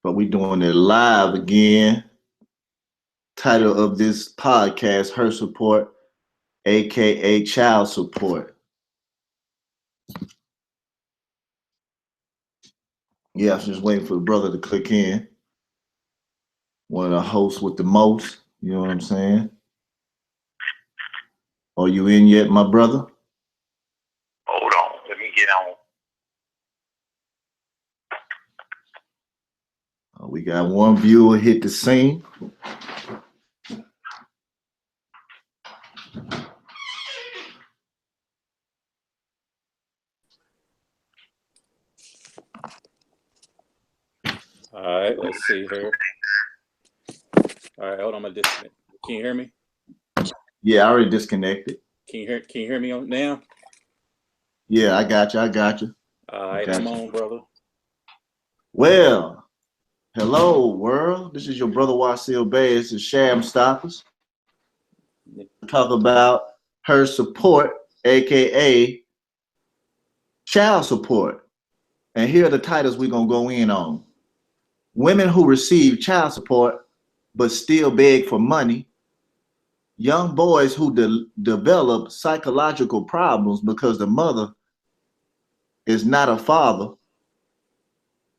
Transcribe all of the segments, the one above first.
but we doing it live again. Title of this podcast, Her Support, aka Child Support. Yeah, I was just waiting for the brother to click in. One of the hosts with the most, you know what I'm saying? Are you in yet, my brother? Hold on, let me get on. We got one viewer hit the scene. All right, let's see here. All right, hold on, I'm gonna disconnect. Can you hear me? Yeah, I already disconnected. Can you hear me on now? Yeah, I got you. All right, I'm on, brother. Well, hello, world. This is your brother Wasilkamilbey. This is Shamstoppers. Talk about her support, aka child support. And here are the titles we're gonna go in on. Women who receive child support but still beg for money. Young boys who develop psychological problems because the mother is not a father.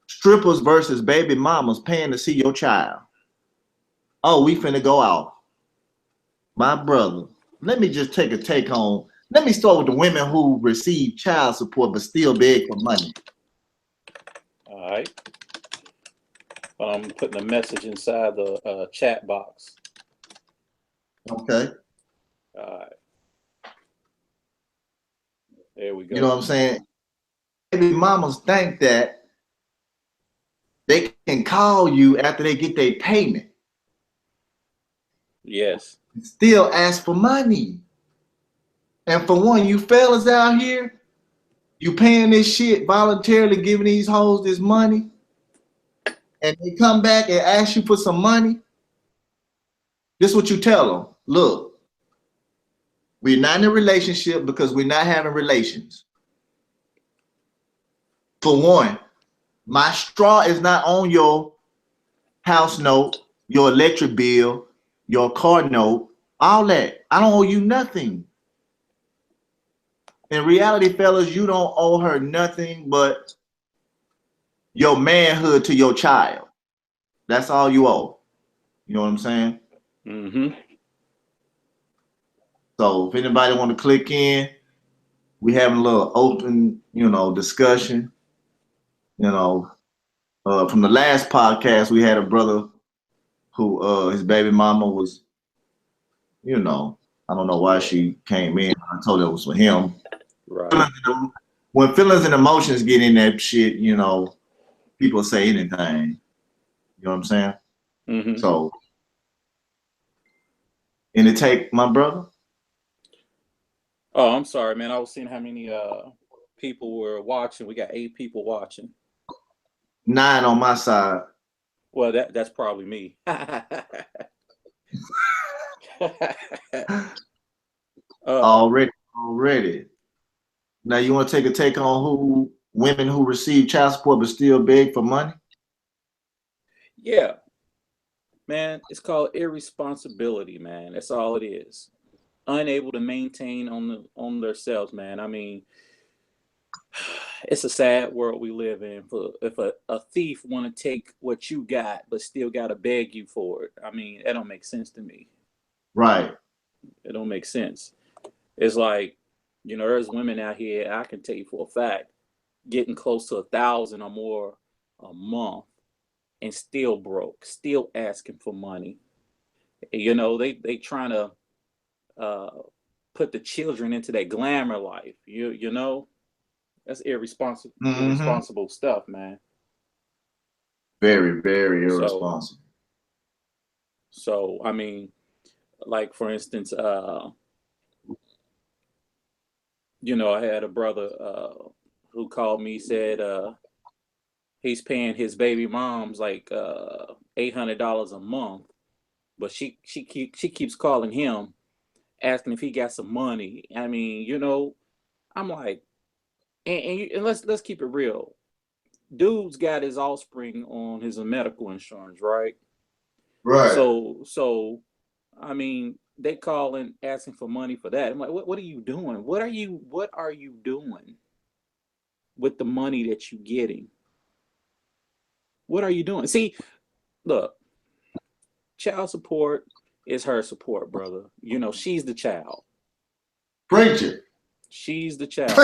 Strippers versus baby mamas paying to see your child. Oh, we finna go out. My brother, let me just take on. Let me start with the women who receive child support but still beg for money. All right. I'm putting a message inside the chat box. Okay. All right. There we go. You know what I'm saying? Baby mamas think that they can call you after they get their payment. Yes. Still ask for money. And for one, you fellas out here, you paying this shit voluntarily, giving these hoes this money, and they come back and ask you for some money. This is what you tell them. Look, we're not in a relationship because we're not having relations. For one, my straw is not on your house note, your electric bill, your car note, all that. I don't owe you nothing. In reality, fellas, you don't owe her nothing but your manhood to your child. That's all you owe. You know what I'm saying? Mm-hmm. So if anybody want to click in, we having a little open, discussion. From the last podcast, we had a brother who his baby mama was, I don't know why she came in. I told her it was for him. Right. When feelings and emotions get in that shit, people say anything. You know what I'm saying? Mm-hmm. So, any take, my brother? Oh, I'm sorry, man. I was seeing how many people were watching. We got 8 people watching. 9 on my side. Well, that's probably me. Already. Now you want to take on women who receive child support but still beg for money? Yeah, man. It's called irresponsibility, man. That's all it is. Unable to maintain on themselves, man. I mean, it's a sad world we live in. If a thief want to take what you got, but still got to beg you for it, I mean, that don't make sense to me. Right. It don't make sense. It's like, there's women out here, I can tell you for a fact, getting close to 1,000 or more a month and still broke, still asking for money. They trying to put the children into that glamour life. That's irresponsible stuff, man. Very, very irresponsible. So I mean, like for instance, I had a brother who called me, said he's paying his baby mom's like $800 a month, but she keeps calling him, asking if he got some money. I mean, I'm like, and let's keep it real. dude's got his offspring on his medical insurance, right? Right. So I mean, they call in asking for money for that. I'm like, what are you doing? What are you doing with the money that you're getting? What are you doing? See, look, child support is her support, brother. You know, she's the child. Preach it. She's the child.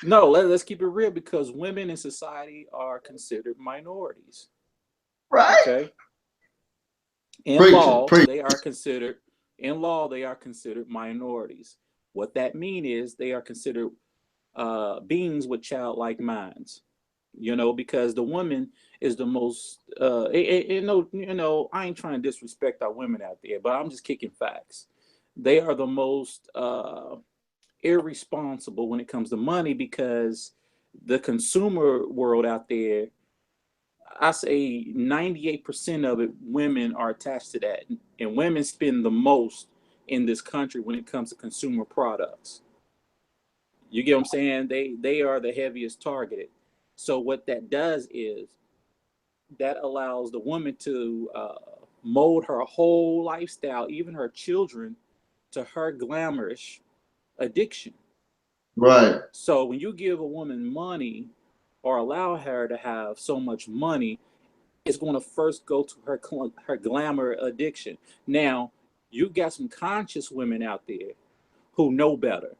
No, let's keep it real, because women in society are considered minorities. Right. Okay. In Preach law, it. Preach. they are considered minorities. What that means is they are considered beings with childlike minds. You know, because the woman is the most. I ain't trying to disrespect our women out there, but I'm just kicking facts. They are the most irresponsible when it comes to money, because the consumer world out there, I say 98% of it, women are attached to that. And women spend the most in this country when it comes to consumer products. You get what I'm saying? They are the heaviest targeted. So what that does is that allows the woman to mold her whole lifestyle, even her children, to her glamorous addiction. Right. So when you give a woman money or allow her to have so much money, it's going to first go to her glamour addiction. Now, you got some conscious women out there who know better.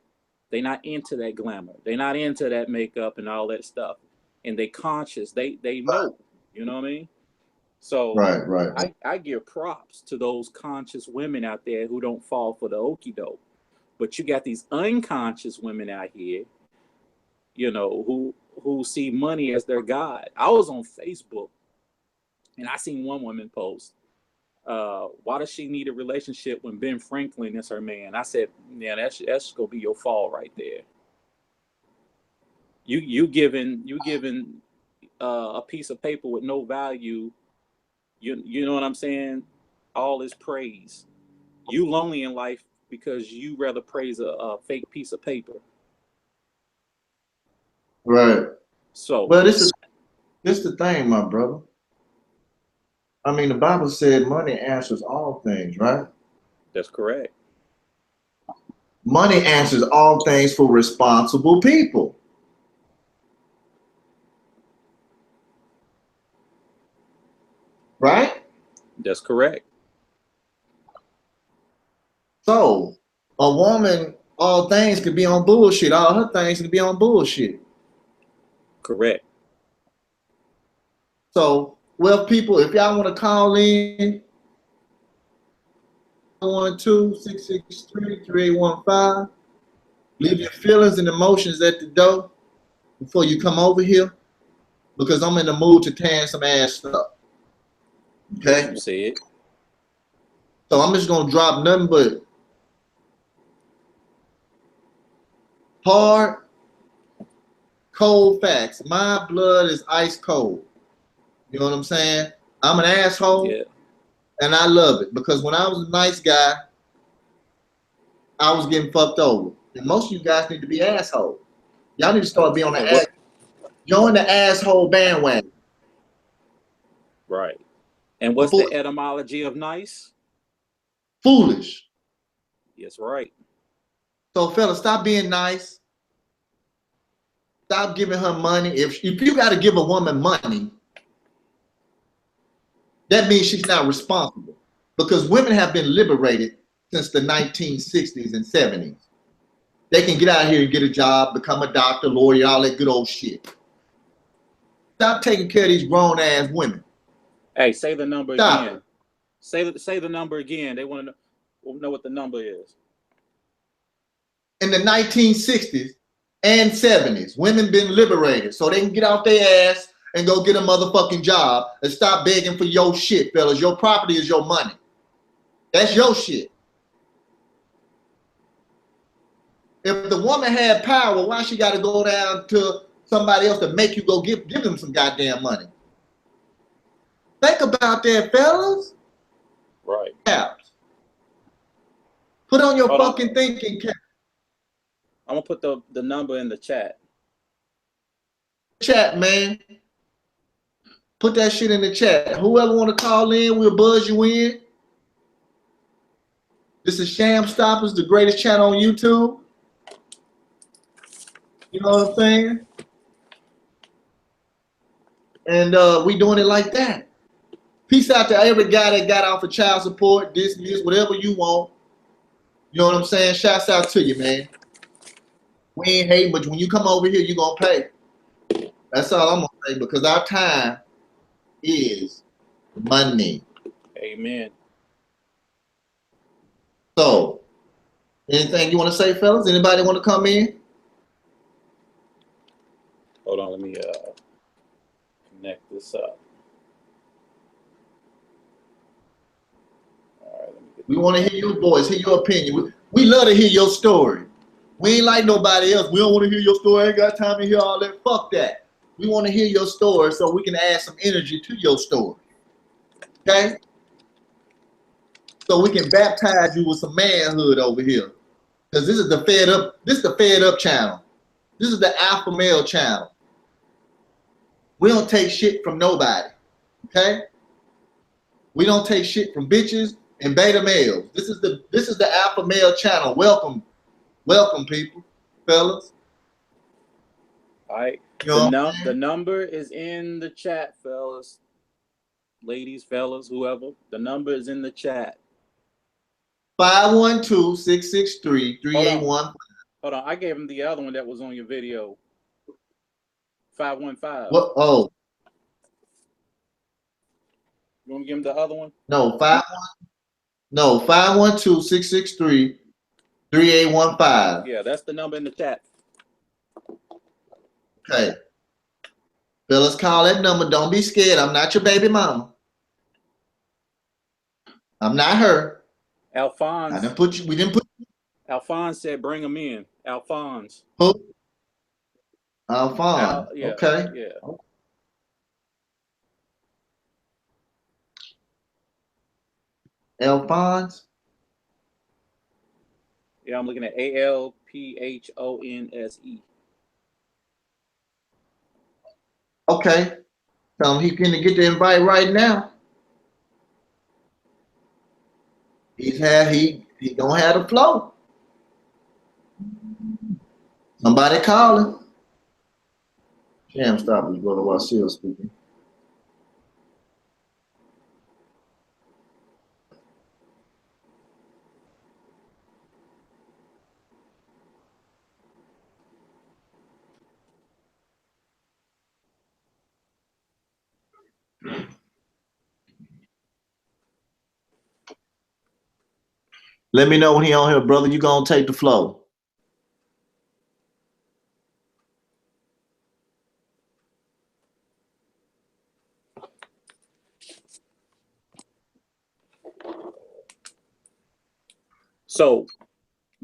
They're not into that glamour. They're not into that makeup and all that stuff. And they conscious. They know. You know what I mean? So Right. I give props to those conscious women out there who don't fall for the okie doke. But you got these unconscious women out here, you know, who see money as their god. I was on Facebook and I seen one woman post, why does she need a relationship when Ben Franklin is her man? I said, yeah, that's gonna be your fall right there. You giving a piece of paper with no value. You know what I'm saying? All is praise. You lonely in life because you rather praise a fake piece of paper. Right. So Well, this is the thing, my brother. I mean, the Bible said money answers all things, right? that's correct. Money answers all things for responsible people. Right? That's correct. So, a woman, all things could be on bullshit. All her things could be on bullshit. Correct. So, well, people, if y'all want to call in, 1-2-663-3815. Leave your feelings and emotions at the door before you come over here, because I'm in the mood to tan some ass up. Okay? You said. So I'm just gonna drop nothing but hard, cold facts. My blood is ice cold. You know what I'm saying? I'm an asshole, Yeah. and I love it, because when I was a nice guy, I was getting fucked over. And most of you guys need to be assholes. Y'all need to start being on the ass. Join the asshole bandwagon. Right. And what's the etymology of nice? Foolish. Yes, right. So, fellas, stop being nice. Stop giving her money. If you got to give a woman money, that means she's not responsible. Because women have been liberated since the 1960s and 70s. They can get out here and get a job, become a doctor, lawyer, all that good old shit. Stop taking care of these grown ass women. Hey, say the number Stop again. it. Say the number again. They want to know what the number is. In the 1960s and 70s, women been liberated so they can get off their ass and go get a motherfucking job and stop begging for your shit, fellas. Your property is your money. That's your shit. If the woman had power, why she got to go down to somebody else to make you go give them some goddamn money? Think about that, fellas. Right. Caps. Put on your Hold on. fucking thinking cap. I'm gonna put the number in the chat. chat, man. Put that shit in the chat. Whoever want to call in, we'll buzz you in. This is Shamstoppers, the greatest channel on YouTube. You know what I'm saying? And we doing it like that. Peace out to every guy that got off of child support, this, whatever you want. You know what I'm saying? Shouts out to you, man. We ain't hating, but when you come over here, you're going to pay. That's all I'm going to say, because our time is money. Amen. So, anything you want to say, fellas? Anybody want to come in? Hold on, let me connect this up. All right, let me get We want to hear your voice, hear your opinion. We love to hear your story. We ain't like nobody else. We don't want to hear your story. I ain't got time to hear all that. Fuck that. We want to hear your story so we can add some energy to your story. Okay? So we can baptize you with some manhood over here. Because this is the fed up channel. This is the alpha male channel. We don't take shit from nobody. Okay? We don't take shit from bitches and beta males. This is the alpha male channel. Welcome people, fellas. All right. You know The number is in the chat, fellas. Ladies, fellas, whoever. The number is in the chat. 512-663-3815. Hold on. I gave him the other one that was on your video. 515. What? Oh. You want to give him the other one? No, 512-663-3815. Yeah, that's the number in the chat. Okay. Fellas, call that number. Don't be scared. I'm not your baby mama. I'm not her. Alphonse. I didn't put you. We didn't put. Alphonse said, "Bring him in." Alphonse. Who? Alphonse. Yeah, okay. Yeah. Alphonse. Yeah, I'm looking at Alphonse. Okay. Tell him he can get the invite right now. He don't have the flow. Somebody calling. Shamstoppers, brother Wasil speaking. Let me know when he on here, brother. You gonna take the flow. So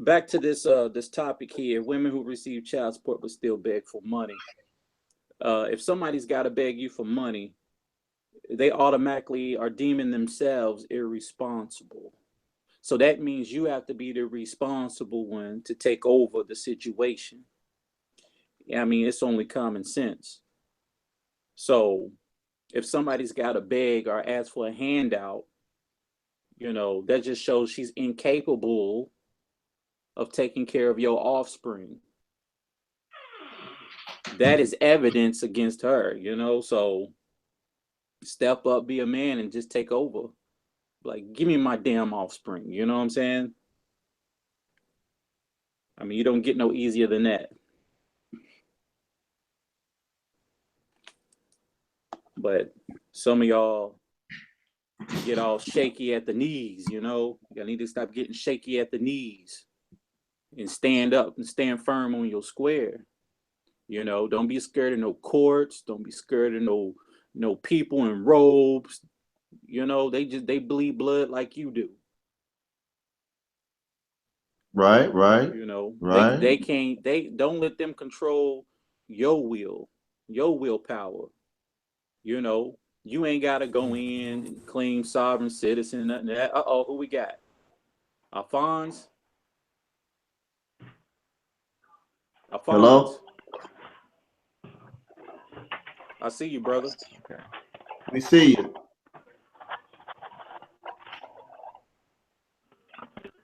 back to this this topic here: women who receive child support but still beg for money. If somebody's got to beg you for money, they automatically are deeming themselves irresponsible. So that means you have to be the responsible one to take over the situation. I mean, it's only common sense. So if somebody's got to beg or ask for a handout, you know, that just shows she's incapable of taking care of your offspring. That is evidence against her, you know, so step up, be a man, and just take over. Like, give me my damn offspring, you know what I'm saying? I mean, you don't get no easier than that. But some of y'all get all shaky at the knees, you know? Y'all need to stop getting shaky at the knees and stand up and stand firm on your square. You know, don't be scared of no courts. Don't be scared of no people in robes. You know, they bleed blood like you do. Right. You know, right. they don't let them control your will, your willpower. You know, you ain't got to go in and claim sovereign citizen, nothing that. Uh-oh, who we got? Alphonse? Hello? I see you, brother. Okay. We see you.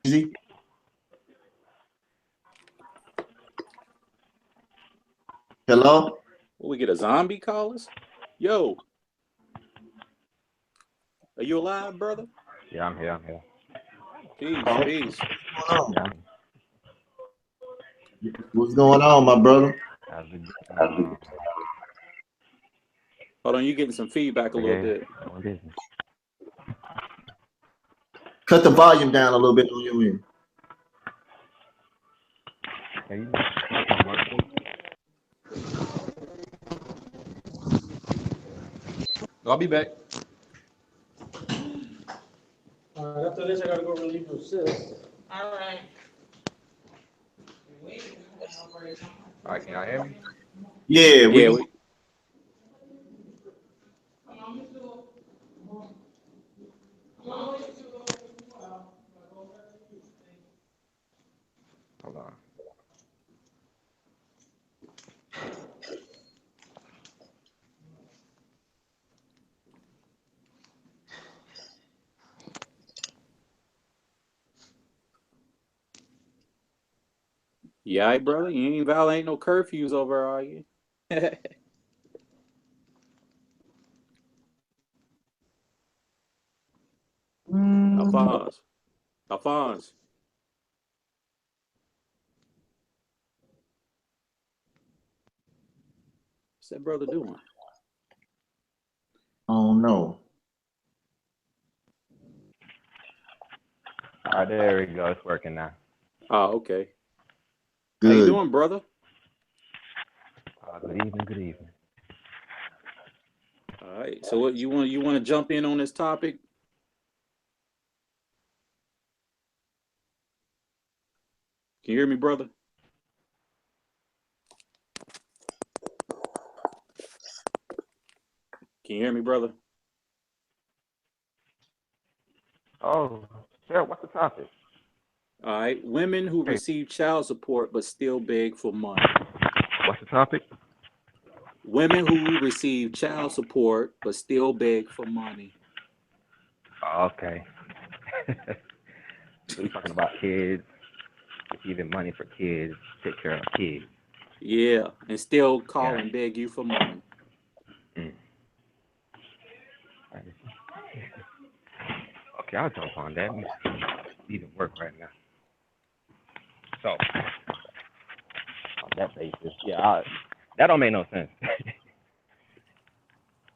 Easy. Hello? Will we get a zombie callers? Yo. Are you alive, brother? Yeah, I'm here. I'm here. Peace, Oh, peace. Yeah, what's going on, my brother? how's it going? Hold on, you getting some feedback a little bit. Doing business. Cut the volume down a little bit on your end. Hey, you I'll be back. After this, I gotta go relieve your sis. All right, can y'all hear me? Yeah, Yeah, hold on. yeah, right, brother. You ain't violating no curfews over, are you? Alphonse. Alphonse. What's that brother doing? Oh no. All right, there we go. It's working now. Oh, okay. Good. How you doing, brother? Good evening. Good evening. All right. So what you want to jump in on this topic? Can you hear me, brother? Can you hear me, brother? Oh, sure. What's the topic? All right. Women who receive child support but still beg for money. What's the topic? Women who receive child support but still beg for money. Okay. So we're talking about kids, receiving money for kids, take care of kids. Yeah, and still call and beg you for money. Okay, I'll jump on that. It even work right now. So, on that basis, that don't make no sense.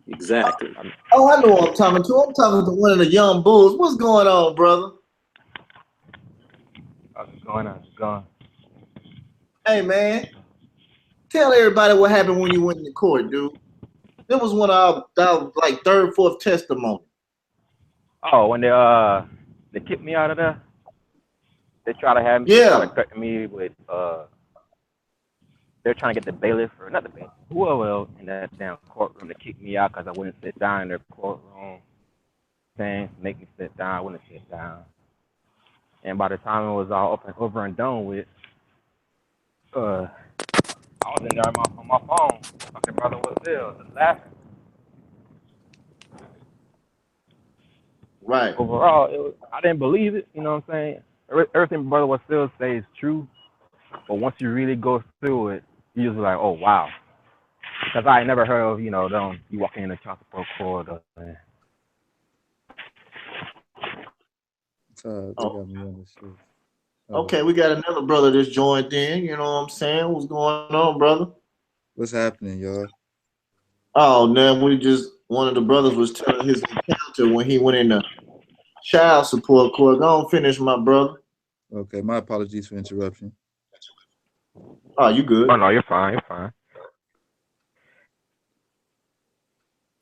Exactly. Oh, I know who I'm talking to. I'm talking to one of the young bulls. What's going on, brother? How's it going? How's it going? Hey, man. Tell everybody what happened when you went to court, dude. That was one of our like third, fourth testimony. Oh, when they kicked me out of there, they try to have me, Yeah. they try to cut me with they're trying to get the bailiff or not the bailiff, whoever else in that damn courtroom to kick me out because I wouldn't sit down in their courtroom. Things make me sit down, I wouldn't sit down. And by the time it was all over and done with, I was in there on my phone, talking to Brother Wasil, just laughing. Right. Overall, I didn't believe it, you know what I'm saying? Everything Brother Wasil says is true, but once you really go through it, you're just like, oh, wow. Because I never heard of, them, you walking in a child support court. Okay, we got another brother that's joined in. You know what I'm saying? What's going on, brother? What's happening, y'all? Oh, man, one of the brothers was telling his encounter when he went in the child support court. Go on, finish, my brother. Okay, my apologies for interruption. Oh, you good? Oh, no, you're fine. You're fine.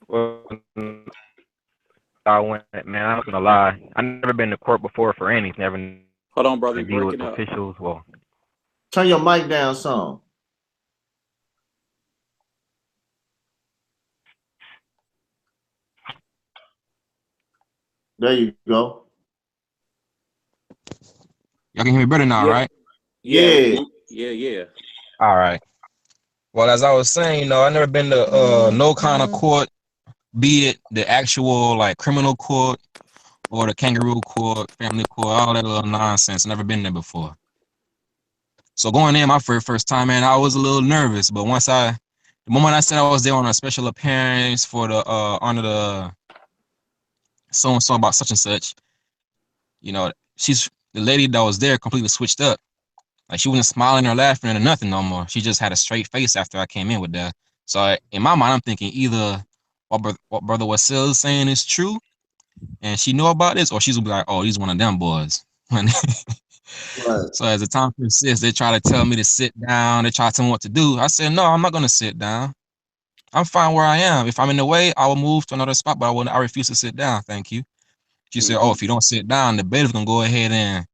Well, I went, man, I'm not going to lie. I've never been to court before for anything. Never Hold on, brother. deal You're with breaking up. officials. Well, Turn your mic down some. There you go. Y'all can hear me better now, right? Yeah. Yeah. Yeah. All right. Well, as I was saying, I never been to no kind of court, be it the actual like criminal court or the kangaroo court, family court, all that little nonsense. Never been there before. So going in my first time, man, I was a little nervous. But the moment I said I was there on a special appearance for the honor the so and so about such and such, she's the lady that was there completely switched up. Like she wasn't smiling or laughing or nothing no more. She just had a straight face after I came in with that. So in my mind, I'm thinking either what Brother Wasil is saying is true, and she know about this, or she's gonna be like, "Oh, he's one of them boys." Right. So as the time persists, they try to tell me to sit down. They try to tell me what to do. I said, "No, I'm not gonna sit down. I'm fine where I am. If I'm in the way, I will move to another spot, but I refuse to sit down. Thank you." She said, "Oh, if you don't sit down, the bailiff's gonna go ahead and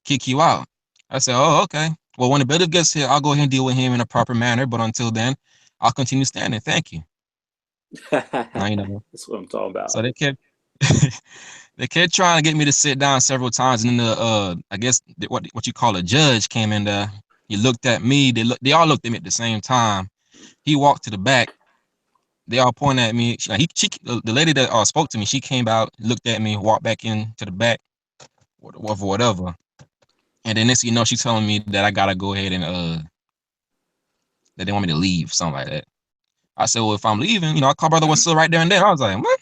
kick you out." I said, "Oh, okay. Well, when the bailiff gets here, I'll go ahead and deal with him in a proper manner. But until then, I'll continue standing. Thank you." Now, That's what I'm talking about. So they kept they kept trying to get me to sit down several times, and then I guess what you call a judge came in there. He looked at me. They all looked at me at the same time. He walked to the back. They all pointed at me. The lady that spoke to me, she came out, looked at me, walked back into the back, whatever. And then next, she's telling me that I gotta go ahead and that they want me to leave, something like that. I said, well, if I'm leaving, I called Brother Wasil right there and then. I was like, what?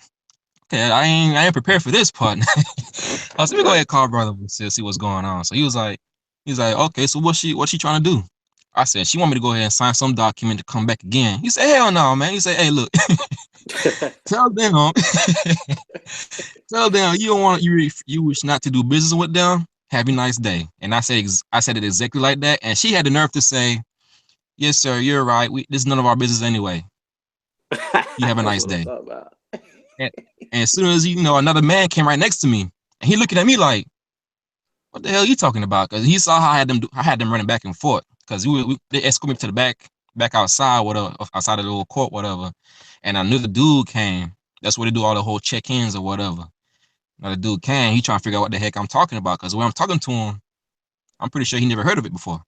Okay, I ain't prepared for this part. I was let me go ahead and call Brother Wasil, see what's going on. So he was like, okay, so what's she trying to do? I said, she want me to go ahead and sign some document to come back again. He said, hell no, man. He said, hey, look, tell them you wish not to do business with them. Have a nice day. And I said it exactly like that. And she had the nerve to say, yes, sir, you're right. This is none of our business anyway. You have a nice day. And as soon as another man came right next to me, and he looking at me like, what the hell are you talking about? Because he saw how I had them running back and forth. Because they escorted me to the back outside, whatever, outside of the little court, whatever. And another dude came. That's where they do all the whole check-ins or whatever. Another dude came. He trying to figure out what the heck I'm talking about. Because when I'm talking to him, I'm pretty sure he never heard of it before.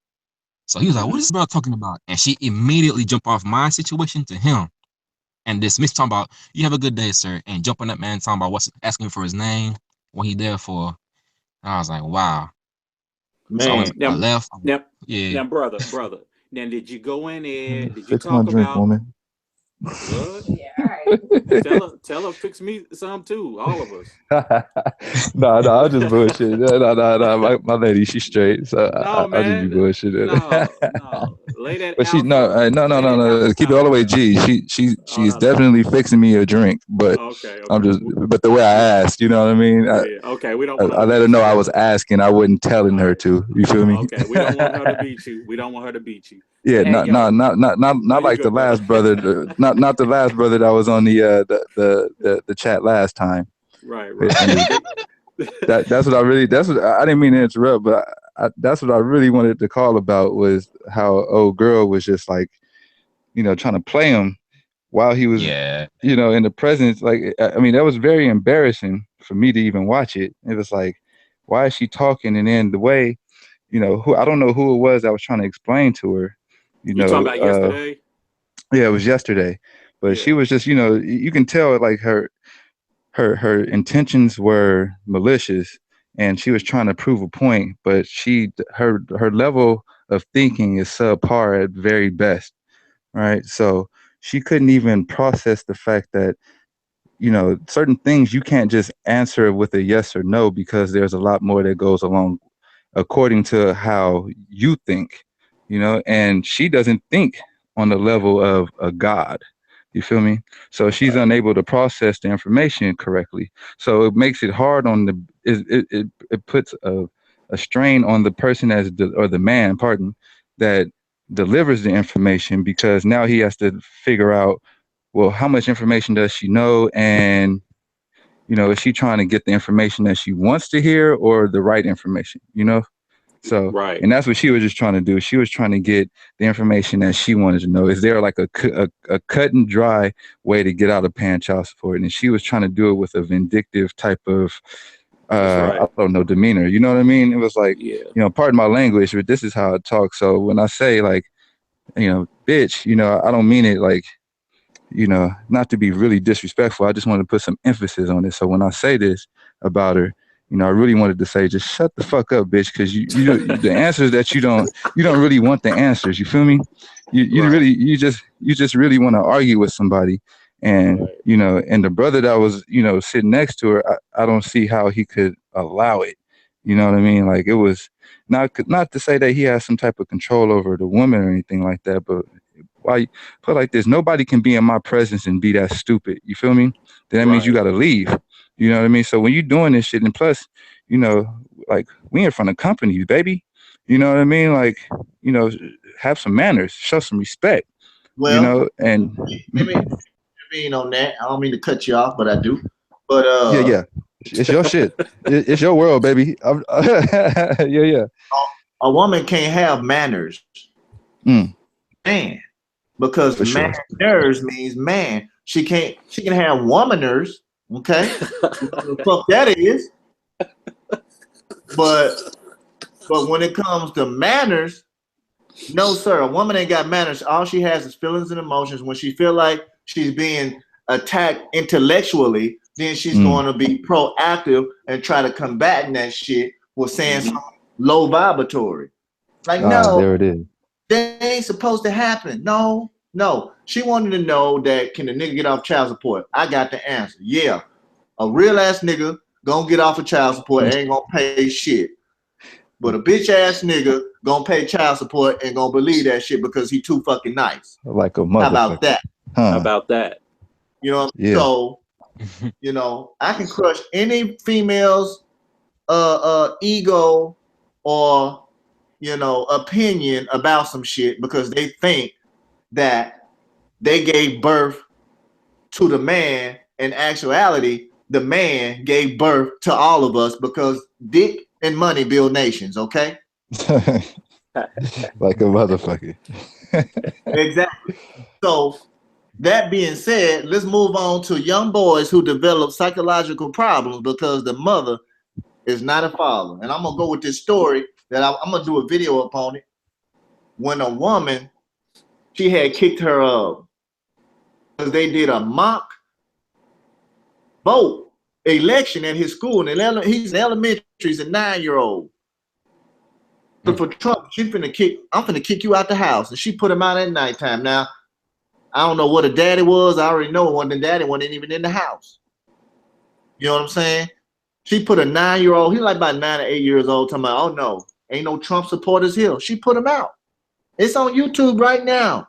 So he was like, what is this brother talking about? And she immediately jumped off my situation to him and dismissed, talking about, you have a good day, sir. And jumping up, man, talking about asking for his name, what he there for. And I was like, wow. Man. So I left. Now, brother. Now, did you go in there? Did you Fix talk my drink, about woman. what? Yeah, all right. Tell her, fix me some too. All of us. No, I just bullshit. No. My lady, she's straight, so No, I just be bullshitting. No. Lay that. But she's no. Keep it all the way G. She's no. definitely fixing me a drink, but Okay. but the way I asked, you know what I mean? Okay, we don't want. I let her know I was asking. I wasn't telling her to. You feel me? Okay, we don't want her to beat you. Yeah, but not like the last brother. Not the last brother that was on the chat last time. Right. That's what I didn't mean to interrupt, but that's what I really wanted to call about was how old girl was just like, trying to play him while he was, in the presence. Like, I mean, that was very embarrassing for me to even watch it. It was like, why is she talking? And then the way, I don't know who it was that was trying to explain to her. You talking about yesterday? Yeah, it was yesterday. But she was just, you can tell like her intentions were malicious and she was trying to prove a point, but her level of thinking is subpar at very best, right? So she couldn't even process the fact that, certain things you can't just answer with a yes or no because there's a lot more that goes along according to how you think, and she doesn't think on the level of a God. You feel me? So she's unable to process the information correctly. So it makes it hard on it puts a strain on the person or the man, that delivers the information, because now he has to figure out, well, how much information does she know? And, is she trying to get the information that she wants to hear or the right information, So, right. And that's what she was just trying to do. She was trying to get the information that she wanted to know. Is there like a cut and dry way to get out of paying child support? And she was trying to do it with a vindictive type of, I don't know, demeanor. You know what I mean? It was like, pardon my language, but this is how I talk. So when I say like, bitch, you know, I don't mean it like, you know, not to be really disrespectful. I just want to put some emphasis on it. So when I say this about her, you know, I really wanted to say, just shut the fuck up, bitch, because the answers that you don't really want the answers. You feel me? You just really want to argue with somebody, and you know, and the brother that was, you know, sitting next to her, I don't see how he could allow it. You know what I mean? Like, it was not to say that he has some type of control over the woman or anything like that, but why you put it like this? Nobody can be in my presence and be that stupid. You feel me? Then that means you got to leave. You know what I mean? So when you're doing this shit, and plus, you know, like, we in front of companies, baby. You know what I mean? Like, you know, have some manners, show some respect. Well, you know, and let me on that. I don't mean to cut you off, but I do. But yeah, it's your shit. It's your world, baby. Yeah. A woman can't have manners. Man, because manners means man. She can have womaners. Okay, what the fuck that is. But when it comes to manners, no, sir. A woman ain't got manners. All she has is feelings and emotions. When she feel like she's being attacked intellectually, then she's going to be proactive and try to combat that shit with saying something low vibratory. Like, no, there it is. that ain't supposed to happen. No. She wanted to know that, can the nigga get off child support? I got the answer. Yeah. A real ass nigga gonna get off of child support, ain't gonna pay shit. But a bitch ass nigga gonna pay child support and gonna believe that shit because he too fucking nice. Like a motherfucker. How about that? How about that? You know, yeah. So, you know, I can crush any female's ego or, you know, opinion about some shit because they think that they gave birth to the man. In actuality, the man gave birth to all of us because dick and money build nations, okay? Like a motherfucker. Exactly. So that being said, let's move on to young boys who develop psychological problems because the mother is not a father. And I'm gonna go with this story that I'm gonna do a video upon it. When a woman, she had kicked her up because they did a mock vote election at his school. And he's in elementary, he's a 9-year-old. For Trump, I'm finna kick you out the house. And she put him out at nighttime. Now, I don't know what a daddy was. I already know the daddy wasn't even in the house. You know what I'm saying? She put a 9-year-old, he's like about 9 or 8 years old, talking about, oh no, ain't no Trump supporters here. She put him out. It's on YouTube right now.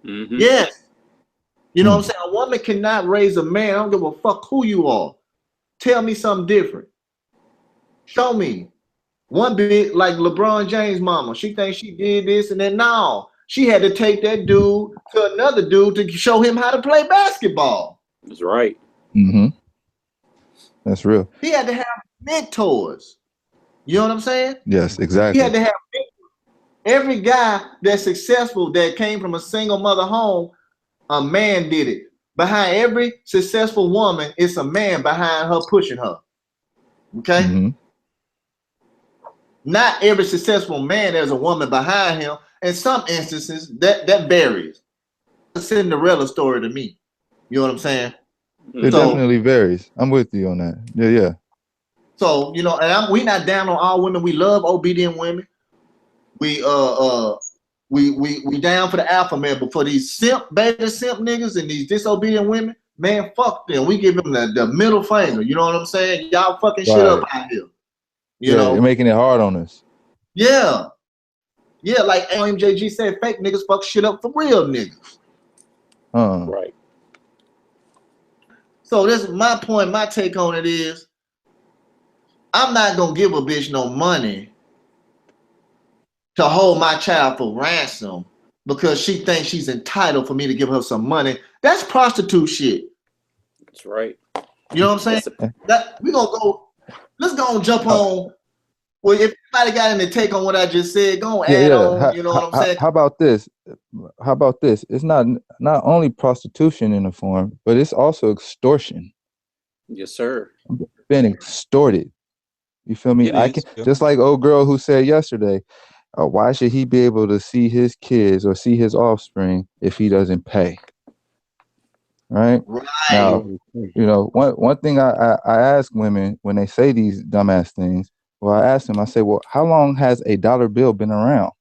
Yes. You know what I'm saying? A woman cannot raise a man. I don't give a fuck who you are. Tell me something different. Show me. One bit like LeBron James' mama. She thinks she did this and then no. She had to take that dude to another dude to show him how to play basketball. That's right. That's real. He had to have mentors. You know what I'm saying? Yes, exactly. He had to have mentors. Every guy that's successful that came from a single mother home, a man did it. Behind every successful woman, it's a man behind her pushing her. Okay? Not every successful man, there's a woman behind him. In some instances, that varies. It's a Cinderella story to me. You know what I'm saying? It definitely varies. I'm with you on that. Yeah. So, you know, and we not down on all women. We love obedient women. We down for the alpha man, but for these beta simp niggas and these disobedient women, man, fuck them. We give them the middle finger. You know what I'm saying? Y'all fucking shit up out here. You know, you're making it hard on us. Yeah, like MJG said, fake niggas fuck shit up for real niggas. Right. So this is my point. My take on it is, I'm not gonna give a bitch no money to hold my child for ransom because she thinks she's entitled for me to give her some money. That's prostitute shit. That's right. You know what I'm saying? Let's go and jump on. Well, if anybody got any take on what I just said, go and add on. You know what I'm saying? How about this? It's not only prostitution in a form, but it's also extortion. Yes, sir. Being extorted. You feel me? I can just like old girl who said yesterday, Why should he be able to see his kids or see his offspring if he doesn't pay? Right? Now, one thing I ask women when they say these dumbass things, well, I ask them, I say, well, how long has a dollar bill been around?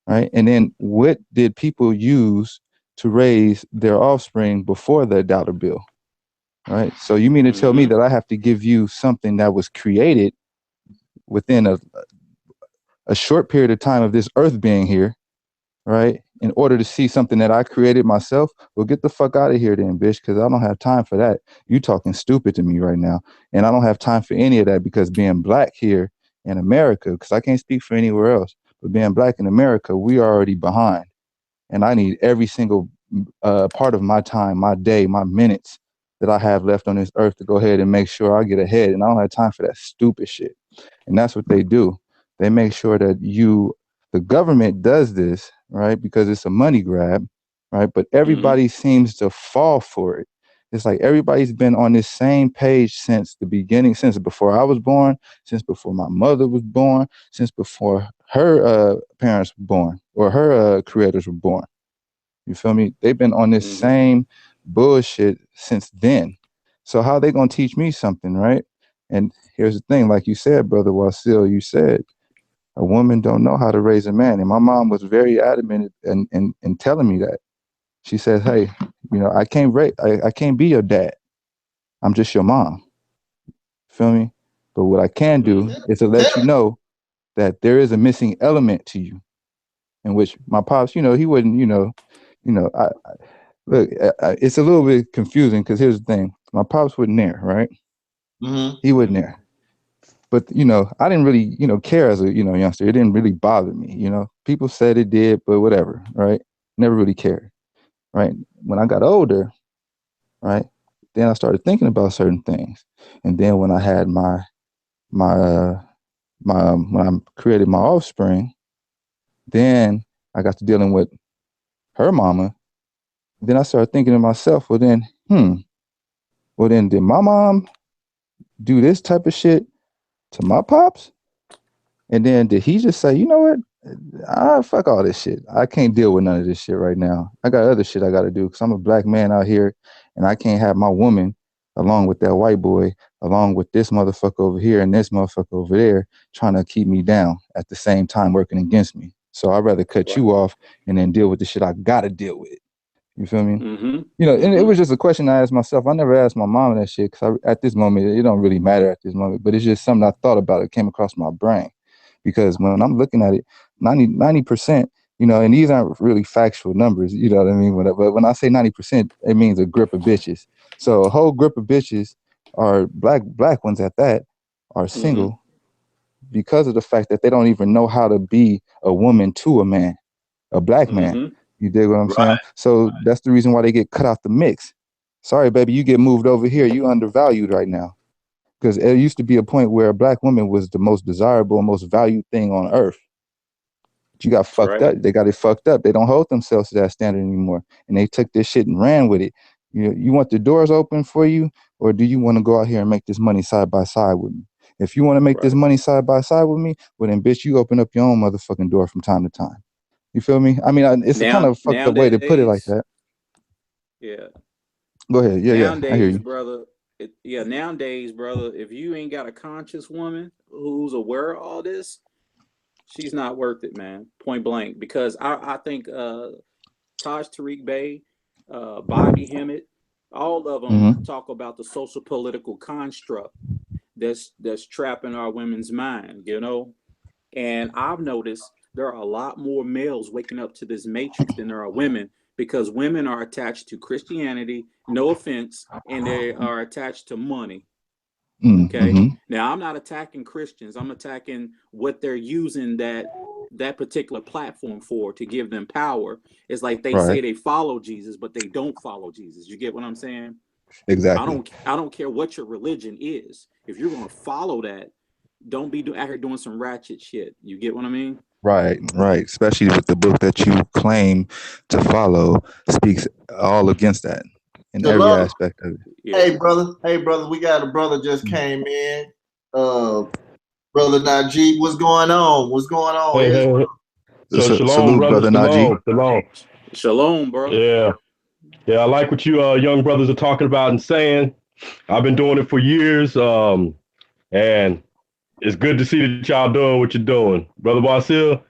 Right? And then what did people use to raise their offspring before the dollar bill? Right? So you mean to tell me that I have to give you something that was created within a short period of time of this earth being here, right, in order to see something that I created myself? Well, get the fuck out of here then, bitch, because I don't have time for that. You talking stupid to me right now. And I don't have time for any of that, because being black here in America, because I can't speak for anywhere else, but being black in America, we are already behind. And I need every single part of my time, my day, my minutes that I have left on this earth to go ahead and make sure I get ahead. And I don't have time for that stupid shit. And that's what they do. They make sure that the government does this, right, because it's a money grab, right? But everybody seems to fall for it. It's like everybody's been on this same page since the beginning, since before I was born, since before my mother was born, since before her parents were born, or her creators were born. You feel me? They've been on this same bullshit since then. So how are they gonna teach me something, right? And here's the thing, like you said, Brother Wasil, you said a woman don't know how to raise a man. And my mom was very adamant in telling me that. She said, hey, I can't be your dad. I'm just your mom. Feel me? But what I can do is to let you know that there is a missing element to you, in which my pops, he wouldn't, I look, it's a little bit confusing, because here's the thing. My pops wasn't there, right? He wasn't there. But, I didn't really, care as a, youngster. It didn't really bother me, People said it did, but whatever, right? Never really cared, right? When I got older, right, then I started thinking about certain things. And then when I had when I created my offspring, then I got to dealing with her mama. Then I started thinking to myself, well then did my mom do this type of shit to my pops? And then did he just say, you know what? Fuck all this shit. I can't deal with none of this shit right now. I got other shit I got to do, because I'm a black man out here, and I can't have my woman along with that white boy, along with this motherfucker over here and this motherfucker over there, trying to keep me down at the same time working against me. So I'd rather cut you off and then deal with the shit I got to deal with. You feel me? And it was just a question I asked myself. I never asked my mom that shit, because at this moment, it don't really matter at this moment, but it's just something I thought about. It came across my brain, because when I'm looking at it, 90%, and these aren't really factual numbers, you know what I mean? But when I say 90%, it means a grip of bitches. So a whole grip of bitches are black ones at that, are single, because of the fact that they don't even know how to be a woman to a man, a black man. You dig what I'm saying? So that's the reason why they get cut out the mix. Sorry, baby, you get moved over here. You undervalued right now. Because it used to be a point where a black woman was the most desirable, most valued thing on earth. But you got fucked up. They got it fucked up. They don't hold themselves to that standard anymore. And they took this shit and ran with it. You want the doors open for you, or do you want to go out here and make this money side by side with me? If you want to make this money side by side with me, well then, bitch, you open up your own motherfucking door from time to time. You feel me? I mean, it's a kind of fucked up way to put it like that. Yeah. Go ahead. Yeah, I hear you. Brother. Nowadays, brother, if you ain't got a conscious woman who's aware of all this, she's not worth it, man. Point blank. Because I think Taj Tariq Bey, Bobby Hemmett, all of them talk about the social political construct that's trapping our women's mind, And I've noticed there are a lot more males waking up to this matrix than there are women, because women are attached to Christianity, no offense, and they are attached to money. Okay. Now I'm not attacking Christians. I'm attacking what they're using that particular platform for, to give them power. It's like they say they follow Jesus, but they don't follow Jesus. You get what I'm saying? Exactly. I don't care what your religion is. If you're going to follow that, don't be out here doing some ratchet shit. You get what I mean? Right. Especially with the book that you claim to follow speaks all against that in every aspect of it. Hey brother, we got a brother just came in. Brother Najee, what's going on? What's going on? Hey, Israel? hey, so shalom, Salute, brother. brother Najee. Shalom. Shalom, bro. Yeah. Yeah, I like what you young brothers are talking about and saying. I've been doing it for years. And it's good to see that y'all doing what you're doing. Brother Wasil,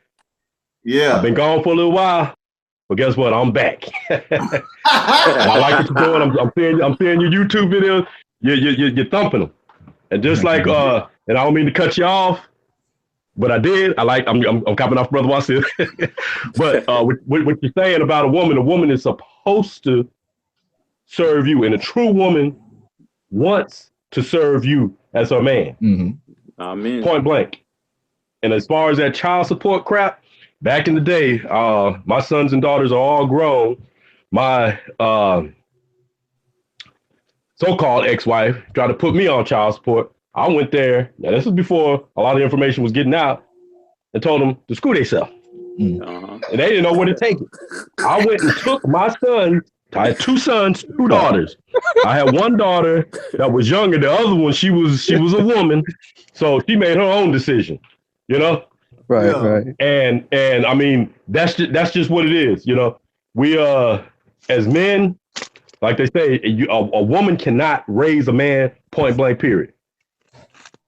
Yeah. I've been gone for a little while, but guess what? I'm back. And I like what you're doing. I'm seeing your YouTube videos. You're thumping them. And just like and I don't mean to cut you off, but I did. I'm copying off Brother Wasil. But what you're saying about a woman is supposed to serve you, and a true woman wants to serve you as her man. Mm-hmm. Amen. Point blank. And as far as that child support crap, back in the day, my sons and daughters are all grown. My so-called ex-wife tried to put me on child support. I went there. Now, this was before a lot of information was getting out, and told them to screw themselves. And they didn't know where to take it. I went and took my son. I had 2 sons, 2 daughters. I had one daughter that was younger. The other one, she was a woman, so she made her own decision. You know, Right, Yeah. right. and I mean that's just what it is. You know, we as men, like they say, a woman cannot raise a man. Point blank. Period.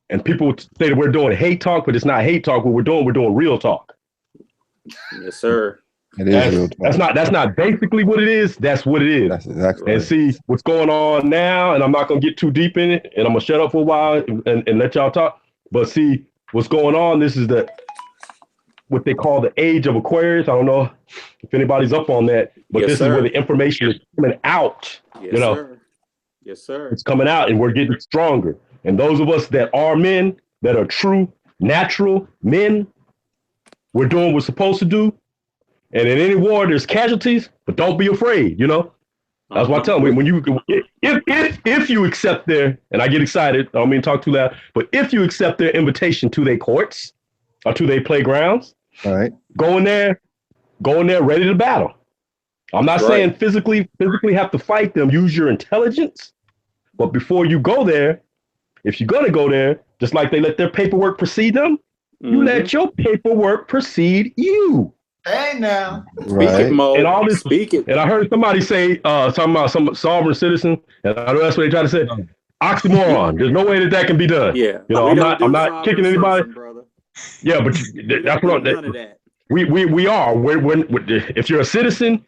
And people say that we're doing hate talk, but it's not hate talk. What we're doing real talk. Yes, sir. It is real talk. That's not basically what it is. That's what it is. That's exactly And right. see what's going on now, and I'm not gonna get too deep in it, and I'm gonna shut up for a while and let y'all talk. But see what's going on. This is what they call the age of Aquarius. I don't know if anybody's up on that, but Yes, this sir. is where the information is coming out. Yes, You know, sir. Yes, sir. it's coming out, and we're getting stronger. And those of us that are men, that are true, natural men, we're doing what we're supposed to do. And in any war, there's casualties, but don't be afraid. You know, that's what I tell them. When you, if you accept their, and I get excited, I don't mean to talk too loud, but if you accept their invitation to their courts or to their playgrounds, All right. go in there ready to battle. I'm not saying physically have to fight them. Use your intelligence, but before you go there, if you're gonna go there, just like they let their paperwork precede them, you let your paperwork precede you. Hey now. Speak it, Mo. And all this, Speak it. and I heard somebody say talking about some sovereign citizen, and I know that's what they try to say. Oxymoron. There's no way that can be done. Yeah. You know, I'm not kicking anybody. Brother. Yeah, but that's what none of that. we are. We're if you're a citizen,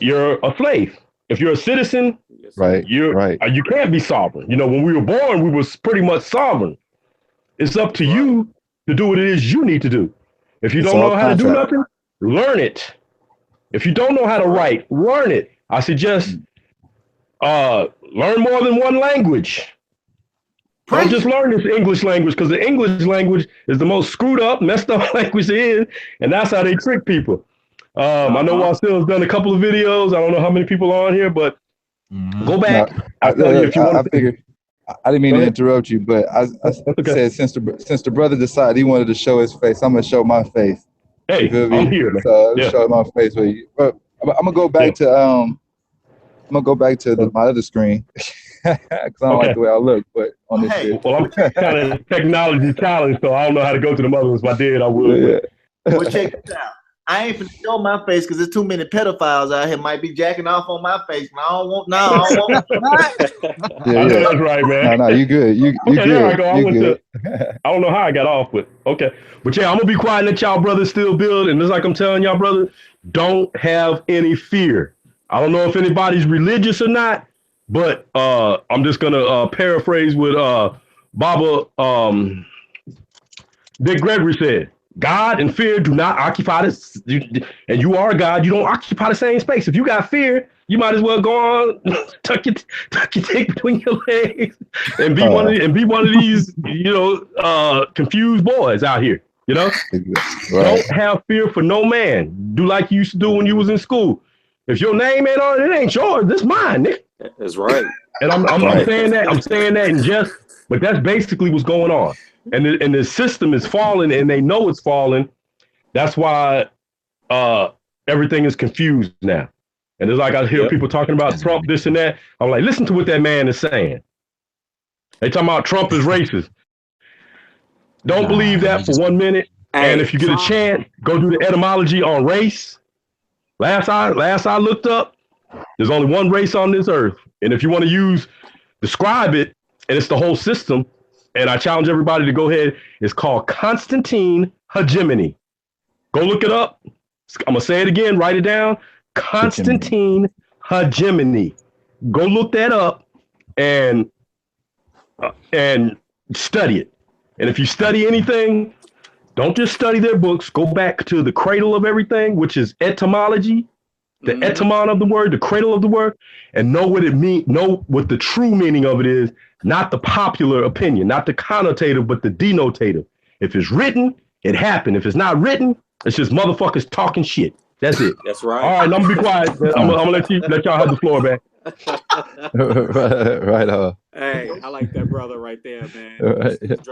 you're a slave. If you're a citizen, Right. you can't be sovereign. You know, when we were born, we was pretty much sovereign. It's up to you to do what it is you need to do. If you It's don't know all how to do contract. nothing, learn it. If you don't know how to write, learn it. I suggest learn more than one language. Don't just learn this English language, because the English language is the most screwed up, messed up language there is, and that's how they trick people. I know Wasil's done a couple of videos. I don't know how many people are on here, but go back. I figured I didn't mean Go to ahead. interrupt you, but I okay. said since the brother decided he wanted to show his face, I'm gonna show my face. Hey, You feel me? I'm here. So Yeah. show my face with you. But I'm gonna go back to my other screen because I don't like the way I look. But on this shit, Well, I'm kind of technology challenged, so I don't know how to go to the other ones. If I did, I would. Yeah. Well, check this out. I ain't finna show my face because there's too many pedophiles out here might be jacking off on my face. And I don't want. Yeah, I know that's right, man. No, you good. You Okay, good. there I go. You I don't know how I got off, but okay. But yeah, I'm gonna be quiet and let y'all brothers still build. And just like I'm telling y'all, brother, don't have any fear. I don't know if anybody's religious or not, but I'm just gonna paraphrase what Baba Dick Gregory said. God and fear do not occupy this, and you are God. You don't occupy the same space. If you got fear, you might as well go on, tuck your dick between your legs, and be one of these, confused boys out here. You know, Don't have fear for no man. Do like you used to do when you was in school. If your name ain't on it, it ain't yours. It's mine, Nick. That's right. And I'm saying that. I'm saying that in jest, but that's basically what's going on. And the system is falling, and they know it's falling. That's why everything is confused now. And it's like I hear people talking about Trump, this and that. I'm like, listen to what that man is saying. They talking about Trump is racist. Don't believe that for 1 minute. And if you get a chance, go do the etymology on race. Last I looked up, there's only one race on this earth. And if you want to describe it, and it's the whole system, and I challenge everybody to go ahead, it's called Constantine hegemony. Go look it up. I'm going to say it again, write it down. Constantine hegemony. Go look that up and study it. And if you study anything, don't just study their books. Go back to the cradle of everything, which is etymology, the etymon of the word, the cradle of the word, and know what it means. Know what the true meaning of it is, not the popular opinion, not the connotative, but the denotative. If it's written, it happened. If it's not written, it's just motherfuckers talking shit. That's it. That's right. All right, I'm gonna be quiet. I'm gonna let y'all have the floor back. Right on. Hey, I like that brother right there, man.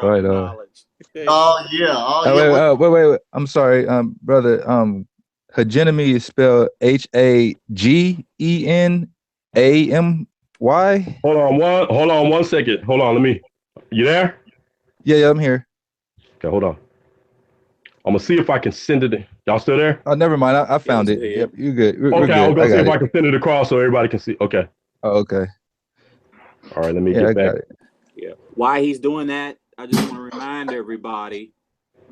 Right on. Knowledge. Oh yeah. Wait. I'm sorry, brother. Hegemony is spelled Hagenamy. Hold on 1 second. Hold on, you there? Yeah, I'm here. Okay, hold on. I'm gonna see if I can send it. Y'all still there? Oh, never mind. I found it. Yep, you're good. We're good. I'll go see if I can send it across so everybody can see. Okay. Oh, okay. All right, let me get back. Yeah. Why he's doing that, I just want to remind everybody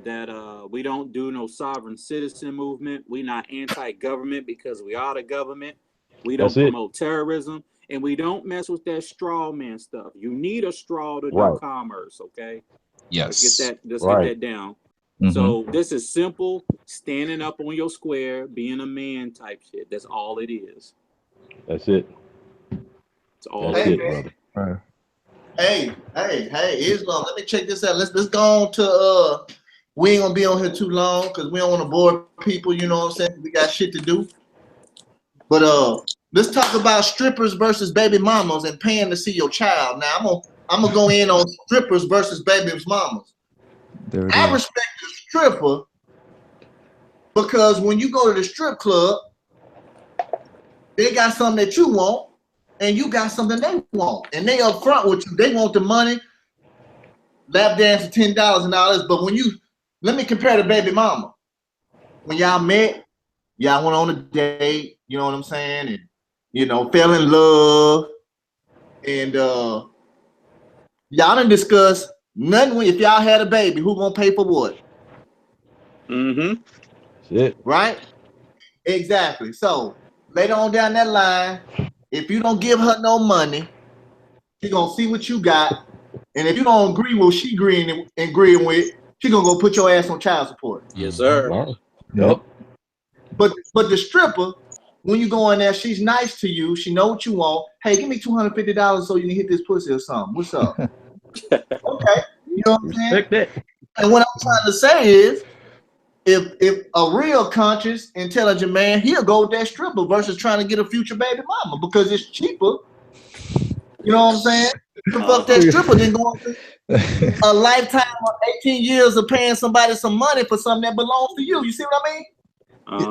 that we don't do no sovereign citizen movement. We're not anti-government because we are the government. We don't promote terrorism, and we don't mess with that straw man stuff. You need a straw to do commerce, okay? Yes. Get that down. Mm-hmm. So this is simple, standing up on your square, being a man type shit. That's all it is. That's it. It's all That's it is. Brother. Hey, Islam, let me check this out. Let's go on to we ain't gonna be on here too long because we don't want to bore people, you know what I'm saying? We got shit to do. But let's talk about strippers versus baby mamas and paying to see your child. Now I'm gonna go in on strippers versus baby mamas. I respect the stripper because when you go to the strip club, they got something that you want, and you got something they want, and they up front with you. They want the money, lap dance for $10 and all this. But let me compare the baby mama. When y'all met, y'all went on a date, you know what I'm saying, and fell in love, and y'all done discuss nothing. If y'all had a baby, who gonna pay for what? Mm-hmm. Shit. Right? Exactly. So later on down that line, if you don't give her no money, she gonna see what you got, and if you don't agree with what she agreeing with, she gonna go put your ass on child support. Yes, sir. Wow. Yep. But the stripper, when you go in there, she's nice to you. She know what you want. Hey, give me $250 so you can hit this pussy or something. What's up? Okay. You know what I'm saying? That. And what I'm trying to say is, if a real conscious, intelligent man, he'll go with that stripper versus trying to get a future baby mama because it's cheaper. You know what I'm saying? To fuck that stripper than going through a lifetime of 18 years of paying somebody some money for something that belongs to you. You see what I mean?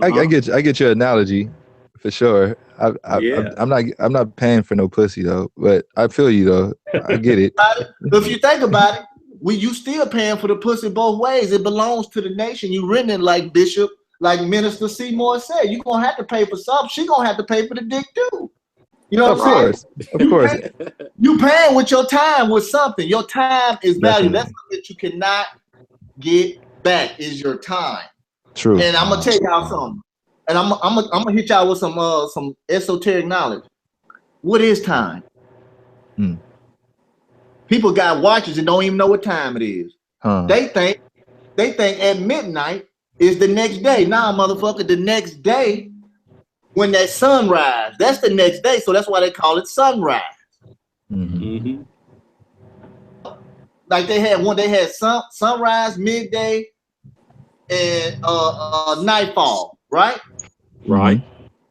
I get your analogy for sure. I'm not paying for no pussy though, but I feel you though. I get it. If you think about it, you still paying for the pussy both ways. It belongs to the nation. You renting like Bishop, like Minister Seymour said. You're gonna have to pay for something. She gonna have to pay for the dick too. You know what I'm saying? Of course. You paying with your time with something. Your time is valuable. That's something that you cannot get back is your time. True. And I'm gonna tell y'all something. And I'm gonna hit y'all with some esoteric knowledge. What is time? People got watches and don't even know what time it is. They think at midnight is the next day. Nah, motherfucker, the next day when that sunrise, that's the next day. So that's why they call it sunrise. Mm-hmm. Like they had sunrise, midday, and nightfall, right? Right.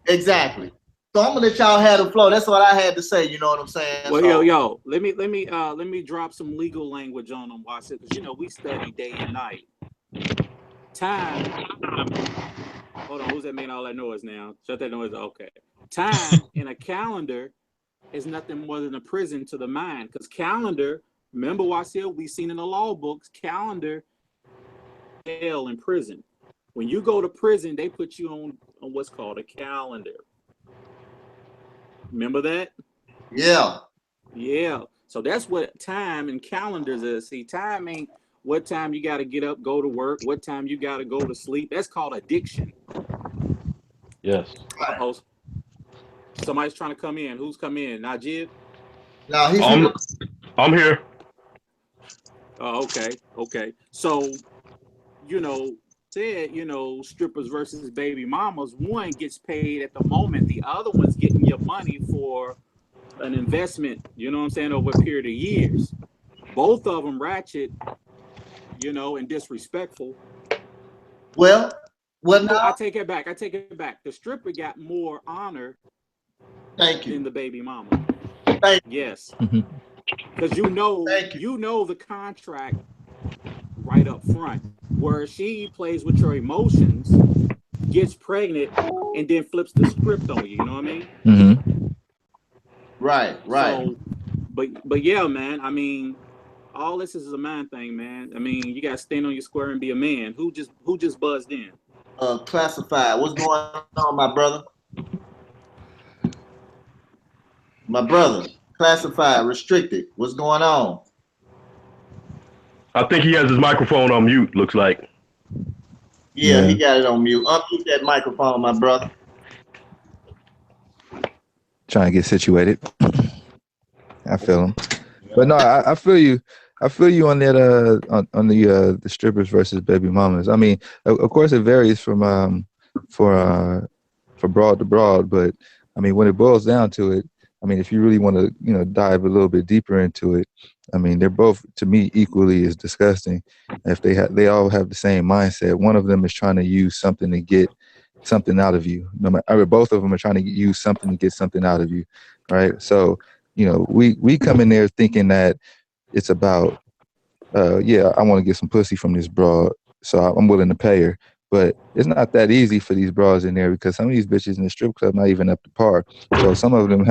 Exactly. So I'm gonna let y'all have the flow. That's what I had to say. You know what I'm saying? Well, so, yo, let me drop some legal language on them, watch it, because we study day and night. Time. Hold on, who's that making all that noise now? Shut that noise. Okay. Time in a calendar is nothing more than a prison to the mind, because calendar Remember, Wasil, we seen in the law books, calendar, jail, and prison. When you go to prison, they put you on what's called a calendar. Remember that? Yeah. Yeah. So that's what time and calendars is. See, time ain't what time you got to get up, go to work, what time you got to go to sleep. That's called addiction. Yes. Uh-oh. Somebody's trying to come in. Who's come in? Najib? No, he's I'm here. Oh, okay. Okay. So, you know, said, you know, strippers versus baby mamas, one gets paid at the moment, the other one's getting your money for an investment, you know what I'm saying, over a period of years. Both of them ratchet, you know, and disrespectful. well, No, no. I take it back. I take it back. The stripper got more honor than the baby mama. Thank yes. Mhm. Because you know the contract right up front, where she plays with your emotions, gets pregnant, and then flips the script on you. You know what I mean? Mm-hmm. Right. So, but yeah, man. I mean, all this is a man thing, man. I mean, you gotta stand on your square and be a man. Who just buzzed in? Classified. What's going on, my brother? My brother. Classified. Restricted. What's going on? I think he has his microphone on mute, looks like. Yeah, he got it on mute. Unmute that microphone, my brother. Trying to get situated. I feel him. But no, I feel you. I feel you on that. On the strippers versus baby mamas. I mean, of course, it varies from for broad to broad. But I mean, when it boils down to it, I mean, if you really want to, dive a little bit deeper into it, I mean, they're both, to me, equally as disgusting. If they all have the same mindset. One of them is trying to use something to get something out of you. No matter, both of them are trying to use something to get something out of you, right? So, we come in there thinking that it's about, yeah, I want to get some pussy from this broad, so I'm willing to pay her. But it's not that easy for these bras in there, because some of these bitches in the strip club not even up to par. So some of them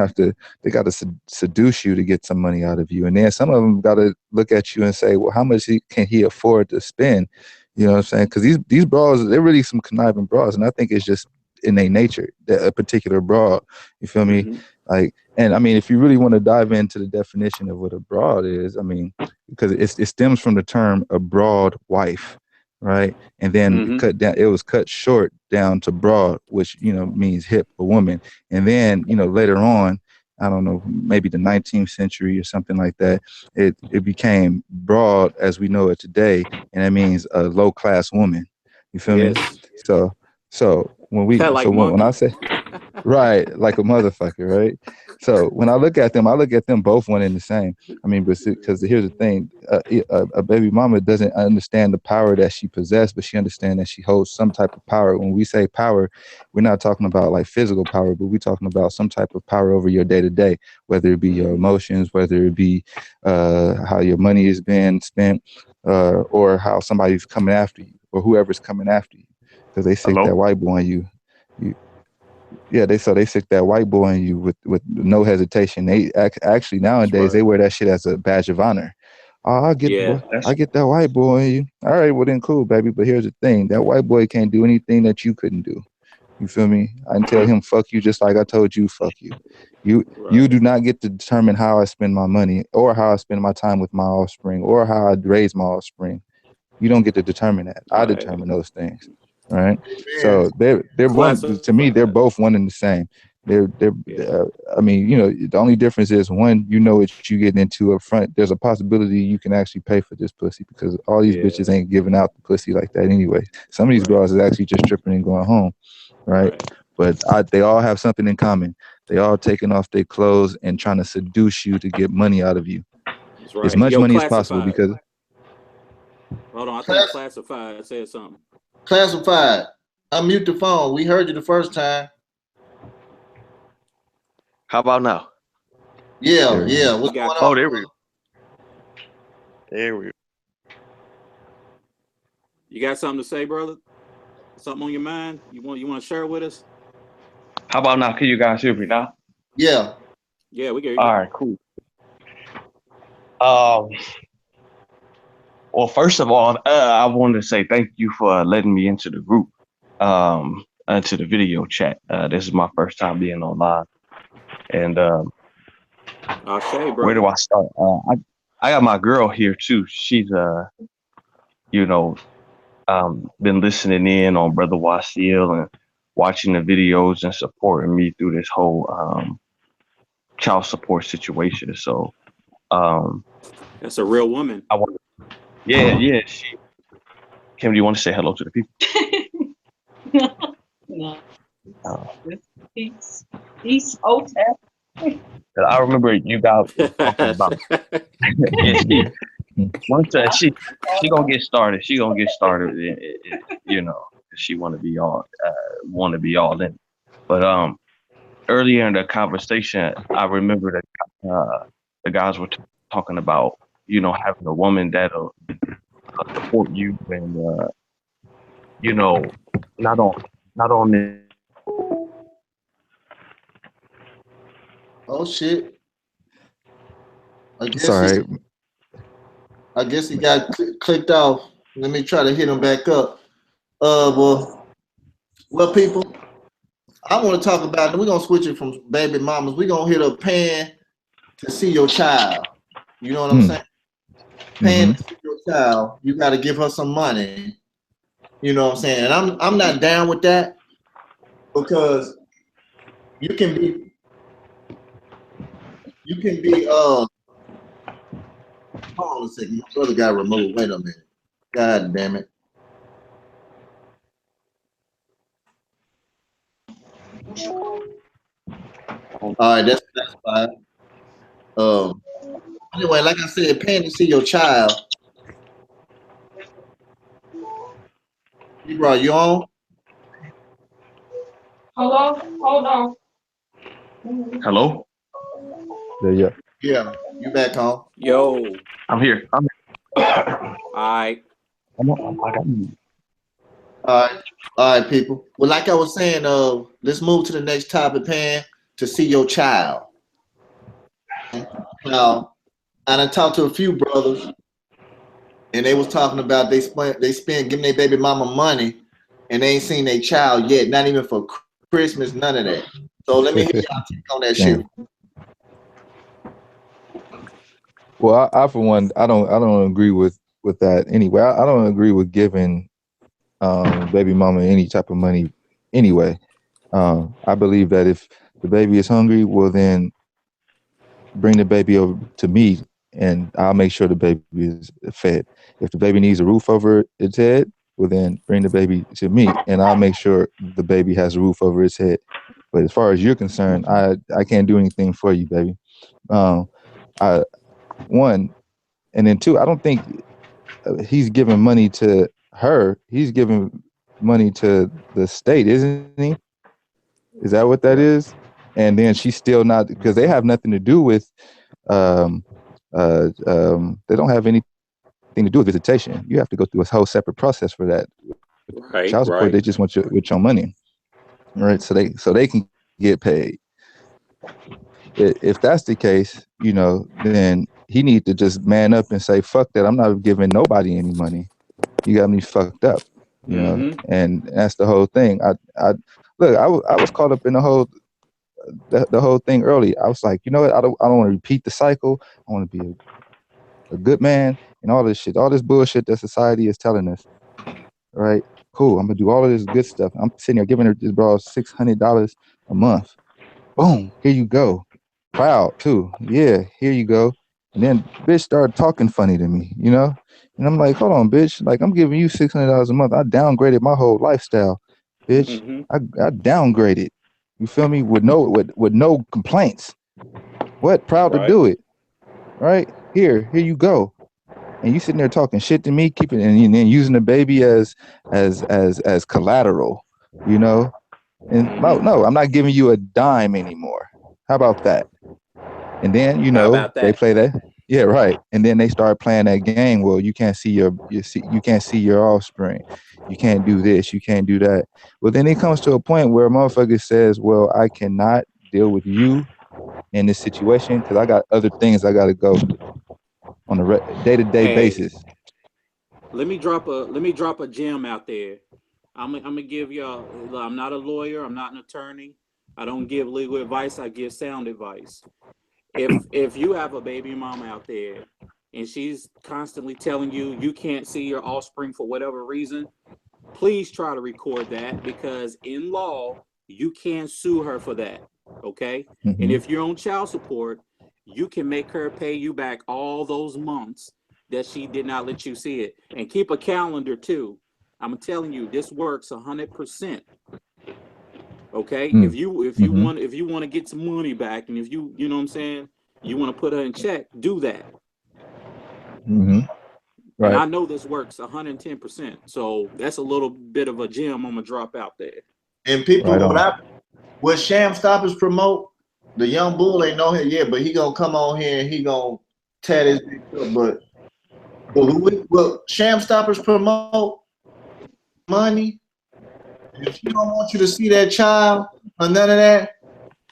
they got to seduce you to get some money out of you. And then some of them got to look at you and say, well, how much can he afford to spend? You know what I'm saying? Because these bras, they're really some conniving bras. And I think it's just in their nature, that a particular bra. You feel me? Like, and I mean, if you really want to dive into the definition of what a broad is, I mean, because it stems from the term a broad wife, right? And then it was cut short down to broad, which means hip, a woman. And then later on, I don't know, maybe the 19th century or something like that, it became broad as we know it today, and it means a low class woman. You feel me? So when I say right, like a motherfucker, right? So when I look at them both one and the same. I mean, because here's the thing: a baby mama doesn't understand the power that she possesses, but she understands that she holds some type of power. When we say power, we're not talking about like physical power, but we're talking about some type of power over your day to day, whether it be your emotions, whether it be how your money is being spent, or how somebody's coming after you, or whoever's coming after you, because they sick that white boy on you. They sick that white boy in you with no hesitation. They actually nowadays they wear that shit as a badge of honor. I get that white boy in you. All right, well then cool, baby. But here's the thing: that white boy can't do anything that you couldn't do. You feel me? I can tell him fuck you just like I told you fuck you. You do not get to determine how I spend my money, or how I spend my time with my offspring, or how I raise my offspring. You don't get to determine that. I determine those things. Right. So they're one, to me, they're both one and the same. I mean, the only difference is one, what you getting into up front. There's a possibility you can actually pay for this pussy, because all these bitches ain't giving out the pussy like that anyway. Some of these girls is actually just stripping and going home. Right. But they all have something in common. They all taking off their clothes and trying to seduce you to get money out of you. As much money as possible, because hold on, I think Classified said something. Classified. Unmute the phone. We heard you the first time. How about now? Yeah. What's going on? Oh, there we go. There we go. You got something to say, brother? Something on your mind? You want to share with us? How about now? Can you guys hear me now? Yeah. Yeah, we get you. All right, cool. Um, well, first of all, I wanted to say thank you for letting me into the group, into the video chat. This is my first time being online, and Ashay, where do bro. I start? I got my girl here too. She's you know, been listening in on Brother Wasil and watching the videos and supporting me through this whole child support situation. So That's a real woman. I want, yeah. Kim, do you want to say hello to the people? No. Uh, He's hotel. I remember you guys were talking about. Yeah, once she gonna get started. She gonna get started. You know, she want to be all in. But earlier in the conversation, I remember that the guys were talking about, you know, having a woman that'll support you and you know, not on the. Oh shit! I guess Sorry. he got clicked off. Let me try to hit him back up. Well, people, I want to talk about. We're gonna switch it from baby mamas. We're gonna hit a pan to see your child. You know what I'm saying? Paying to see your child, you got to give her some money. You know what I'm saying? And I'm not down with that because you can be hold on a second. My brother got removed. Wait a minute. God damn it. All right, that's fine. Anyway, like I said, paying to see your child. You bro, you on? Hello? Hold on. Hello? Yeah. Yeah, you back home. Yo. I'm here. All right. I got you. All right, people. Well, like I was saying, let's move to the next topic, Pan, to see your child. Now, I done talked to a few brothers, and they was talking about they spent giving their baby mama money, and they ain't seen their child yet, not even for Christmas, none of that. So let me hear y'all take on that shit. Well, I for one, I don't agree with that anyway. I don't agree with giving baby mama any type of money anyway. I believe that if the baby is hungry, well then bring the baby over to me and I'll make sure the baby is fed. If the baby needs a roof over its head, well then bring the baby to me and I'll make sure the baby has a roof over its head. But as far as you're concerned, I can't do anything for you, baby. One, and then two, I don't think he's giving money to her. He's giving money to the state, isn't he? Is that what that is? And then she's still not, because they have nothing to do with they don't have anything to do with visitation. You have to go through a whole separate process for that. Right. Child support, they just want you with your money, right? So they can get paid. If that's the case, you know, then he need to just man up and say, "Fuck that! I'm not giving nobody any money. You got me fucked up," you know. And that's the whole thing. I was caught up in the whole thing early. I was like, you know what? I don't want to repeat the cycle. I want to be a good man and all this shit, all this bullshit that society is telling us. All right, cool. I'm gonna do all of this good stuff. I'm sitting here giving her this bro $600 a month. Boom, here you go. Proud too. Yeah, here you go. And then bitch started talking funny to me, you know? And I'm like, hold on, bitch. Like, I'm giving you $600 a month. I downgraded my whole lifestyle, bitch. I downgraded. You feel me? With no complaints. What? Proud to do it. Right? Here you go. And you sitting there talking shit to me, keeping and then using the baby as collateral, you know? And no, I'm not giving you a dime anymore. How about that? And then, you know, they play that. Yeah, right. And then they start playing that game. Well, you can't see you can't see your offspring. You can't do this. You can't do that. Well, then it comes to a point where a motherfucker says, well, I cannot deal with you in this situation because I got other things I got to go through. on a day-to-day basis. Let me drop a gem out there. I'm gonna give y'all. I'm not a lawyer. I'm not an attorney. I don't give legal advice. I give sound advice. If you have a baby mama out there and she's constantly telling you can't see your offspring for whatever reason, please try to record that, because in law you can sue her for that. Okay. Mm-hmm. And if you're on child support, you can make her pay you back all those months that she did not let you see it. And keep a calendar too. I'm telling you, this works 100%. Okay. If you want to get some money back, and if you know what I'm saying, you want to put her in check, do that. Mm-hmm. Right. And I know this works 110%. So that's a little bit of a gem I'm gonna drop out there. And people, what Shamstoppers promote, the young bull ain't know him yet, but he gonna come on here and he gonna tear this bitch up. But what Shamstoppers promote, money. If you don't want you to see that child or none of that,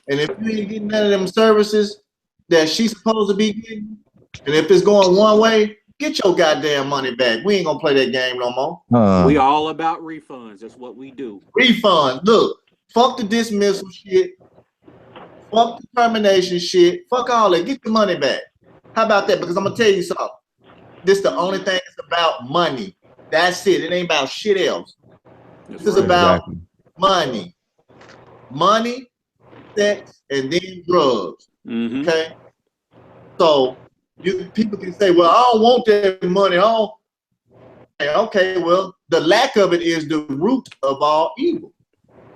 and if you ain't getting none of them services that she's supposed to be getting, and if it's going one way, get your goddamn money back. We ain't gonna play that game no more. We all about refunds. That's what we do. Refunds. Look, fuck the dismissal shit. Fuck the termination shit. Fuck all that. Get the money back. How about that? Because I'm gonna tell you something. This the only thing that's about money. That's it. It ain't about shit else. This is about money. Money, sex, and then drugs. Mm-hmm. Okay? So people can say, well, I don't want that money. Okay, well, the lack of it is the root of all evil.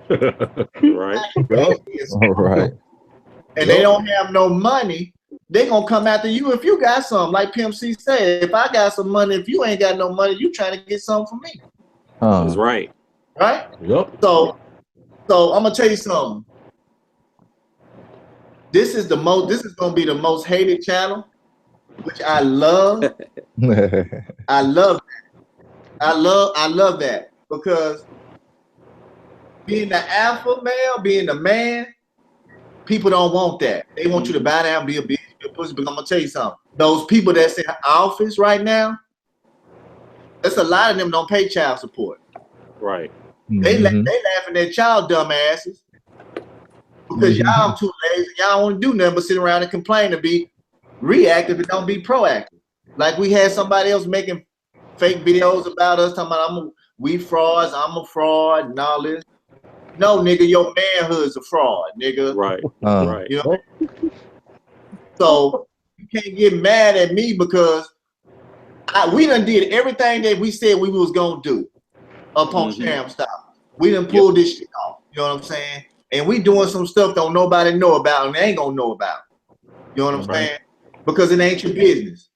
Right. All right. And they don't have no money, they gonna come after you if you got some. Like Pimp C said, if I got some money, if you ain't got no money, you trying to get something from me. That's right. Right? Yep. So I'm gonna tell you something. This is gonna be the most hated channel, which I love. I love that. I love that, because being the alpha male, being the man, people don't want that. They want you to bow down, be a bitch, be a pussy. But I'm gonna tell you something. Those people that's in office right now, there's a lot of them don't pay child support. Right. They laughing at y'all dumbasses because y'all too lazy. Y'all don't want to do nothing but sit around and complain and be reactive and don't be proactive. Like we had somebody else making fake videos about us talking about we frauds, I'm a fraud and all this. No, nigga, your manhood's a fraud, nigga. Right. Right. You know? So you can't get mad at me because we done did everything that we said we was gonna do up on Shamstoppers. We done pulled this shit off. You know what I'm saying? And we doing some stuff don't nobody know about and they ain't gonna know about. You know what I'm saying? Because it ain't your business.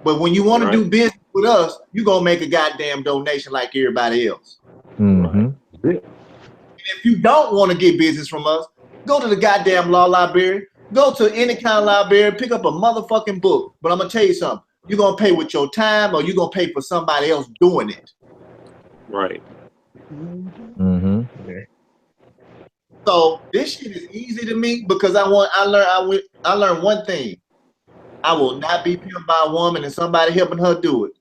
But when you want to do business with us, you gonna make a goddamn donation like everybody else. Mm-hmm. And if you don't want to get business from us, go to the goddamn law library. Go to any kind of library, pick up a motherfucking book. But I'm gonna tell you something. You're gonna pay with your time, or you're gonna pay for somebody else doing it. Right. Mm-hmm. So this shit is easy to me because I learned one thing. I will not be pimped by a woman and somebody helping her do it.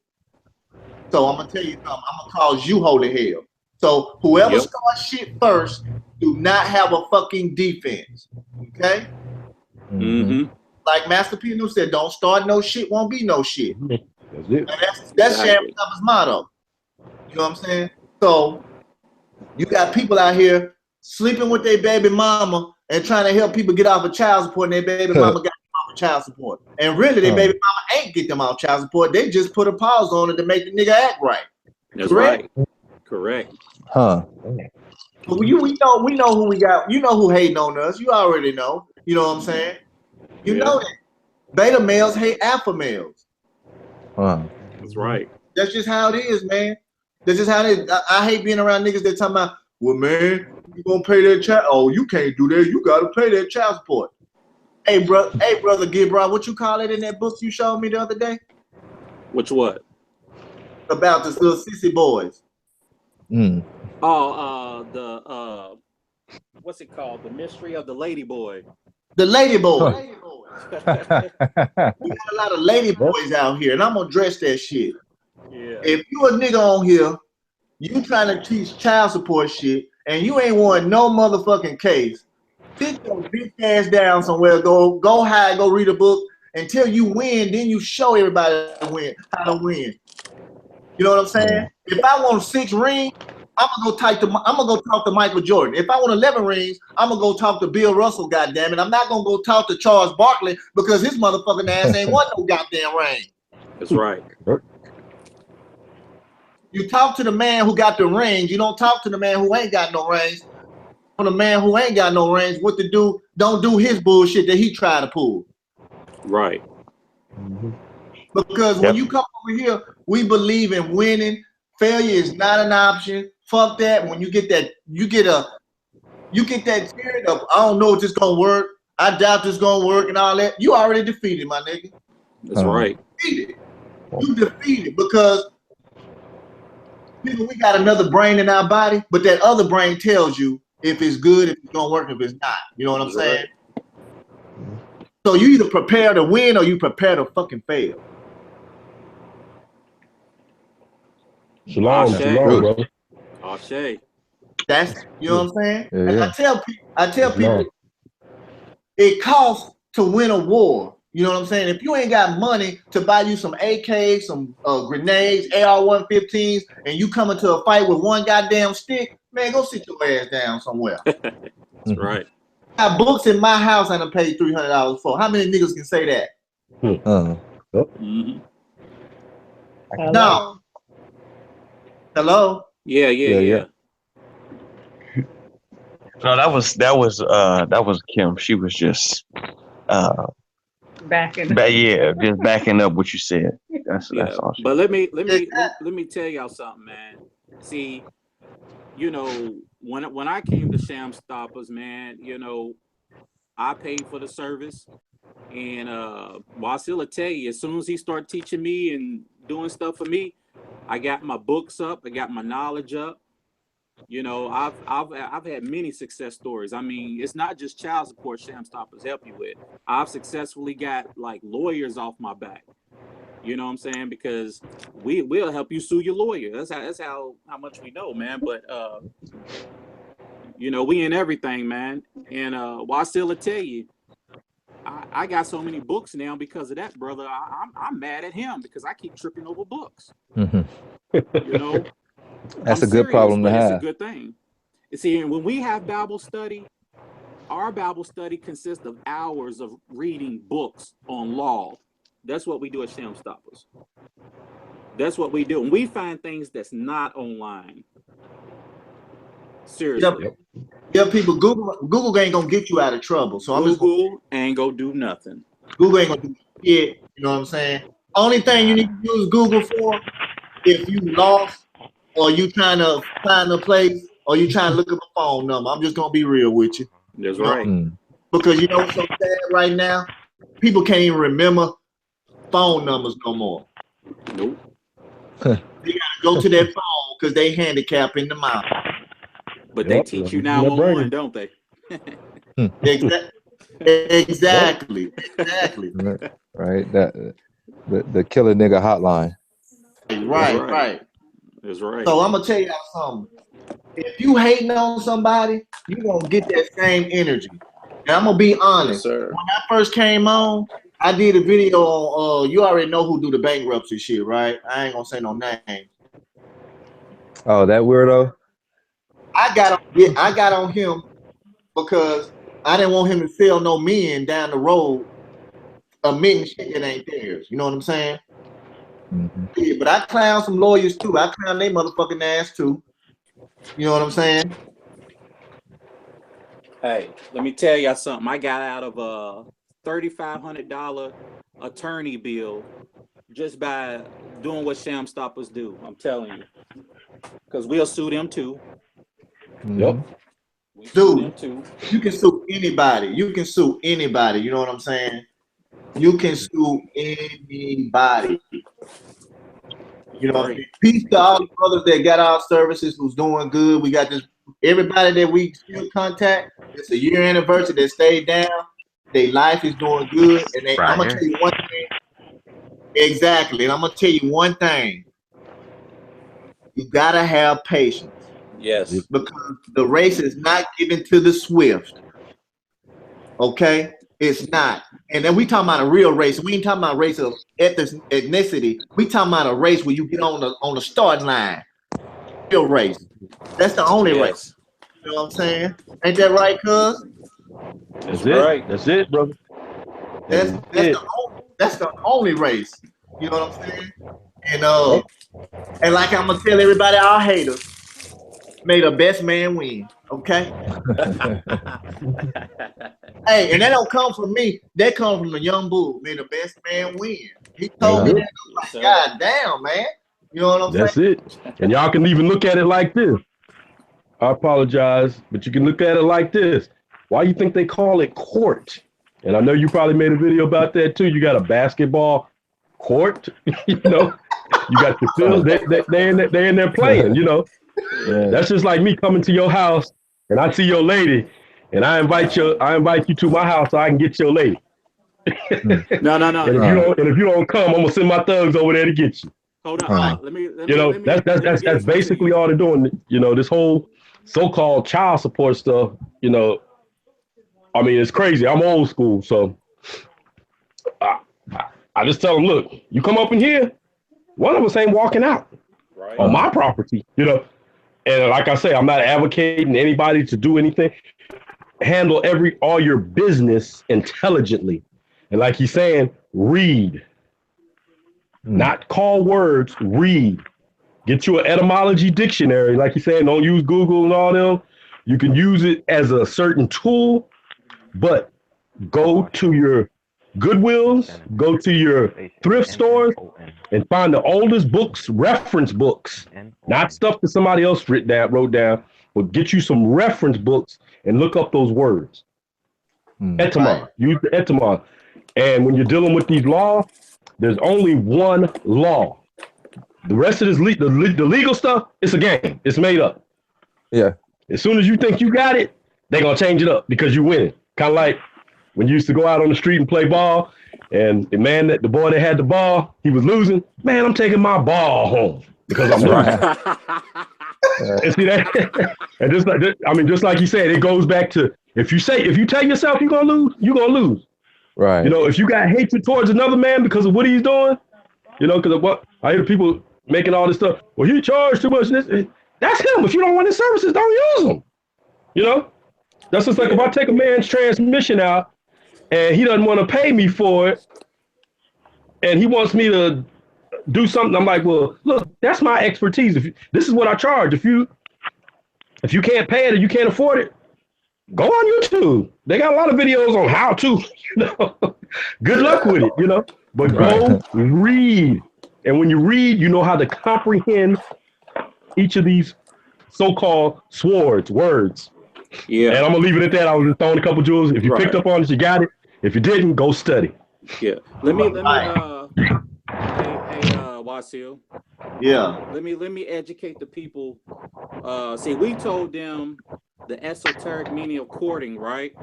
So I'm gonna tell you something. I'm gonna cause you holy hell. So whoever starts shit first, do not have a fucking defense. Okay? Mm-hmm. Like Master P. New said, don't start no shit, won't be no shit. That's it. That's Shamstoppers' motto. You know what I'm saying? So you got people out here sleeping with their baby mama and trying to help people get off of child support, and their baby mama got them off of child support. And really, their baby mama ain't get them off child support. They just put a pause on it to make the nigga act right. That's right. Correct. Huh. But we know who we got. You know who hating on us. You already know. You know what I'm saying? You know that. Beta males hate alpha males. That's right. That's just how it is, man. That's just how it is. I hate being around niggas that talking about, well, man, you gonna pay that child? Oh, you can't do that. You gotta pay that child support. Hey, brother Gibran, what you call it in that book you showed me the other day? Which what? About the little sissy boys. Oh, what's it called? The Mystery of the Lady Boy. The lady boys. We got a lot of lady boys out here, and I'm gonna address that shit. Yeah. If you a nigga on here, you trying to teach child support shit, and you ain't won no motherfucking case, sit your bitch ass down somewhere, go hide, go read a book until you win, then you show everybody how to win. You know what I'm saying? If I want 6 rings, I'm gonna go talk to Michael Jordan. If I want 11 rings, I'm gonna go talk to Bill Russell, goddamn it. I'm not gonna go talk to Charles Barkley because his motherfucking ass ain't won no goddamn ring. That's right. You talk to the man who got the rings. You don't talk to the man who ain't got no rings. On the man who ain't got no rings, what to do? Don't do his bullshit that he tried to pull. Right. Because when you come over here, we believe in winning. Failure is not an option. Fuck that. When you get that, you get that spirit of, I don't know if this gonna work. I doubt this gonna work and all that. You already defeated, my nigga. That's right. Defeated. You defeated because people, we got another brain in our body, but that other brain tells you if it's good, if it's gonna work, if it's not. You know what I'm saying? So you either prepare to win or you prepare to fucking fail. Shalom, brother. Ashe. That's, you know what I'm saying? Yeah, And yeah. I tell people, it costs to win a war. You know what I'm saying? If you ain't got money to buy you some AKs, some grenades, AR-115s, and you come into a fight with one goddamn stick, man, go sit your ass down somewhere. That's right. I got books in my house I done paid $300 for. How many niggas can say that? No. Hello? Yeah. No, that was Kim. She was just Backing. just backing up what you said. That's all. But let me tell y'all something, man. See, you know, when I came to Shamstoppers, man, you know, I paid for the service, and Wasil will tell you, as soon as he started teaching me and doing stuff for me, I got my books up, I got my knowledge up. You know, I've had many success stories. I mean, it's not just child support Shamstoppers help you with. I've successfully got like lawyers off my back. You know what I'm saying? Because we'll help you sue your lawyer. That's how much we know, man. But you know, we in everything, man. And Wasil will tell you, I got so many books now because of that, brother. I'm mad at him because I keep tripping over books. You know. That's I'm a good serious, problem to but have. It's a good thing. You see, when we have Bible study, our Bible study consists of hours of reading books on law. That's what we do at Shamstoppers. That's what we do. And we find things that's not online. Seriously. Yeah, people, Google ain't gonna get you out of trouble. So Google ain't gonna do nothing. Google ain't gonna do shit. You know what I'm saying? Only thing you need to use Google for, if you lost or you trying to find a place or you trying to look up a phone number. I'm just gonna be real with you. That's right. Because you know what's so sad right now? People can't even remember phone numbers no more. Nope. They gotta go to their phone because they handicap in the mouth. But they teach you 911, don't they? Exactly. Right. The killer nigga hotline. Right. That's right. So I'm gonna tell y'all something. If you hating on somebody, you gonna get that same energy. And I'm gonna be honest. Yes, sir. When I first came on, I did a video on you already know who do the bankruptcy shit, right? I ain't gonna say no names. Oh, that weirdo? I got on him because I didn't want him to sell no men down the road admitting shit that ain't theirs. You know what I'm saying? Yeah, but I clown some lawyers too. I clown their motherfucking ass too. You know what I'm saying? Hey, let me tell y'all something. I got out of a $3,500 attorney bill just by doing what Shamstoppers do. I'm telling you, because we'll sue them too. Dude, you can sue anybody. You can sue anybody. You know what I'm saying? You can sue anybody. You know, peace to all the brothers that got our services who's doing good. We got this, everybody that we still contact. It's a year anniversary that stayed down. their life is doing good, and I'm Right gonna here. tell you one thing. Exactly, and I'm gonna tell you one thing. You gotta have patience Yes. because the race is not given to the swift. Okay, it's not. And then we talking about a real race. We ain't talking about race of ethnicity. We talking about a race where you get on the starting line. Real race. That's the only race. Yes. You know what I'm saying? Ain't that right, cuz? That's Right. it. That's it, brother. That's That's it. that's the only race. You know what I'm saying? And Yep. and like I'm gonna tell everybody, our haters, may the best man win. Okay. Hey, and that don't come from me. That comes from the young bull. May the best man win. He told me That's that. it. I'm Yes, like, sir. God damn, man. You know what I'm saying? That's it. And y'all can even look at it like this. I apologize, but you can look at it like this. Why you think they call it court? And I know you probably made a video about that too. You got a basketball court, you know. You got the field. They in there playing, you know. Yeah. That's just like me coming to your house and I see your lady, and I invite you to my house so I can get your lady. No. And if you don't come, I'm gonna send my thugs over there to get you. Hold on. Right. Let me You know, let me that's give this one to basically you. all they're doing. You know, this whole so-called child support stuff. You know, I mean, it's crazy. I'm old school, so I just tell them, look, you come up in here, one of us ain't walking out Right. on my property. You know, and like I say, I'm not advocating anybody to do anything. Handle all your business intelligently, and like he's saying, read, not call words. Read. Get you an etymology dictionary. Like you're saying, don't use Google and all them. You can use it as a certain tool, but go to your Goodwills, go to your thrift stores, and find the oldest books, reference books, not stuff that somebody else wrote down, but get you some reference books and look up those words. Etymon. Use the etymon. And when you're dealing with these laws, there's only one law. The rest of this the legal stuff, it's a game. It's made up. Yeah. As soon as you think you got it, they're gonna change it up because you win. Kind of like when you used to go out on the street and play ball, and the boy that had the ball, he was losing. Man, I'm taking my ball home because I'm losing. And see that, and just like you said, it goes back to if you tell yourself you're gonna lose, you're gonna lose. Right. You know, if you got hatred towards another man because of what he's doing, you know, because of what I hear people making all this stuff. Well, he charged too much. That's him. If you don't want his services, don't use them. You know, that's just like if I take a man's transmission out and he doesn't want to pay me for it, and he wants me to do something. I'm like, well, look, that's my expertise. This is what I charge. If you can't pay it or you can't afford it, go on YouTube. They got a lot of videos on how to. You know, good luck with it. You know, but go read. And when you read, you know how to comprehend each of these so-called words. Yeah. And I'm gonna leave it at that. I was just throwing a couple jewels. If you picked up on it, you got it. If you didn't, go study. Yeah. Let me Wasil. Yeah. Let me educate the people. See, we told them the esoteric meaning of courting, right?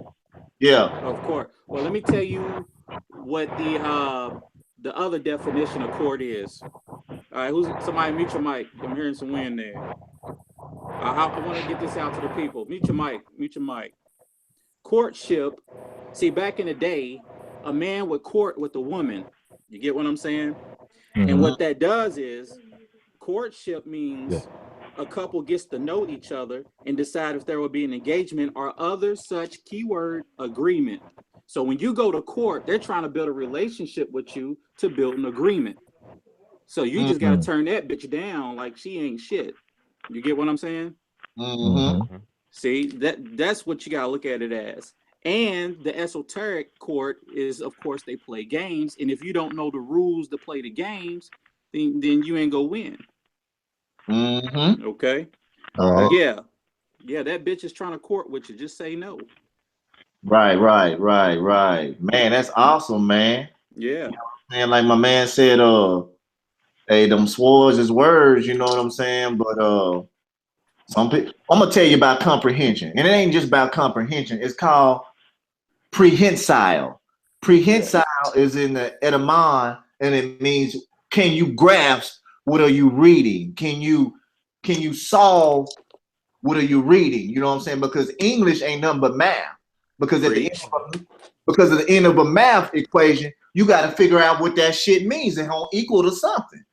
Yeah. Of course. Well, let me tell you what the other definition of court is. All right, somebody mute your mic. I'm hearing some wind there. I want to get this out to the people. Mute your mic. Courtship. See, back in the day, a man would court with a woman. You get what I'm saying? Mm-hmm. And what that does is courtship means a couple gets to know each other and decide if there will be an engagement or other such keyword agreement. So when you go to court, they're trying to build a relationship with you to build an agreement. So you just got to turn that bitch down like she ain't shit. You get what I'm saying? Mm-hmm. See, that's what you got to look at it as. And the esoteric court is, of course, they play games. And if you don't know the rules to play the games, then you ain't gonna win. Mm-hmm. Okay. Yeah, that bitch is trying to court with you. Just say no. Right. Man, that's awesome, man. Yeah. And like my man said, hey, them swords is words, you know what I'm saying? But some people, I'm gonna tell you about comprehension. And it ain't just about comprehension, it's called prehensile. Prehensile is in the etymon, and it means can you grasp what are you reading? Can you solve what are you reading? You know what I'm saying? Because English ain't nothing but math. Because at the end of a math equation, you got to figure out what that shit means and how equal to something.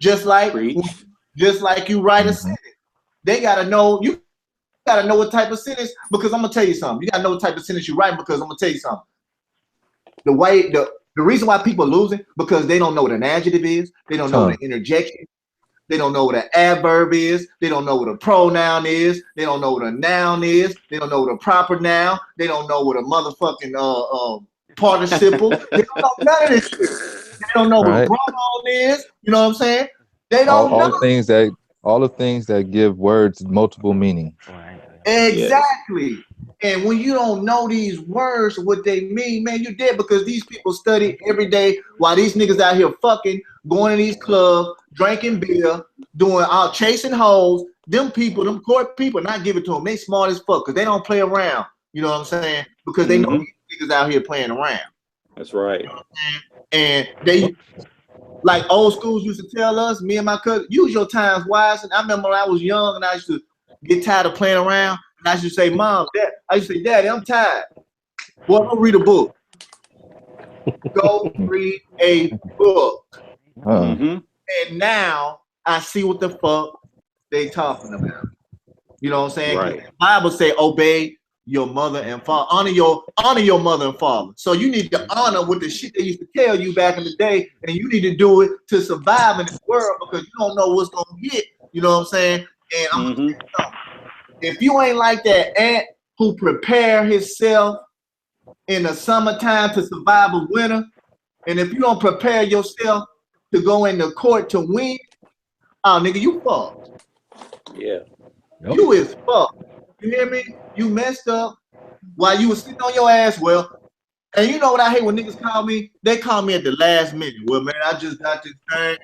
Just like you write a sentence, they gotta know you gotta know what type of sentence. Because I'm gonna tell you something. You gotta know what type of sentence you write. Because I'm gonna tell you something. The reason why people are losing because they don't know what an adjective is. They don't know what an interjection. They don't know what an adverb is. They don't know what a pronoun is. They don't know what a noun is. They don't know what a proper noun. They don't know what a motherfucking participle. They don't know none of this shit. They don't know what a pronoun is. You know what I'm saying? They don't know. All the things that give words multiple meaning. Exactly. Yes. And when you don't know these words, what they mean, man, you're dead because these people study every day while these niggas out here fucking, going to these clubs, drinking beer, doing chasing hoes. Them people, them court people, not give it to them. They smart as fuck because they don't play around. You know what I'm saying? Because they know these niggas out here playing around. That's right. You know what I'm saying? And they, like old schools used to tell us, me and my cousin, use your times wise. And I remember when I was young and I used to get tired of playing around. And I used to say, Mom, Dad, I used to say, Daddy, I'm tired. Boy, go read a book. Go read a book. And now I see what the fuck they talking about. You know what I'm saying? Right. The Bible say, obey your mother and father. Honor your mother and father. So you need to honor what the shit they used to tell you back in the day, and you need to do it to survive in this world because you don't know what's gonna hit. You know what I'm saying? And I'm gonna tell you something. If you ain't like that ant who prepare himself in the summertime to survive a winter, and if you don't prepare yourself to go into court to win, nigga, you fucked. Yeah. Yep. You is fucked. You hear me? You messed up while you was sitting on your ass. Well, and you know what I hate when niggas call me? They call me at the last minute. Well, man, I just got this thing.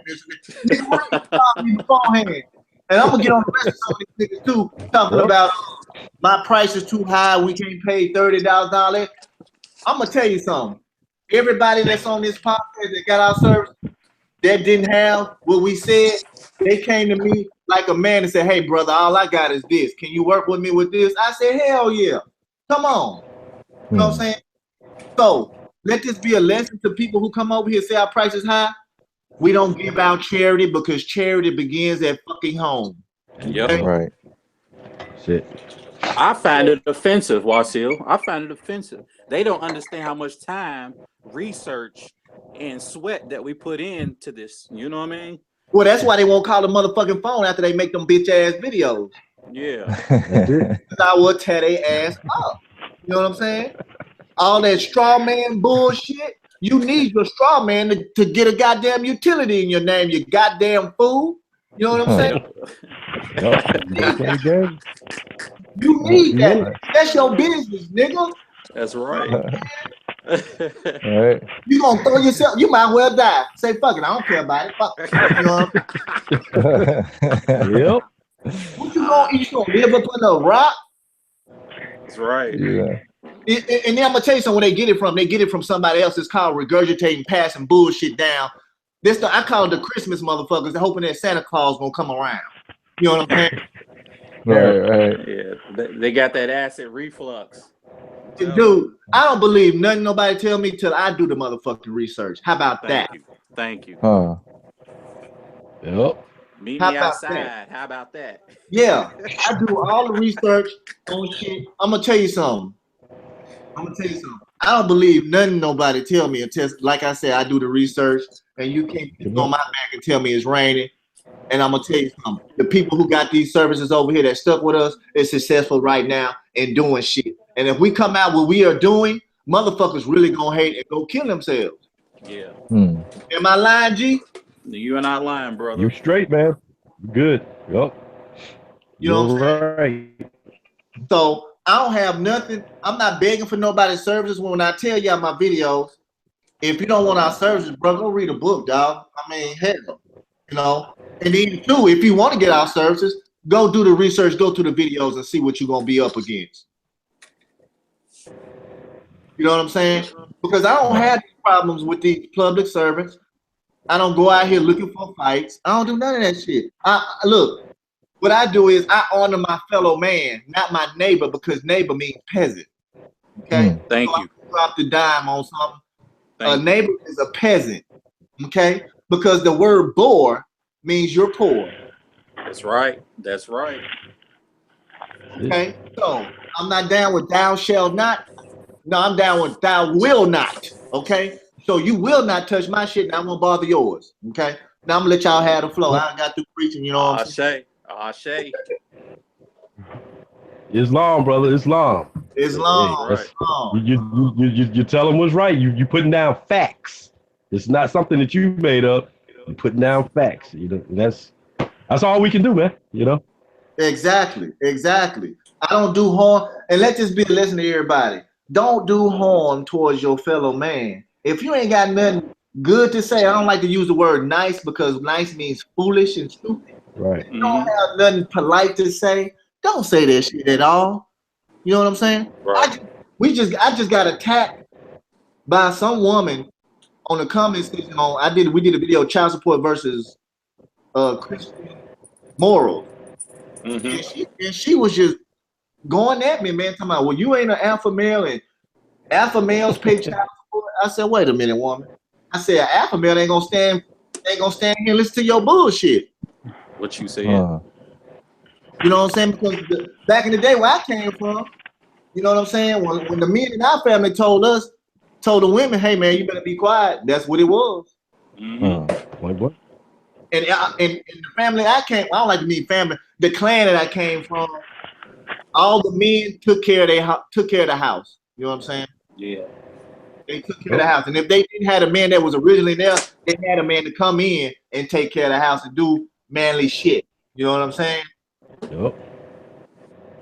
Nigga, why you call me beforehand? And I'm gonna get on the rest of some of these niggas too, talking about my price is too high. We can't pay $30. I'm gonna tell you something. Everybody that's on this podcast that got our service that didn't have what we said, they came to me like a man and said, hey, brother, all I got is this. Can you work with me with this? I said, hell yeah. Come on. You know what I'm saying? So let this be a lesson to people who come over here and say our price is high. We don't give out charity because charity begins at fucking home. Yep. Okay? Right. Shit. I find it offensive, Wasil. I find it offensive. They don't understand how much time, research, and sweat that we put into this. You know what I mean? Well, that's why they won't call the motherfucking phone after they make them bitch ass videos. Yeah. I will tear their ass up. You know what I'm saying? All that straw man bullshit. You need your straw man to get a goddamn utility in your name, you goddamn fool. You know what I'm saying? You need that. That's your business, nigga. That's right. Right. You gonna throw yourself, you might well die. Say fuck it, I don't care about it. Fuck it. You know what I'm saying? Yep. What you gonna eat? You gonna live up on a rock? That's right. Yeah. And then I'm gonna tell you something. When they get it from somebody else. It's called regurgitating, passing bullshit down. I call it the Christmas motherfuckers. They're hoping that Santa Claus gonna come around. You know what I'm saying? Right. Yeah, they got that acid reflux. Dude, I don't believe nothing nobody tell me till I do the motherfucking research. How about that? Thank you. Yep. Meet me outside. How about that? Yeah, I do all the research on shit. I'm gonna tell you something. I don't believe nothing nobody tell me until, like I said, I do the research, and you can't sit on my back and tell me it's raining. And I'm gonna tell you something. The people who got these services over here that stuck with us is successful right now and doing shit. And if we come out what we are doing, motherfuckers really gonna hate and go kill themselves. Yeah. Am I lying, G? You are not lying, brother. You straight, man. Good. Yep. You know what I'm saying? So I don't have nothing. I'm not begging for nobody's services. When I tell y'all my videos, if you don't want our services, bro, go read a book, dog. I mean, hell, you know. And even too, if you want to get our services, go do the research, go to the videos, and see what you're gonna be up against. You know what I'm saying? Because I don't have these problems with these public servants. I don't go out here looking for fights. I don't do none of that shit. Look, what I do is I honor my fellow man, not my neighbor, because neighbor means peasant. Okay? Thank so you. I drop the dime on something. A neighbor is a peasant. Okay? Because the word boor means you're poor. That's right. That's right. Okay? So I'm not down with thou shalt not. No, I'm down with thou will not. Okay? So you will not touch my shit and I won't bother yours. Okay? Now I'm gonna let y'all have the flow. I got through preaching, you know what I'm saying? Ashe. Islam, brother, Islam. Islam. You tell them what's right. You putting down facts. It's not something that you made up. You're putting down facts. You know, that's all we can do, man. You know. Exactly. I don't do harm, and let this be a lesson to everybody. Don't do harm towards your fellow man. If you ain't got nothing good to say, I don't like to use the word nice because nice means foolish and stupid. Right. If you don't have nothing polite to say, don't say that shit at all. You know what I'm saying? Right. I just got attacked by some woman on the comment section we did a video, child support versus Christian morals. And she was just going at me, man, talking about, well, you ain't an alpha male and alpha males pay child support. I said, wait a minute, woman. I said, an alpha male ain't gonna stand here and listen to your bullshit. What you said? You know what I'm saying? Because back in the day where I came from, you know what I'm saying? When the men in our family told the women, hey man, you better be quiet. That's what it was. Like what? And the family I don't like to mean family. The clan that I came from, all the men took care of the house. You know what I'm saying? Yeah. They took care of the house, and if they didn't have a man that was originally there, they had a man to come in and take care of the house and do manly shit. You know what I'm saying? Yep.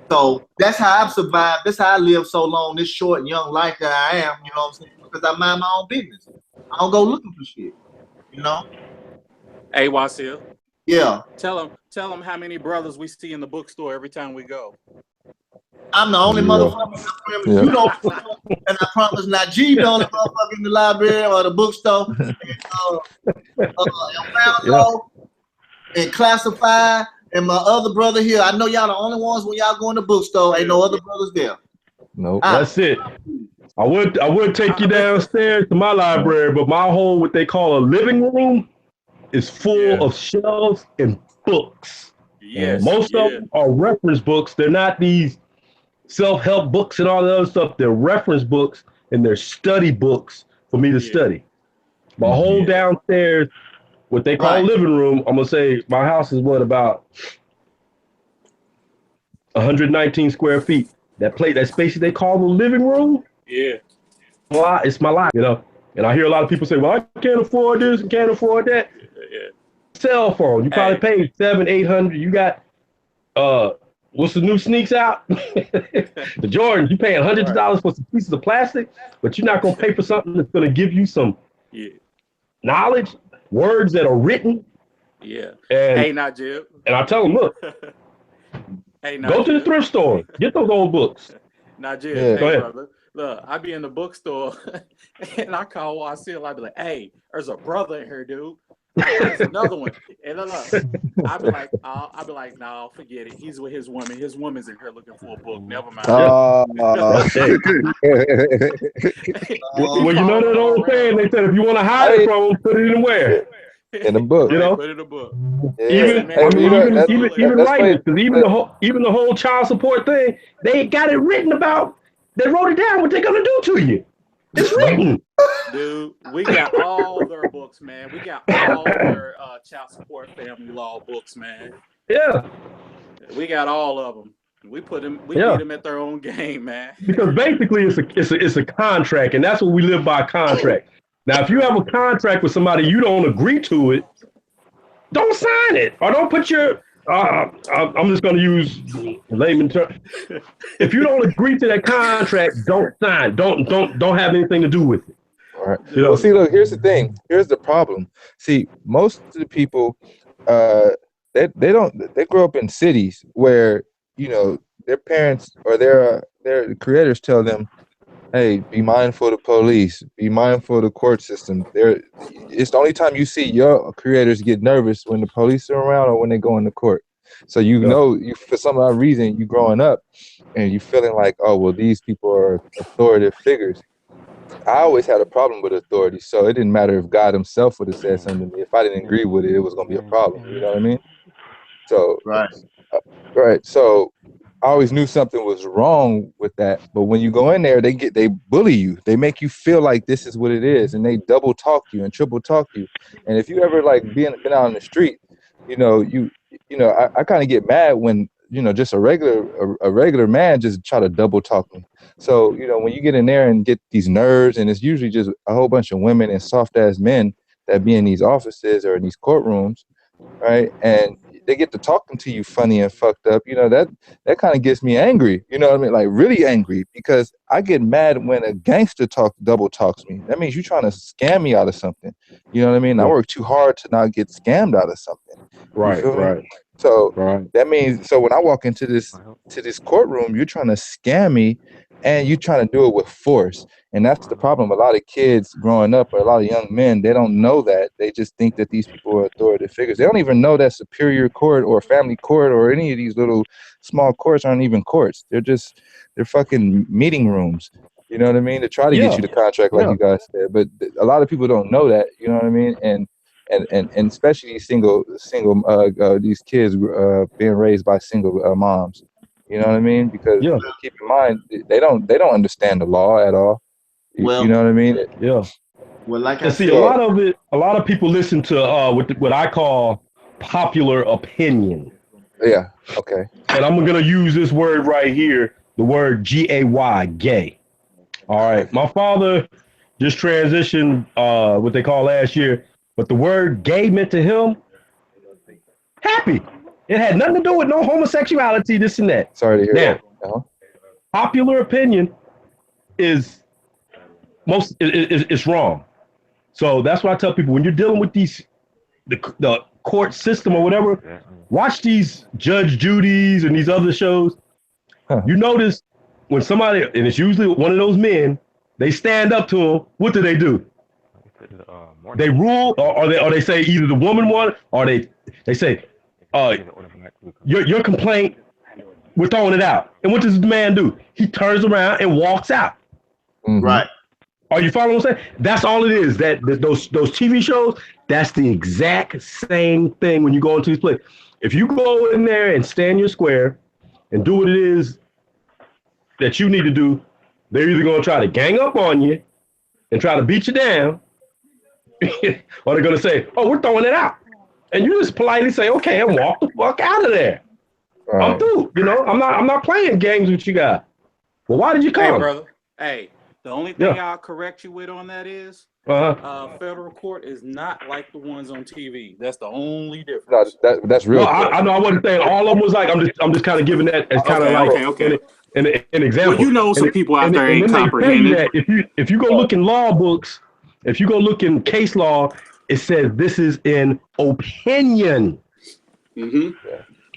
So that's how I've survived. That's how I live so long, this short and young life that I am. You know what I'm saying? Because I mind my own business. I don't go looking for shit. You know? Hey, Wasil. Yeah. Tell them how many brothers we see in the bookstore every time we go. I'm the only motherfucker. You don't, and I promise not G the only motherfucker in the library or the bookstore. And Classify and my other brother here. I know y'all the only ones when y'all go in the bookstore. Ain't no other brothers there. Nope. That's it. I would take you downstairs to my library, but my whole what they call a living room is full of shelves and books. Yes. Most of them are reference books. They're not these self-help books and all the other stuff. They're reference books and they're study books for me to study. My whole downstairs, what they call living room, I'm gonna say my house is about 119 square feet. That space that they call the living room. Yeah. Well, it's my life, you know. And I hear a lot of people say, "Well, I can't afford this and can't afford that." Yeah. Cell phone, you probably paid $700-800. You got what's the new sneaks out? The Jordans, you paying hundreds of dollars for some pieces of plastic, but you're not gonna pay for something that's gonna give you some knowledge, words that are written. Yeah. And hey, now, Jib. And I tell them, look, go to the thrift store, get those old books. Now, Jib, hey, brother, look, I be in the bookstore and I call Wasil. I be like, hey, there's a brother in here, dude. There's another one. And look, I be like, no, forget it. He's with his woman. His woman's in here looking for a book. Never mind. Well, you know that old saying, they said if you want to hide it from them, put it in where? In the book. You know? Put it in a book. Even writers, because even the whole child support thing, they got it written about. They wrote it down what they're gonna do to you. It's written. Dude, we got all their books, man. We got all their child support family law books, man. Yeah. We got all of them. We beat them at their own game, man. Because basically it's a contract, and that's what we live by, contract. Now, if you have a contract with somebody, you don't agree to it, don't sign it, or don't put your I'm just going to use layman terms. If you don't agree to that contract, don't sign. Don't have anything to do with it. All right. You know? Well, see, look, here's the thing. Here's the problem. See, most of the people, they grow up in cities where, you know, their parents or their creators tell them, hey, be mindful of the police. Be mindful of the court system. It's the only time you see your creators get nervous when the police are around or when they go into court. So you for some odd reason you growing up and you feeling like, oh well, these people are authoritative figures. I always had a problem with authority, so it didn't matter if God Himself would have said something to me. If I didn't agree with it, it was going to be a problem. You know what I mean? So Right. right. So I always knew something was wrong with that. But when you go in there, they bully you. They make you feel like this is what it is, and they double talk you and triple talk you. And if you ever like been out on the street, I kind of get mad when just a regular man just try to double talk me. So when you get in there and get these nerds, and it's usually just a whole bunch of women and soft ass men that be in these offices or in these courtrooms, right? And they get to talking to you funny and fucked up, that kind of gets me angry, you know what I mean? Like really angry, because I get mad when a gangster double talks me. That means you're trying to scam me out of something. You know what I mean? I work too hard to not get scammed out of something. Right, right. So right. that means, so when I walk into this courtroom, you're trying to scam me and you're trying to do it with force. And that's the problem. A lot of kids growing up, or a lot of young men, they don't know that. They just think that these people are authoritative figures. They don't even know that Superior Court or Family Court or any of these little small courts aren't even courts. They're fucking meeting rooms. You know what I mean? To try to get you the contract, like you guys said. But a lot of people don't know that. You know what I mean? And especially these single these kids being raised by single moms. You know what I mean? Because keep in mind, they don't understand the law at all. You know what I mean? Yeah. Well, like I see, a lot of people listen to what I call popular opinion. Yeah. Okay. And I'm gonna use this word right here, the word GAY, gay. All right. My father just transitioned what they call last year, but the word gay meant to him happy. It had nothing to do with no homosexuality, this and that. Sorry to hear that. Uh-huh. Popular opinion is it's wrong. So that's why I tell people, when you're dealing with the court system or whatever, watch these Judge Judy's and these other shows. You notice when somebody, and it's usually one of those men, they stand up to them. What do? They rule, or they say either the woman won, or they say, your complaint, we're throwing it out. And what does the man do? He turns around and walks out. Mm-hmm. Right. Are you following what I'm saying? That's all it is. Those TV shows, that's the exact same thing when you go into this place. If you go in there and stand your square and do what it is that you need to do, they're either going to try to gang up on you and try to beat you down, or they're going to say, oh, we're throwing it out. And you just politely say, okay, and walk the fuck out of there. Right. I'm through. I'm not playing games with you guys. Well, why did you come? Hey, brother. Hey, the only thing I'll correct you with on that is federal court is not like the ones on TV. That's the only difference. No, that's real. No, I know. I wasn't saying all of them was like. I'm just kind of giving that as kind of an example. Well, you know, some people out there ain't comprehending. If you go look in law books, if you go look in case law, it says this is an opinion. Mm-hmm.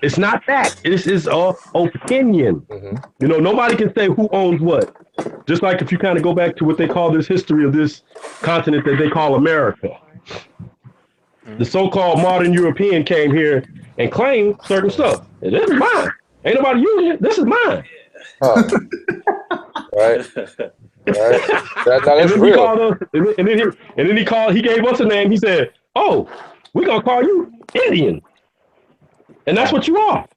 It's not that. This is an opinion. Mm-hmm. Nobody can say who owns what. Just like if you kind of go back to what they call this history of this continent that they call America. The so-called modern European came here and claimed certain stuff. And this is mine. Ain't nobody using it. This is mine. Right. That's real. And then he gave us a name. He said, oh, we're going to call you Indian. And that's what you are.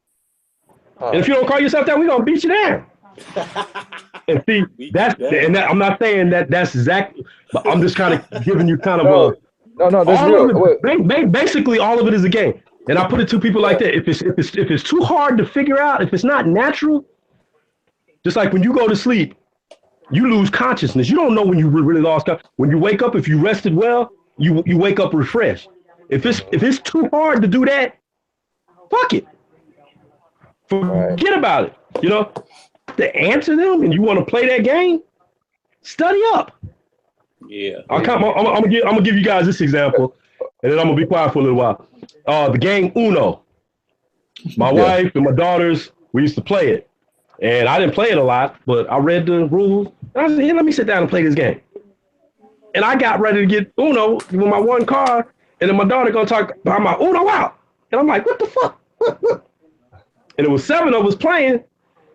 And if you don't call yourself that, we're going to beat you down. And see, I'm not saying that's exactly, but I'm just kind of giving you kind of that's real. Basically, all of it is a game. And I put it to people like that. If it's too hard to figure out, if it's not natural, just like when you go to sleep, you lose consciousness. You don't know when you really lost consciousness. When you wake up, if you rested well, you wake up refreshed. If it's too hard to do that, fuck it. Forget about it. To answer them, and you want to play that game, study up. Yeah. I'm gonna give you guys this example, and then I'm gonna be quiet for a little while. The game Uno. My wife and my daughters, we used to play it, And I didn't play it a lot, but I read the rules. And I said, "Here, let me sit down and play this game." And I got ready to get Uno with my one card, and then my daughter gonna talk about my Uno out. And I'm like, "What the fuck? What?" And it was 7 of us playing,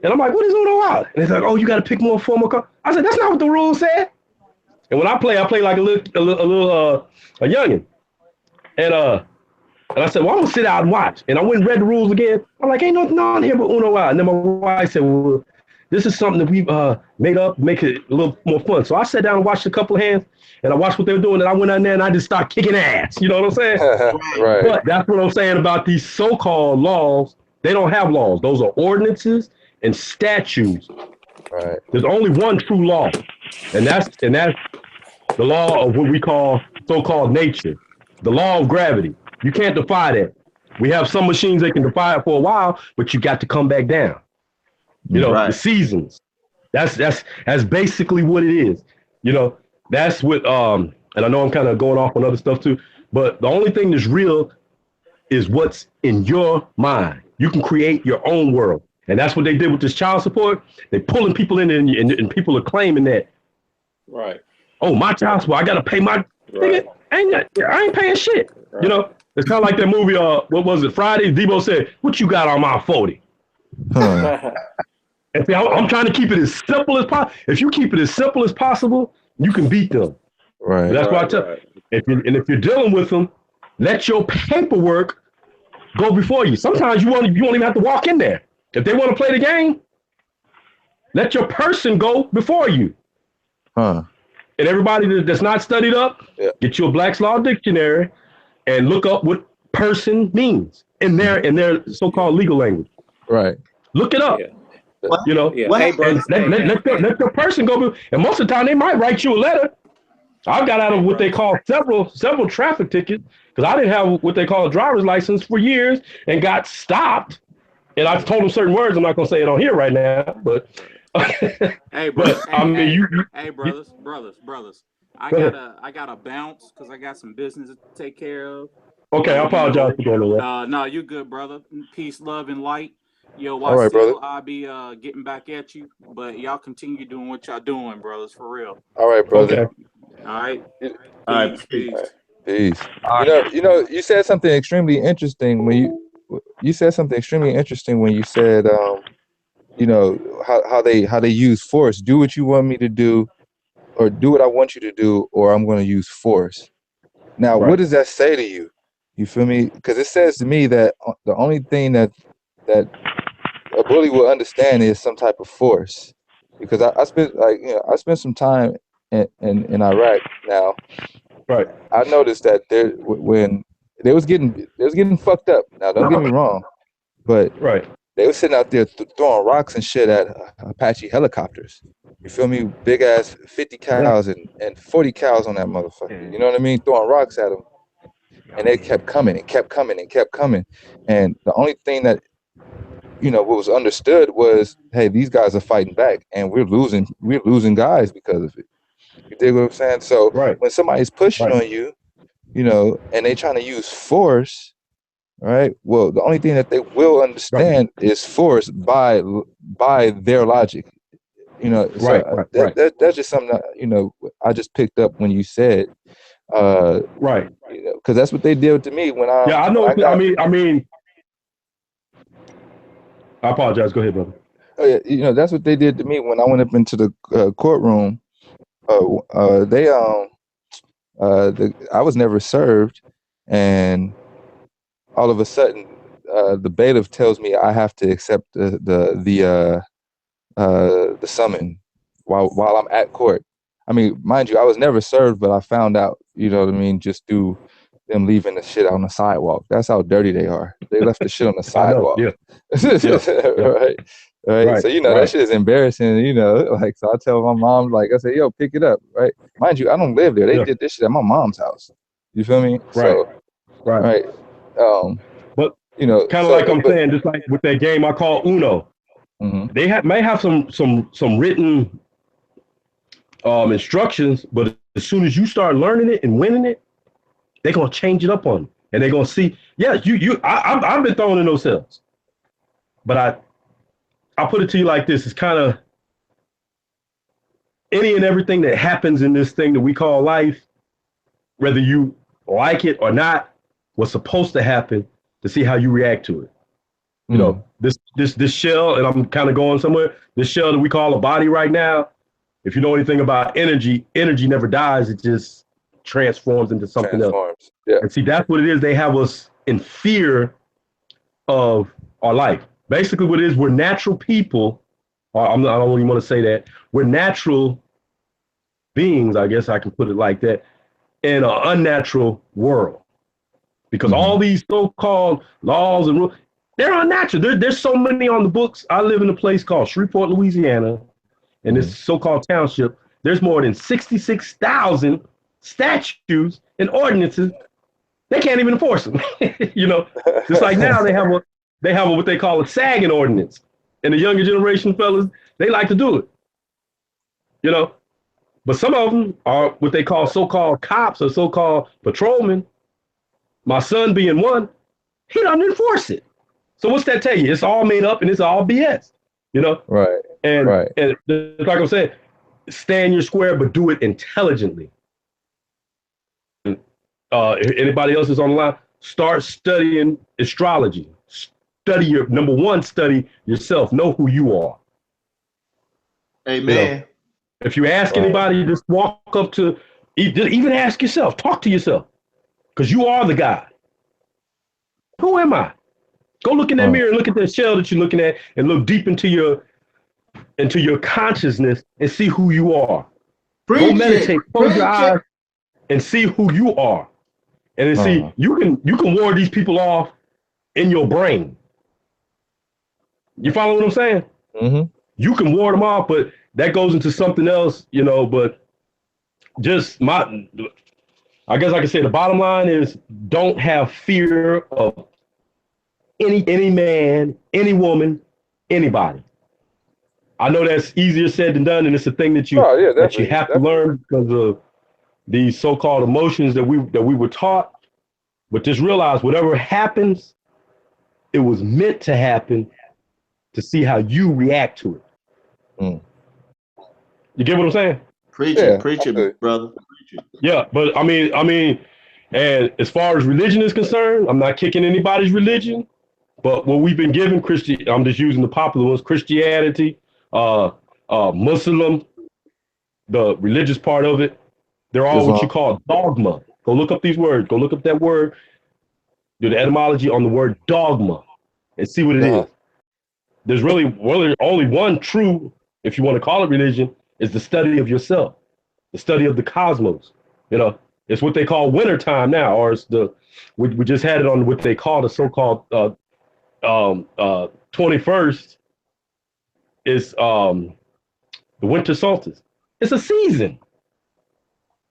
and I'm like, "What is Uno out?" And it's like, "Oh, you got to pick more, 4 more cards." I said, "That's not what the rules said." And when I play like a youngin. And I said, "Well, I'm gonna sit out and watch." And I went and read the rules again. I'm like, "Ain't nothing on here but Uno out." And then my wife said, "Well, this is something that we've made up, make it a little more fun." So I sat down and watched a couple of hands, and I watched what they were doing, and I went out there and I just started kicking ass. You know what I'm saying? Right. But that's what I'm saying about these so-called laws. They don't have laws. Those are ordinances and statutes. Right. There's only one true law, and that's the law of what we call so-called nature, the law of gravity. You can't defy that. We have some machines that can defy it for a while, but you got to come back down. You know, the seasons. That's basically what it is. You know, that's what and I know I'm kind of going off on other stuff too, but the only thing that's real is what's in your mind. You can create your own world. And that's what they did with this child support. They're pulling people in and people are claiming that. Right. Oh, my child support, I gotta pay my nigga, I ain't paying shit. Right. You know, it's kind of like that movie, what was it, Friday? Debo said, "What you got on my 40?" And see, I'm trying to keep it as simple as possible. If you keep it as simple as possible, you can beat them. Right. That's why I tell if you're dealing with them, let your paperwork go before you. Sometimes you won't even have to walk in there. If they want to play the game, let your person go before you. Huh. And everybody that's not studied up, get you a Black's Law Dictionary and look up what person means in their so-called legal language. Right. Look it up. Yeah. You know, Hey, brother, let your person go. And most of the time, they might write you a letter. I got out of what they call several traffic tickets because I didn't have what they call a driver's license for years and got stopped. And I've told them certain words. I'm not gonna say it on here right now, but. Hey, brothers. I mean, hey, brothers. I gotta bounce because I got some business to take care of. Okay, I apologize for going away. No, you're good, brother. Peace, love, and light. Yo, All right, brother. I'll be getting back at you, but y'all continue doing what y'all doing, brothers, for real. All right, brother. Okay. All right. All right. Peace. Peace. You said something extremely interesting when you said how they use force. Do what you want me to do, or do what I want you to do, or I'm going to use force. Now, what does that say to you? You feel me? Because it says to me that the only thing that a bully will understand is some type of force. Because I spent some time in Iraq now. Right. I noticed that when they was getting fucked up. Now, don't get me wrong, but they were sitting out there throwing rocks and shit at Apache helicopters. You feel me? Big ass 50 cows and 40 cows on that motherfucker. You know what I mean? Throwing rocks at them, and they kept coming and kept coming and kept coming. And the only thing that what was understood was, hey, these guys are fighting back, and we're losing guys because of it. You dig what I'm saying? So when somebody's pushing on you, and they trying to use force, right? Well, the only thing that they will understand is force by their logic. That's just something that, I just picked up when you said, because that's what they did to me when I. Yeah, I know. I mean. I apologize. Go ahead, brother. Oh, yeah, that's what they did to me when I went up into the courtroom. I was never served, and all of a sudden, the bailiff tells me I have to accept the summon while I'm at court. I mean, mind you, I was never served, but I found out, you know what I mean, just through them leaving the shit on the sidewalk. That's how dirty they are. They left the shit on the sidewalk. Right. So that shit is embarrassing. So I tell my mom, I say, yo, pick it up. Right. Mind you, I don't live there. They did this shit at my mom's house. You feel me? So, right. But kind of like I'm saying, just like with that game I call Uno, they may have some written instructions, but as soon as you start learning it and winning it, they're gonna change it up on you, and they're gonna see. Yeah, I've been thrown in those cells, but I'll put it to you like this: it's kind of any and everything that happens in this thing that we call life, whether you like it or not, was supposed to happen to see how you react to it. You know, this shell, and I'm kind of going somewhere. This shell that we call a body right now. If you know anything about energy, energy never dies. It just transforms into something else. Yeah. And see, that's what it is. They have us in fear of our life. Basically, what it is, we're natural people. I don't even want to say that. We're natural beings, I guess I can put it like that, in an unnatural world. Because all these so-called laws and rules, they're unnatural. There's so many on the books. I live in a place called Shreveport, Louisiana, and this so-called township. There's more than 66,000 statutes and ordinances. They can't even enforce them. You know, just like now they have what they call a sagging ordinance. And the younger generation fellas, they like to do it. You know, but some of them are what they call so-called cops or so-called patrolmen. My son being one, he doesn't enforce it. So what's that tell you? It's all made up and it's all BS, you know? Right. And like I'm saying, stay in your square, but do it intelligently. If anybody else is on the line, start studying astrology. Study study yourself. Know who you are. Amen. You know, if you ask anybody, just walk up to, even ask yourself, talk to yourself, because you are the guy. Who am I? Go look in that mirror and look at that shell that you're looking at and look deep into your consciousness and see who you are. Go meditate, close your eyes and see who you are. And then see, you can ward these people off in your brain. You follow what I'm saying? Mm-hmm. You can ward them off, but that goes into something else, you know, but just I guess I can say the bottom line is don't have fear of any man, any woman, anybody. I know that's easier said than done, and it's a thing that you have to learn because of these so-called emotions that we were taught. But just realize whatever happens, it was meant to happen to see how you react to it. You get what I'm saying? Preach it, brother. Yeah, but I mean, and as far as religion is concerned, I'm not kicking anybody's religion, but what we've been given, I'm just using the popular ones, Christianity, Muslim, the religious part of it, they're all what you call dogma. Go look up these words. Go look up that word, do the etymology on the word dogma, and see what it is. There's really only one true, if you want to call it religion, is the study of yourself, the study of the cosmos. You know, it's what they call winter time now, or it's we just had it on what they call the so-called 21st is the winter solstice. It's a season.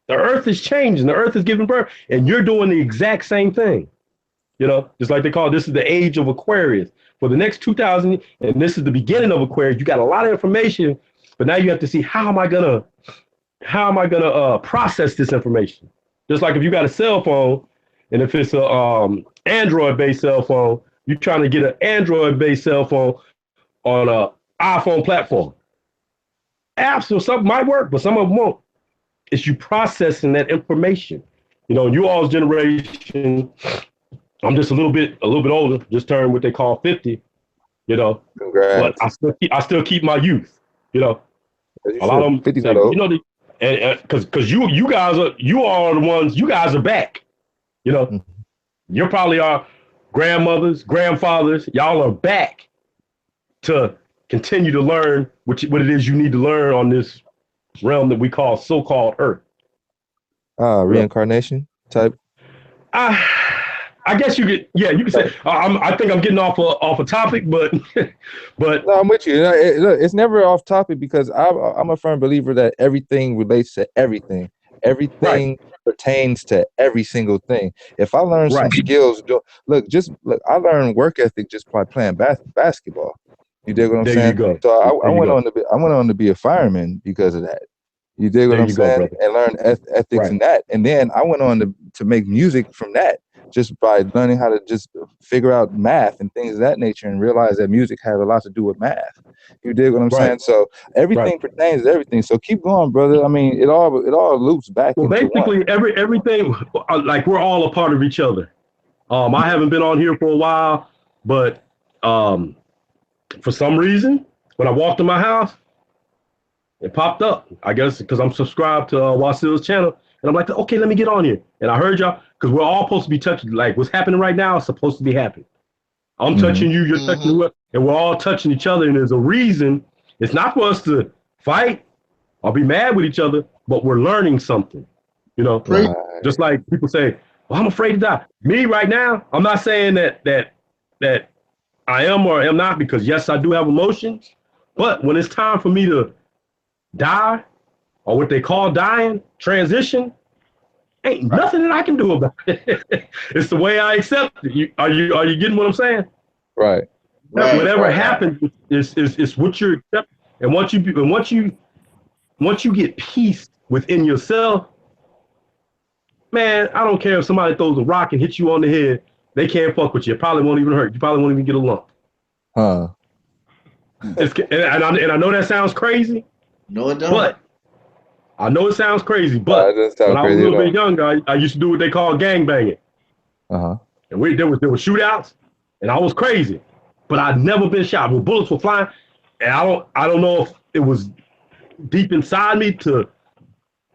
The earth is changing. The earth is giving birth, and you're doing the exact same thing. You know, just like they call it, this is the age of Aquarius. For the next 2000, and this is the beginning of Aquarius, you got a lot of information, but now you have to see how am I gonna process this information? Just like if you got a cell phone, and if it's a Android-based cell phone, you're trying to get an Android-based cell phone on a iPhone platform. Apps or something might work, but some of them won't. It's you processing that information. You know, you all's generation, I'm just a little bit older, just turned what they call 50, you know. Congrats. But I still keep my youth, you know. A lot of them, 50's like, you know, because you guys are the ones, you guys are back. You know, you're probably our grandmothers, grandfathers, y'all are back to continue to learn what it is you need to learn on this realm that we call so-called Earth. Reincarnation type. I guess you can say. I think I'm getting off a topic, but no, I'm with you. Look, it's never off topic because I'm a firm believer that everything relates to everything. Everything pertains to every single thing. If I learn some skills, I learned work ethic just by playing basketball. You dig what I'm saying? You go. So I went on to be a fireman because of that. You dig what I'm saying? And learn ethics in that. And then I went on to make music from that. just by learning how to just figure out math and things of that nature, and realize that music has a lot to do with math. You dig what I'm saying? So everything pertains to everything. So keep going, brother. I mean, it all loops back into basically one. everything, like we're all a part of each other. I haven't been on here for a while, but for some reason, when I walked in my house, it popped up. I guess because I'm subscribed to Wasil's channel, and I'm like, okay, let me get on here. And I heard y'all, because we're all supposed to be touching, like what's happening right now is supposed to be happening. I'm touching you, you're touching me, and we're all touching each other. And there's a reason. It's not for us to fight or be mad with each other, but we're learning something. You know, just like people say, well, I'm afraid to die. Me right now, I'm not saying that I am or am not, because yes, I do have emotions. But when it's time for me to die, or what they call dying, transition, ain't nothing that I can do about it. It's the way I accept it. Are you getting what I'm saying? Right. Whatever happens is what you're accepting. And once you get peace within yourself, man, I don't care if somebody throws a rock and hits you on the head, they can't fuck with you. It probably won't even hurt. You probably won't even get a lump. And I know that sounds crazy. No, it don't. But I know it sounds crazy, but when I was a little bit younger, I used to do what they call gangbanging. And there were shootouts, and I was crazy, but I'd never been shot. When bullets were flying, and I don't know if it was deep inside me to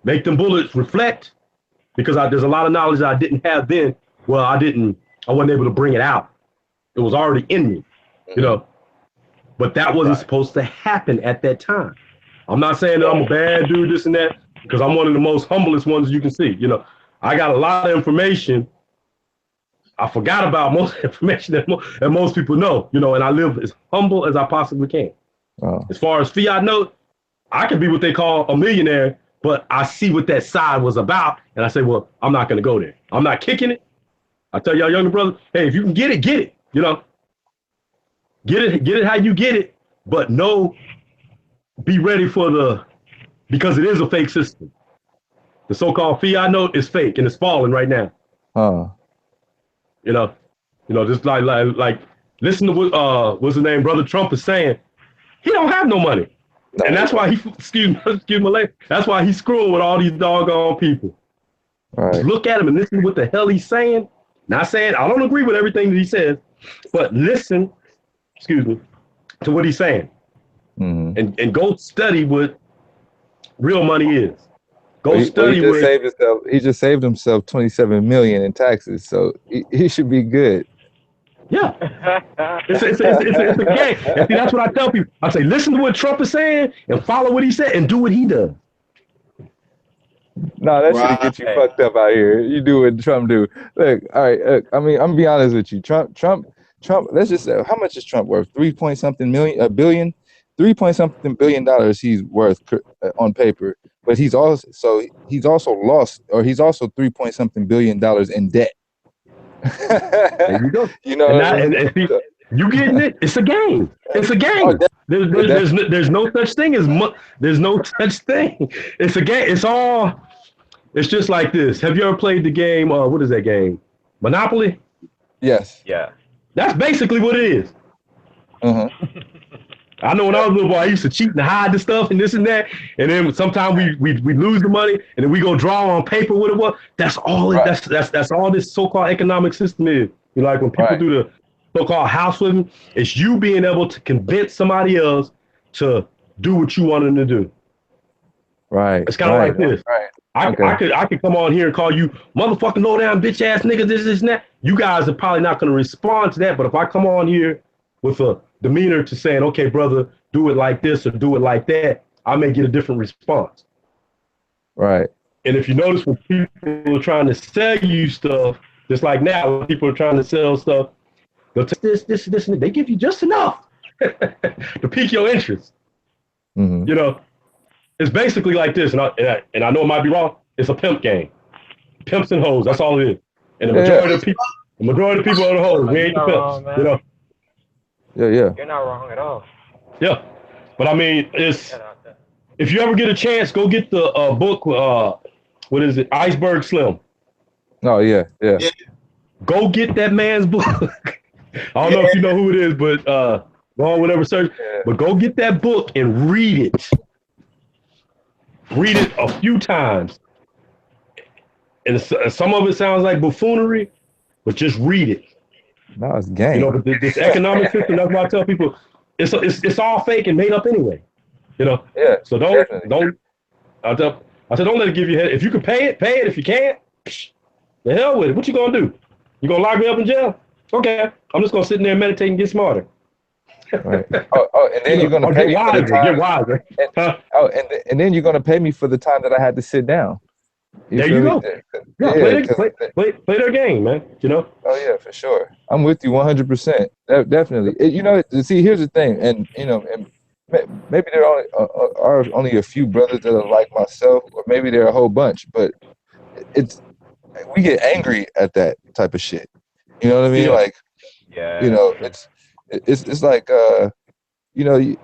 make them bullets reflect, because there's a lot of knowledge that I didn't have then. Well, I wasn't able to bring it out. It was already in me, you know. But that wasn't supposed to happen at that time. I'm not saying that I'm a bad dude, this and that, because I'm one of the most humblest ones you can see. You know, I got a lot of information. I forgot about most information that most people know, you know, and I live as humble as I possibly can. As far as fiat note, I could be what they call a millionaire, but I see what that side was about, and I say, well, I'm not going to go there. I'm not kicking it. I tell y'all younger brothers, hey, if you can get it, you know. Get it how you get it, but be ready for because it is a fake system. The so-called fiat note is fake, and it's falling right now. You know, just like listen to what what's his name, Brother Trump is saying. He don't have no money, and that's why excuse me, that's why he's screwing with all these doggone people. Just look at him and listen to what the hell he's saying. Not saying I don't agree with everything that he says, but listen. Excuse me, to what he's saying, and go study what real money is. He just saved himself $27 million in taxes, so he should be good. Yeah, it's a game. And see, that's what I tell people. I say, listen to what Trump is saying and follow what he said and do what he does. No, that should get you fucked up out here. You do what Trump do. Look, all right. Look, I mean, I'm gonna be honest with you. Trump. Let's just say, how much is Trump worth? $3.something billion. $3.something billion he's worth on paper, but he's also lost, or he's also $3.something billion in debt. There you go. You know, and see, you getting it? It's a game. It's a game. There's no such thing as there's no such thing. It's a game. It's just like this. Have you ever played the game? What is that game? Monopoly. Yes. Yeah. That's basically what it is. I know when I was a little boy, I used to cheat and hide the stuff and this and that. And then sometimes we lose the money and then we go draw on paper what it was. That's all that's all this so-called economic system is. You know, like when people do the so-called house flipping, it's you being able to convince somebody else to do what you want them to do. Right. It's kind of like this. I could come on here and call you motherfucking low down bitch ass niggas, this and that. You guys are probably not going to respond to that. But if I come on here with a demeanor to saying, okay, brother, do it like this or do it like that, I may get a different response. Right. And if you notice when people are trying to sell you stuff, just like now, when people are trying to sell stuff, they'll take this, and they give you just enough to pique your interest. You know, it's basically like this, and I know it might be wrong. It's a pimp game. Pimps and hoes, that's all it is. And the majority of people are the hoes. We ain't the pimps, you know. Yeah. You're not wrong at all. Yeah, but I mean, if you ever get a chance, go get the book. What is it? Iceberg Slim. Oh yeah. Go get that man's book. I don't know if you know who it is, but go on whatever search. But go get that book and read it. Read it a few times. And some of it sounds like buffoonery, but just read it. No, it's game. You know, but this economic system, that's why I tell people it's all fake and made up anyway. You know? Yeah. So don't I said don't let it give you head. If you can pay it, pay it. If you can't, the hell with it. What you gonna do? You gonna lock me up in jail? Okay. I'm just gonna sit in there and meditate and get smarter. Right. Oh, and then you're gonna pay me for the time. Get wiser. And then you're gonna pay me for the time that I had to sit down. There you go. Play their game, man. You know. Oh yeah, for sure. I'm with you 100%. Definitely. You know, see, here's the thing, and you know, and maybe there are only a few brothers that are like myself, or maybe there are a whole bunch, but we get angry at that type of shit. You know what I mean? Yeah. Like, Yeah. you know, it's like you know,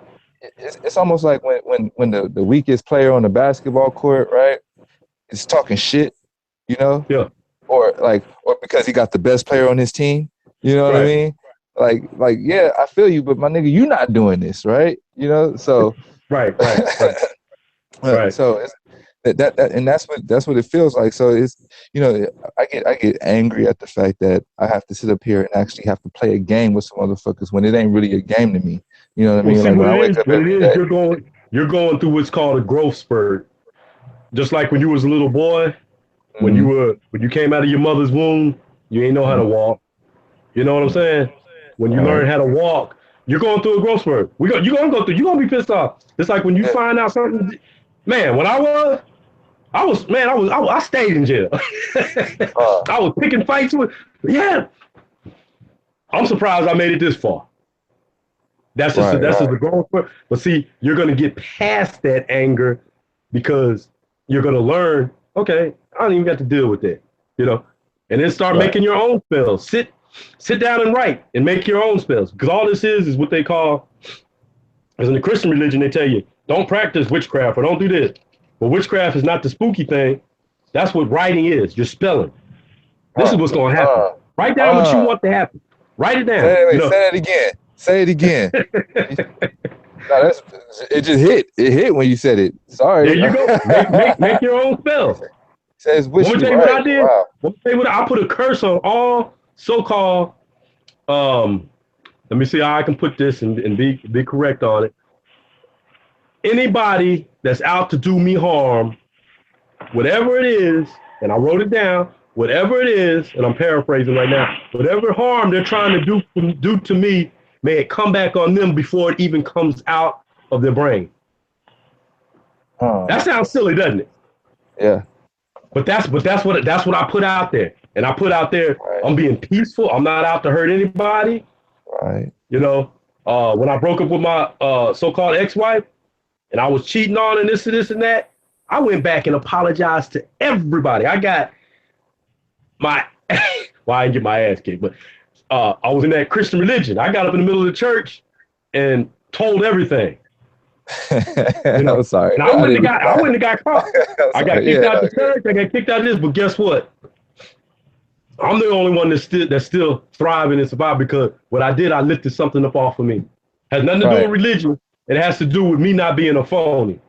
it's almost like when the weakest player on the basketball court, right, is talking shit, you know? Yeah. Or because he got the best player on his team, you know what I mean? Like, yeah, I feel you, but my nigga, you not doing this, right? You know, so right. So it's that and that's what it feels like. So it's, you know, I get angry at the fact that I have to sit up here and actually have to play a game with some motherfuckers when it ain't really a game to me. You know what I mean? See, like when I wake up every day, you're going through what's called a growth spurt. Just like when you was a little boy, when you came out of your mother's womb, you ain't know how to walk. You know what I'm saying? When you learn how to walk, you're going through a growth spurt. You're gonna be pissed off. It's like when you find out something. Man, when I stayed in jail. I was picking fights with. Yeah, I'm surprised I made it this far. That's just the growth spurt. But see, you're gonna get past that anger because you're gonna learn. Okay, I don't even got to deal with that, you know, and then start making your own spells. Sit down and write and make your own spells, because all this is what they call, as in the Christian religion, they tell you don't practice witchcraft or don't do this. But witchcraft is not the spooky thing. That's what writing is. You're spelling. This is what's going to happen. Write down what you want to happen. Write it down. Say it again. Say it again. No, it just hit. It hit when you said it. Sorry. There you go. Make your own spells. Says Let me tell you what I did. Let me tell you what I put a curse on all so-called. Let me see how I can put this and be correct on it. Anybody that's out to do me harm, whatever it is, and I wrote it down. Whatever it is, and I'm paraphrasing right now. Whatever harm they're trying to do to me, may it come back on them before it even comes out of their brain. That sounds silly, doesn't it? Yeah. But that's what I put out there. And I put out there, I'm being peaceful. I'm not out to hurt anybody. Right. You know, when I broke up with my so-called ex-wife and I was cheating on and this and that, I went back and apologized to everybody. I got my, well, I didn't get my ass kicked, but I was in that Christian religion. I got up in the middle of the church and told everything. You know? I'm sorry. And I wouldn't have got caught. I got kicked out the church. I got kicked out of this. But guess what? I'm the only one that's still thriving and surviving, because what I did, I lifted something up off of me. Has nothing to do with religion. It has to do with me not being a phony.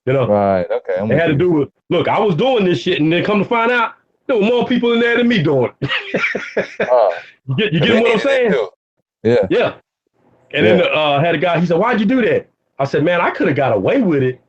You know? Right. Okay. It had to do with, look, I was doing this shit, and then come to find out, there were more people in there than me doing it. You get what I'm saying? Yeah. Yeah. And then had a guy, he said, "Why'd you do that?" I said, "Man, I could have got away with it.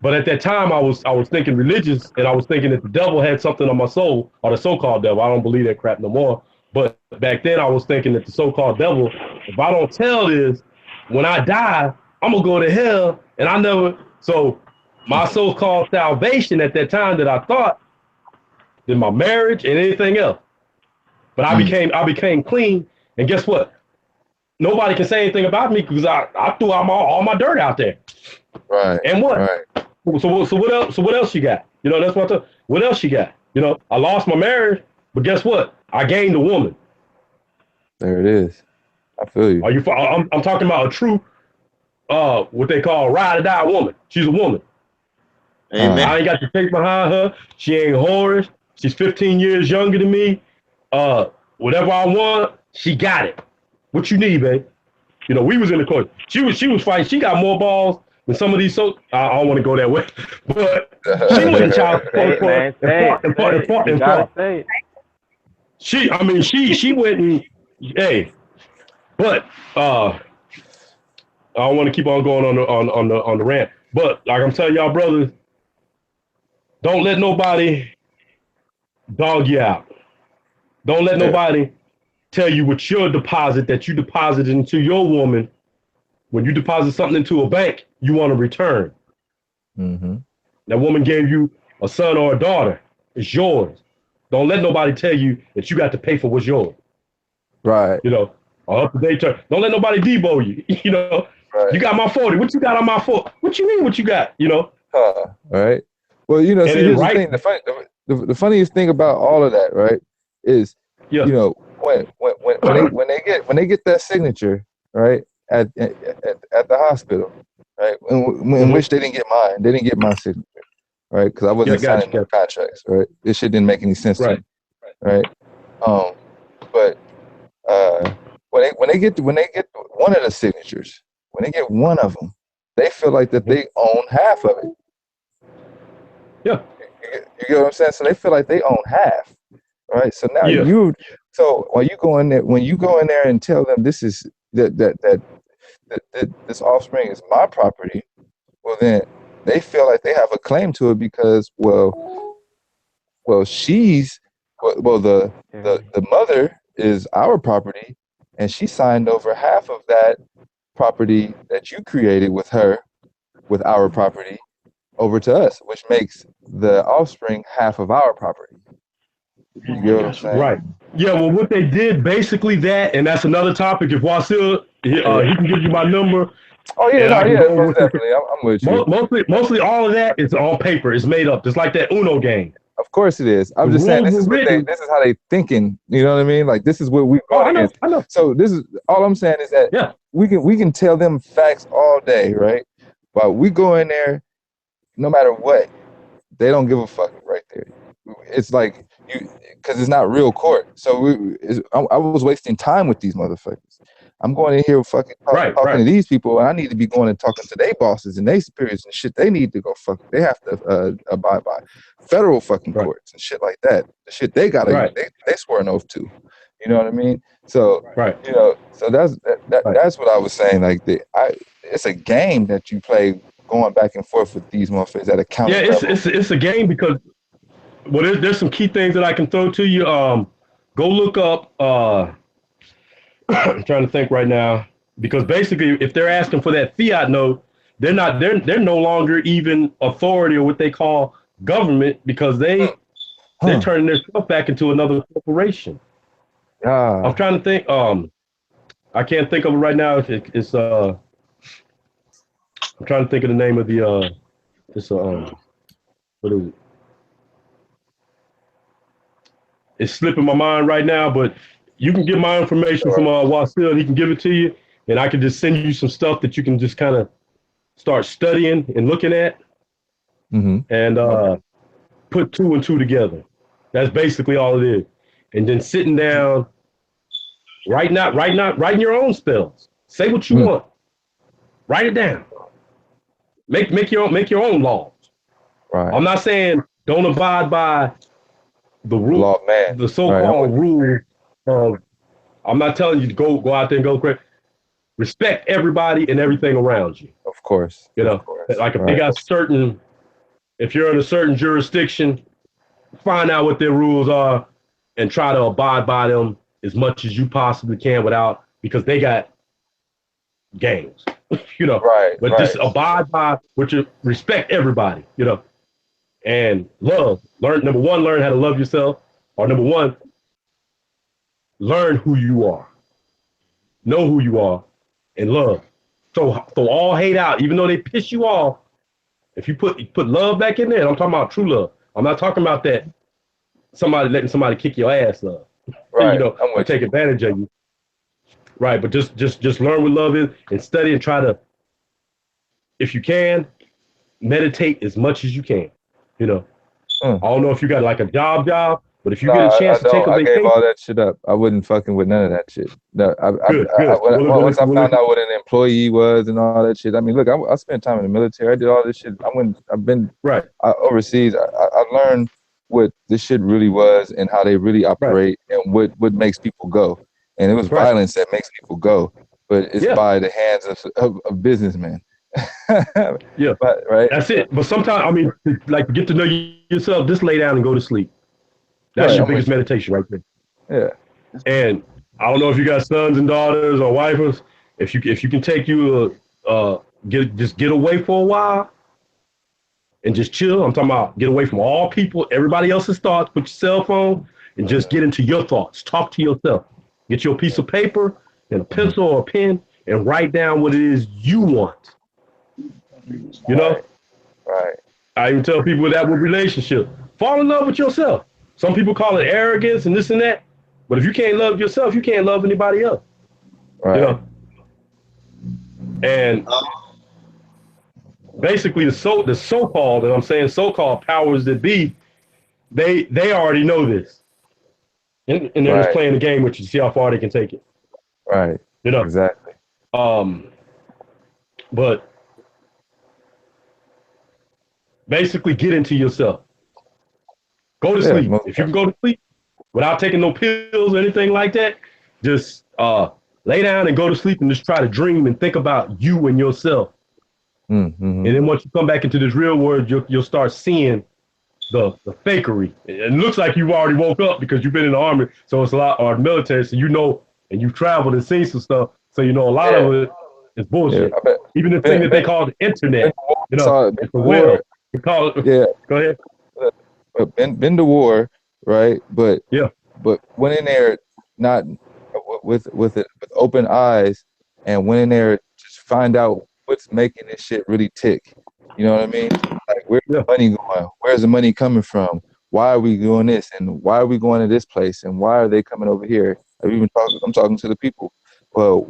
But at that time, I was thinking religious, and I was thinking that the devil had something on my soul, or the so-called devil. I don't believe that crap no more. But back then, I was thinking that the so-called devil, if I don't tell this, when I die, I'm going to go to hell. And I never, so my so-called salvation at that time that I thought, than my marriage and anything else. But I became clean. And guess what? Nobody can say anything about me because I threw out all my dirt out there. Right. And what? Right. So what else? So what else you got? You know, that's what what else you got? You know, I lost my marriage, but guess what? I gained a woman. There it is. I feel you. I'm talking about a true, what they call ride or die woman. She's a woman. Amen. I ain't got to take behind her. She ain't whorish. She's 15 years younger than me. Whatever I want, she got it. What you need, babe? You know, we was in the court. She was fighting. She got more balls than some of these. So I don't want to go that way, but she went in child Say support it, man. You gotta say it. She went and hey, but I don't want to keep on going on the rant. But like I'm telling y'all, brothers, don't let nobody dog you out. Don't let nobody tell you what your deposit that you deposited into your woman. When you deposit something into a bank, you want to return. Mm-hmm. That woman gave you a son or a daughter. It's yours. Don't let nobody tell you that you got to pay for what's yours. Right. You know, or up to date term. Don't let nobody debo you. You know, right. You got my 40. What you got on my 40? What you mean? What you got? You know. Right. Well, you know, see, here's the thing. The funniest thing about all of that, right, is you know when they get that signature, right, at the hospital, right, in which they didn't get mine. They didn't get my signature, right, because I wasn't signing no contracts, right. This shit didn't make any sense to me, right. But when they get one of the signatures, when they get one of them, they feel like that they own half of it. Yeah. You get what I'm saying? So they feel like they own half, right? So now so when you go in there and tell them this is that this offspring is my property, well then they feel like they have a claim to it because she's the mother is our property and she signed over half of that property that you created with her with our property over to us, which makes the offspring half of our property. You get what I'm saying? Right. Yeah, well, what they did, basically that, and that's another topic. If Wasil, he can give you my number. Oh, yeah, most definitely. I'm with you. Mostly all of that is on paper. It's made up. It's like that Uno game. Of course it is. I'm just saying this is how they thinking. You know what I mean? Like this is what we've gone against. I know. So this is all I'm saying is that we can tell them facts all day, right? But we go in there, no matter what, they don't give a fuck right there. It's like because it's not real court. So I was wasting time with these motherfuckers. I'm going in here fucking talking to these people, and I need to be going and talking to their bosses and their superiors and shit. They need to go fuck. They have to abide by federal fucking courts and shit like that. The shit they gotta they swear an oath to. You know what I mean? So you know, so that's what I was saying. Like it's a game that you play going back and forth with these motherfuckers at a county level. It's a game because there's some key things that I can throw to you. Go look up. I'm trying to think right now because basically, if they're asking for that fiat note, they're no longer even authority or what they call government because they're turning their stuff back into another corporation. I'm trying to think. I can't think of it right now. It's I'm trying to think of the name of the what is it? It's slipping my mind right now, but you can get my information from Wasil, and he can give it to you, and I can just send you some stuff that you can just kind of start studying and looking at, and put two and two together. That's basically all it is. And then sitting down, writing your own spells. Say what you want. Write it down. Make your own laws. Right. I'm not saying don't abide by the rule, the so-called rule of. I'm not telling you to go out there and go crazy. Respect everybody and everything around you. Of course. You know, like if they got if you're in a certain jurisdiction, find out what their rules are and try to abide by them as much as you possibly can because they got games, you know. But just abide by respect everybody, you know, and learn how to love yourself, or number one, learn who you are, know who you are, and love. So all hate out, even though they piss you off. If you put love back in there, and I'm talking about true love. I'm not talking about that letting somebody kick your ass love, you know, or take advantage of you. Right, but just learn what love is and study and try to, if you can, meditate as much as you can. You know, I don't know if you got like a job, But if you No, get a I chance to take don't. a I gave vacation, all that shit up. I wasn't fucking with none of that shit. No, good, good. once I found out what an employee was and all that shit. I mean, look, I spent time in the military. I did all this shit. I've been right, overseas. I learned what this shit really was and how they really operate and what makes people go. And it was violence that makes people go, but it's by the hands of businessmen. Yeah, but, right. That's it. But sometimes, I mean, like to get to know yourself, just lay down and go to sleep. That's your biggest meditation right there. Yeah. And I don't know if you got sons and daughters or wives. If you can take you get away for a while and just chill. I'm talking about get away from all people, everybody else's thoughts. Put your cell phone and just get into your thoughts. Talk to yourself. Get your piece of paper and a pencil or a pen and write down what it is you want. You know? Right. I even tell people that with relationship. Fall in love with yourself. Some people call it arrogance and this and that. But if you can't love yourself, you can't love anybody else. Right. You know? And basically the so-called, and I'm saying so-called powers that be, they already know this. And they're just playing the game with you to see how far they can take it. Right. You know? Exactly. But basically get into yourself. Go to sleep. If you can go to sleep without taking no pills or anything like that, just lay down and go to sleep and just try to dream and think about you and yourself. Mm-hmm. And then once you come back into this real world, you'll start seeing the fakery. It looks like you've already woke up because you've been in the army, so it's a lot, or the military, so you know, and you've traveled and seen some stuff, so you know a lot of it is bullshit. Yeah, even the thing that they call the internet, you know, it's a whale. They call it. Yeah. Go ahead. Been to war, right? But yeah, but went in there not with open eyes and went in there just find out what's making this shit really tick. You know what I mean? Like where's the money going? Where's the money coming from? Why are we doing this? And why are we going to this place? And why are they coming over here? I'm talking to the people. Well,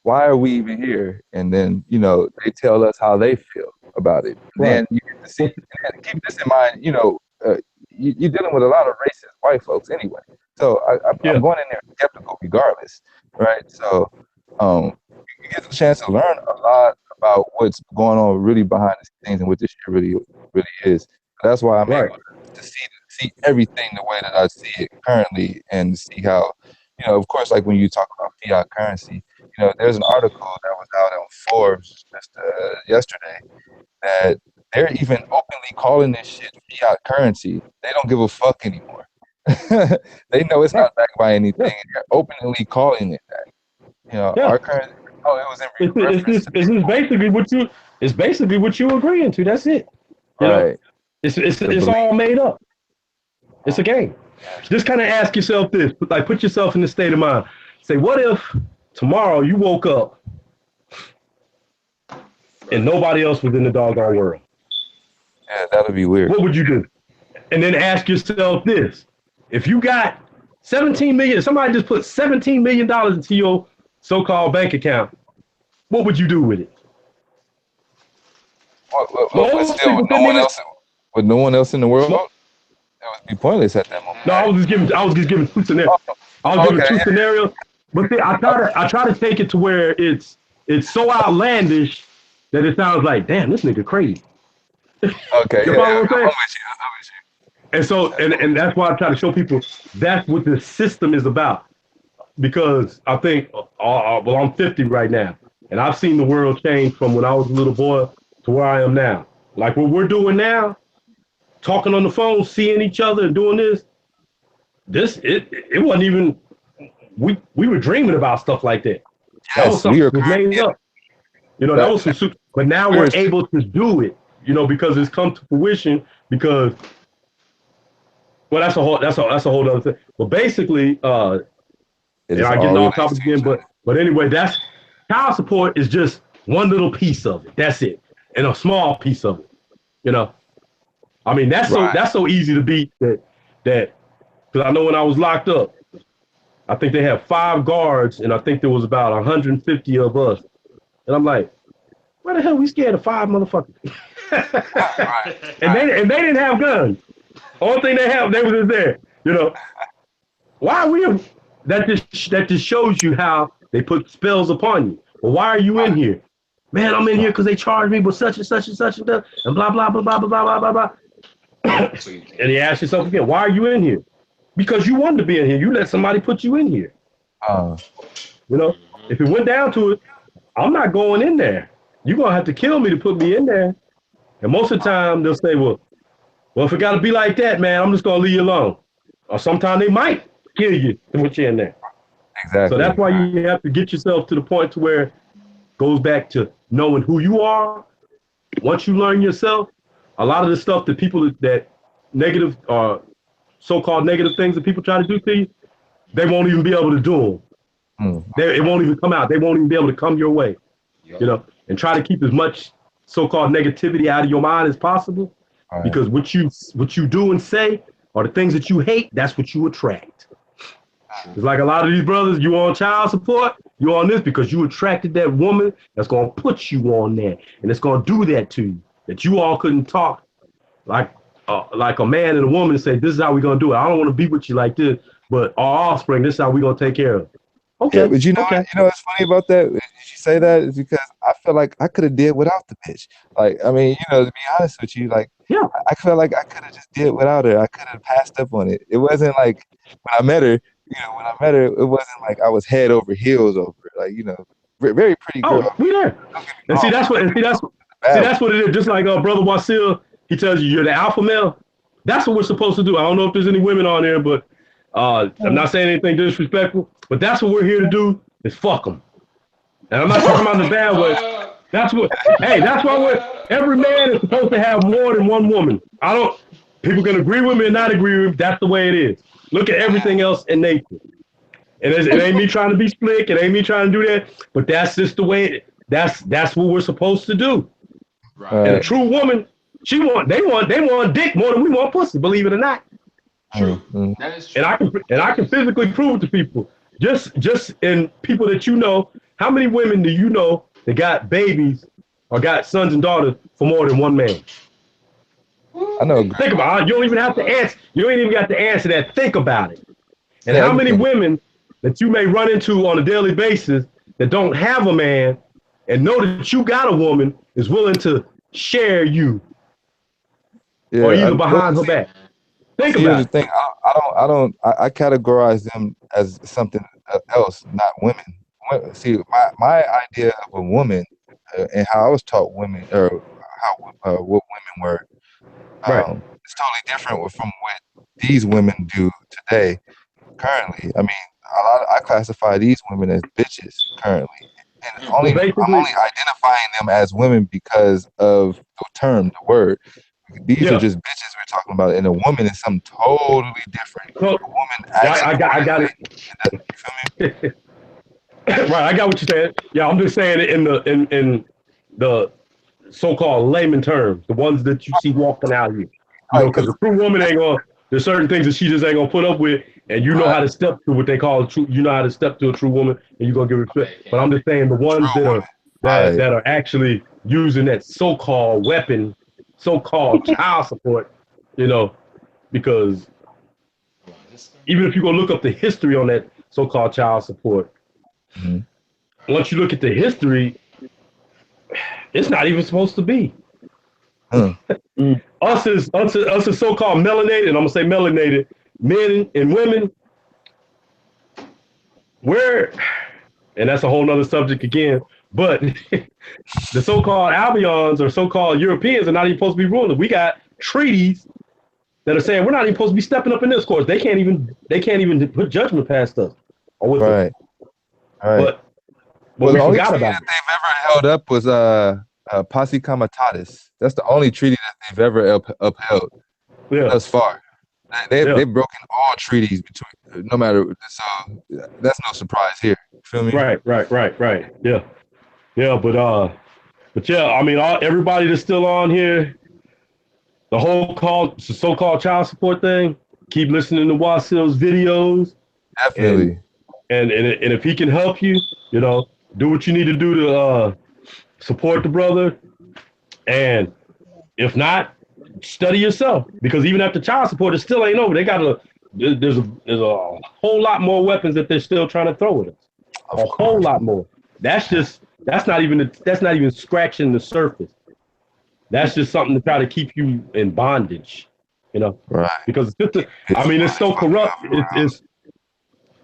why are we even here? And then, you know, they tell us how they feel about it. And you get to see, and keep this in mind, you know, you're dealing with a lot of racist white folks anyway. So I'm going in there skeptical regardless, right? So you get the chance to learn a lot about what's going on really behind the scenes and what this shit really is. That's why I'm able to see everything the way that I see it currently and see how, you know, of course, like when you talk about fiat currency, you know, there's an article that was out on Forbes just yesterday that they're even openly calling this shit fiat currency. They don't give a fuck anymore. They know it's not backed by anything, and they're openly calling it that. You know, our currency. Oh, it was in it's basically what you agreeing to. That's it. You know, it's all made up. It's a game. Just kind of ask yourself this, like put yourself in the state of mind. Say, what if tomorrow you woke up and nobody else was in the doggone world? Yeah, that would be weird. What would you do? And then ask yourself this: if you got 17 million, somebody just put $17 million into your so-called bank account, what would you do with it? With no one else in the world? It would be pointless at that moment. No, I was just giving two scenarios. Scenarios. But see, I try to take it to where it's so outlandish that it sounds like, damn, this nigga crazy. Okay. You follow what I'm saying? I'm with you. And so, and that's why I try to show people that's what the system is about. Because I think, well, I'm 50 right now, and I've seen the world change from when I was a little boy to where I am now. Like what we're doing now, talking on the phone, seeing each other, and doing this, it wasn't even. We were dreaming about stuff like that. That was something that was made up. You know, that was some super. But now we're able to do it. You know, because it's come to fruition. Because, well, that's a whole other thing. But basically, and I get off topic again. But anyway, that's child support is just one little piece of it. That's it, and a small piece of it. You know, I mean that's so easy to beat that because I know when I was locked up, I think they had 5 guards, and I think there was about 150 of us. And I'm like, why the hell we scared of 5 motherfuckers? And they didn't have guns. Only thing they have, they was just there. You know, why are we? That just shows you how they put spells upon you. Well, why are you in here? Man, I'm in here because they charged me with such and such and such and that, and blah blah blah blah blah blah blah blah. And he asks yourself again, why are you in here? Because you wanted to be in here. You let somebody put you in here. You know, if it went down to it, I'm not going in there. You're gonna have to kill me to put me in there. And most of the time they'll say, well, if it gotta be like that, man, I'm just gonna leave you alone. Or sometimes they might kill you to put you in there. Exactly. So that's why you have to get yourself to the point to where it goes back to knowing who you are. Once you learn yourself, a lot of the stuff that people that negative or so-called negative things that people try to do to you, they won't even be able to do them. It won't even come out. They won't even be able to come your way. You know, and try to keep as much so-called negativity out of your mind as possible, because what you do and say are the things that you hate. That's what you attract. It's like a lot of these brothers, you on child support, you on this because you attracted that woman that's gonna put you on there, and it's gonna do that to you. That you all couldn't talk like a man and a woman and say, this is how we're gonna do it. I don't want to be with you like this, but our offspring, this is how we're gonna take care of it. Okay. Yeah, but you know what's funny about that? Did you say that? Is because I feel like I could have did without the bitch. Like, I mean, you know, to be honest with you, like, yeah, I feel like I could have just did without her. I could have passed up on it. It wasn't like when I met her, it wasn't like I was head over heels over her. Like, you know, very pretty girl. Oh, we there. And see, that's what it is. Just like brother Wasil, he tells you you're the alpha male. That's what we're supposed to do. I don't know if there's any women on there, but I'm not saying anything disrespectful, but that's what we're here to do is fuck them. And I'm not talking about in the bad way. That's why every man is supposed to have more than one woman. People can agree with me or not agree with me. That's the way it is. Look at everything else in nature. And it ain't me trying to be slick. It ain't me trying to do that. But that's just the way. That's what we're supposed to do. Right. And a true woman, they want dick more than we want pussy. Believe it or not. True. That is true. And I can physically prove to people, just in people that you know, how many women do you know that got babies or got sons and daughters for more than one man? I know. Think about it. You don't even have to answer. You ain't even got to answer that. Think about it. And how many women that you may run into on a daily basis that don't have a man and know that you got a woman is willing to share you, or either behind her back. Think about it. Thing. I categorize them as something else, not women. See, my idea of a woman and how I was taught women, or how what women were, it's totally different from what these women do today. Currently, I mean, I classify these women as bitches currently, and I'm only identifying them as women because of the term, the word. These are just bitches we're talking about, and a woman is something totally different. Well, a woman actually. I got it. You feel me? Right, I got what you're saying. Yeah, I'm just saying it in the so-called layman terms, the ones that you see walking out here. You know, because a true woman ain't gonna. There's certain things that she just ain't gonna put up with, and you know how to step to what they call a true. You know how to step to a true woman, and you're gonna give respect. But I'm just saying the ones that are actually using that so-called weapon, so-called child support, you know, because even if you go look up the history on that so-called child support, once you look at the history, it's not even supposed to be. Us as so-called melanated, and I'm gonna say melanated men and women, and that's a whole nother subject again, but the so-called Albions or so-called Europeans are not even supposed to be ruling. We got treaties that are saying we're not even supposed to be stepping up in this course. They can't even put judgment past us. Right. But the only treaty that they've ever held up was Posse Comitatus. That's the only treaty that they've ever upheld thus far. They've broken all treaties between, no matter. So that's no surprise here. Feel me? Right. Yeah. But yeah, I mean, everybody that's still on here, the whole so-called child support thing. Keep listening to Wasil's videos. Definitely. And if he can help you, you know, do what you need to do to support the brother. And if not, study yourself, because even after child support, it still ain't over. They got there's a whole lot more weapons that they're still trying to throw at us. A whole lot more. That's not even scratching the surface. That's just something to try to keep you in bondage, you know. Right. Because it's so corrupt. It's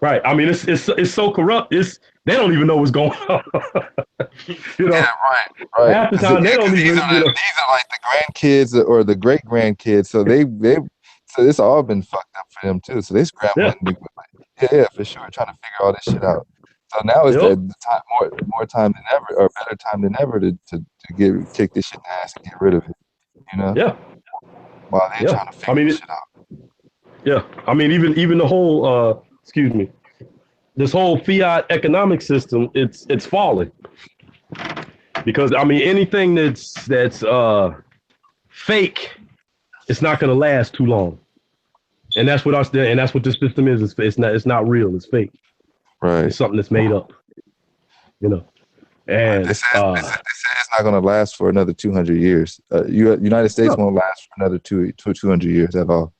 right. I mean, it's so corrupt. They don't even know what's going on. You know. Yeah, right. Half the time they don't even. These are like the grandkids or the great grandkids. So so it's all been fucked up for them too. So they scrambling. Yeah, for sure, trying to figure all this shit out. So now it's the time, more time than ever, or better time than ever to kick this shit in the ass and get rid of it. You know? Yeah. While they're trying to figure this shit out. Yeah, I mean, even the whole this whole fiat economic system, it's falling. Because I mean, anything that's fake, it's not going to last too long. And that's what this system is. It's not real. It's fake. Right. It's something that's made up. You know. And they say it's not going to last for another 200 years. United States won't last for another 200 years at all.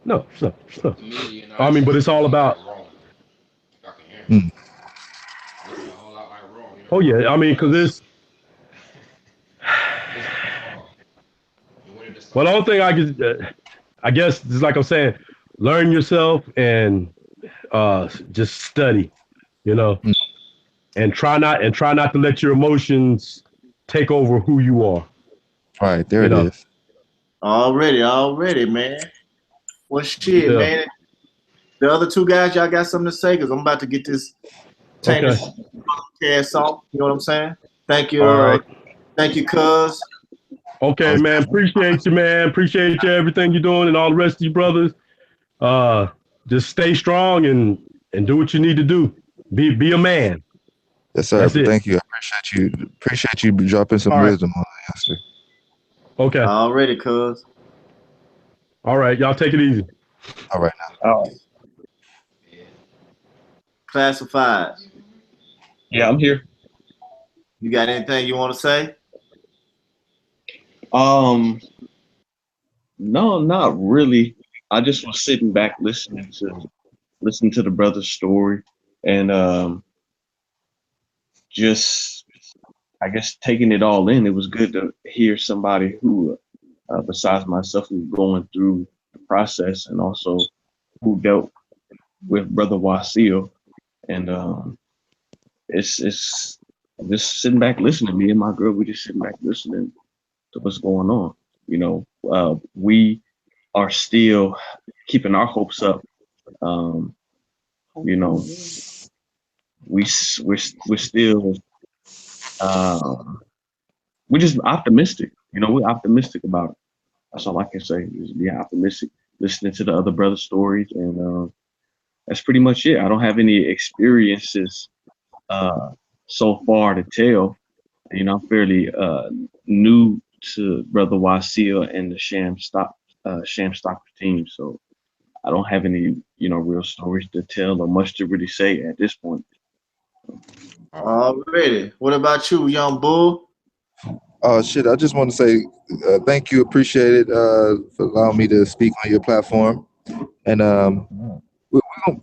No. I mean, but it's all about. Oh yeah, I mean, because it's. Well, the only thing I guess is like I'm saying, learn yourself and just study, you know, and try not to let your emotions take over who you are. Right, there it is. Already, man. Well, shit, man. The other two guys, y'all got something to say? Because I'm about to get this podcast off. You know what I'm saying? Thank you. All right. Thank you, cuz. Okay, man. Appreciate you, man. Appreciate you, everything you're doing, and all the rest of you brothers. Just stay strong and do what you need to do. Be a man. Yes, sir. Thank you. I appreciate you dropping some wisdom on it, youngster. Okay. Already, cuz. All right, y'all take it easy. All right now. Classified. Yeah, I'm here. You got anything you want to say? No, not really. I just was sitting back listening to the brother's story, and just I guess taking it all in. It was good to hear somebody who, besides myself, who's going through the process, and also who dealt with Brother Wasil, and it's just sitting back listening. Me and my girl, we just sitting back listening to what's going on. You know, we are still keeping our hopes up. You know, we're still we're just optimistic. You know, we're optimistic about it. That's all I can say. Just be optimistic, listening to the other brothers' stories, and that's pretty much it. I don't have any experiences so far to tell. You know, I'm fairly new to Brother Wasil and the Shamstoppers team, so I don't have any, real stories to tell or much to really say at this point. Already. What about you, young bull? Oh shit! I just want to say thank you, appreciate it for allowing me to speak on your platform, and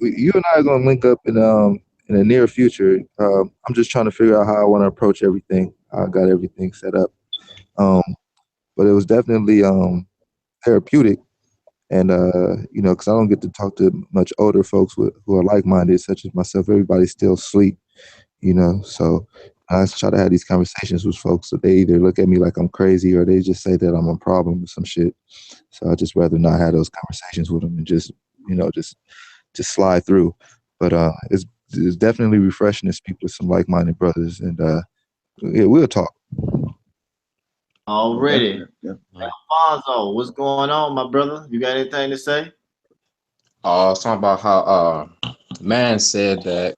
you and I are gonna link up in the near future. I'm just trying to figure out how I want to approach everything. I got everything set up, but it was definitely therapeutic, and because I don't get to talk to much older folks who are like-minded, such as myself. Everybody's still asleep, so I try to have these conversations with folks, so they either look at me like I'm crazy or they just say that I'm a problem or some shit. So I just rather not have those conversations with them and just slide through. But it's definitely refreshing to speak with some like-minded brothers, and yeah, we'll talk. Already. Alfonso, what's going on, my brother? You got anything to say? Something about how man said that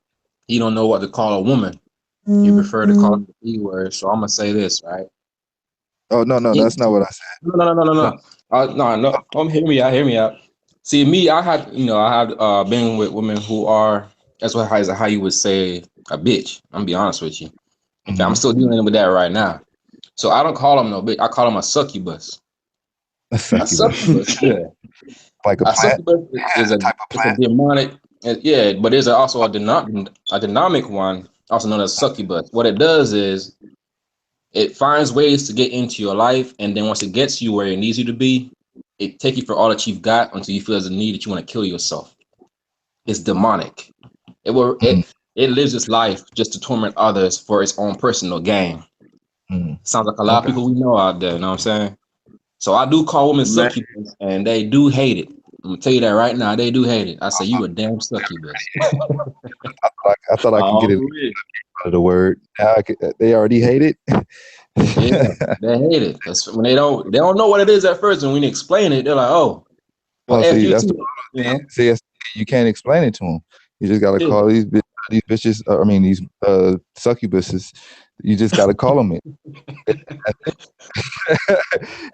he don't know what to call a woman. He prefer to call it the B word. So I'm gonna say this, right? Oh no, that's not what I said. No. Hear me out. See, me, I have been with women who are, that's how you would say a bitch. I'm gonna be honest with you. In fact, I'm still dealing with that right now. So I don't call them no bitch. I call them a succubus. A A succubus, yeah. Like a A plant? succubus is a Type of it's a plant? demonic, yeah, but there's also a dynamic one, also known as succubus. What it does is it finds ways to get into your life, and then once it gets you where it needs you to be, it take you for all that you've got until you feel there's a need that you want to kill yourself. It's demonic. It lives its life just to torment others for its own personal gain. Sounds like a lot of people we know out there, you know what I'm saying? So I do call women succubus, and they do hate it. I'm gonna tell you that right now, they do hate it. I say you a damn succubus. I thought I could get it out of the word. Now they already hate it. Yeah, they hate it because when they don't know what it is at first, and when you explain it, they're like, "Oh, well, Oh, F see, you that's the too," you know? see, you can't explain it to them. You just gotta Yeah. call these bitches. I mean, these succubuses. You just gotta call them it.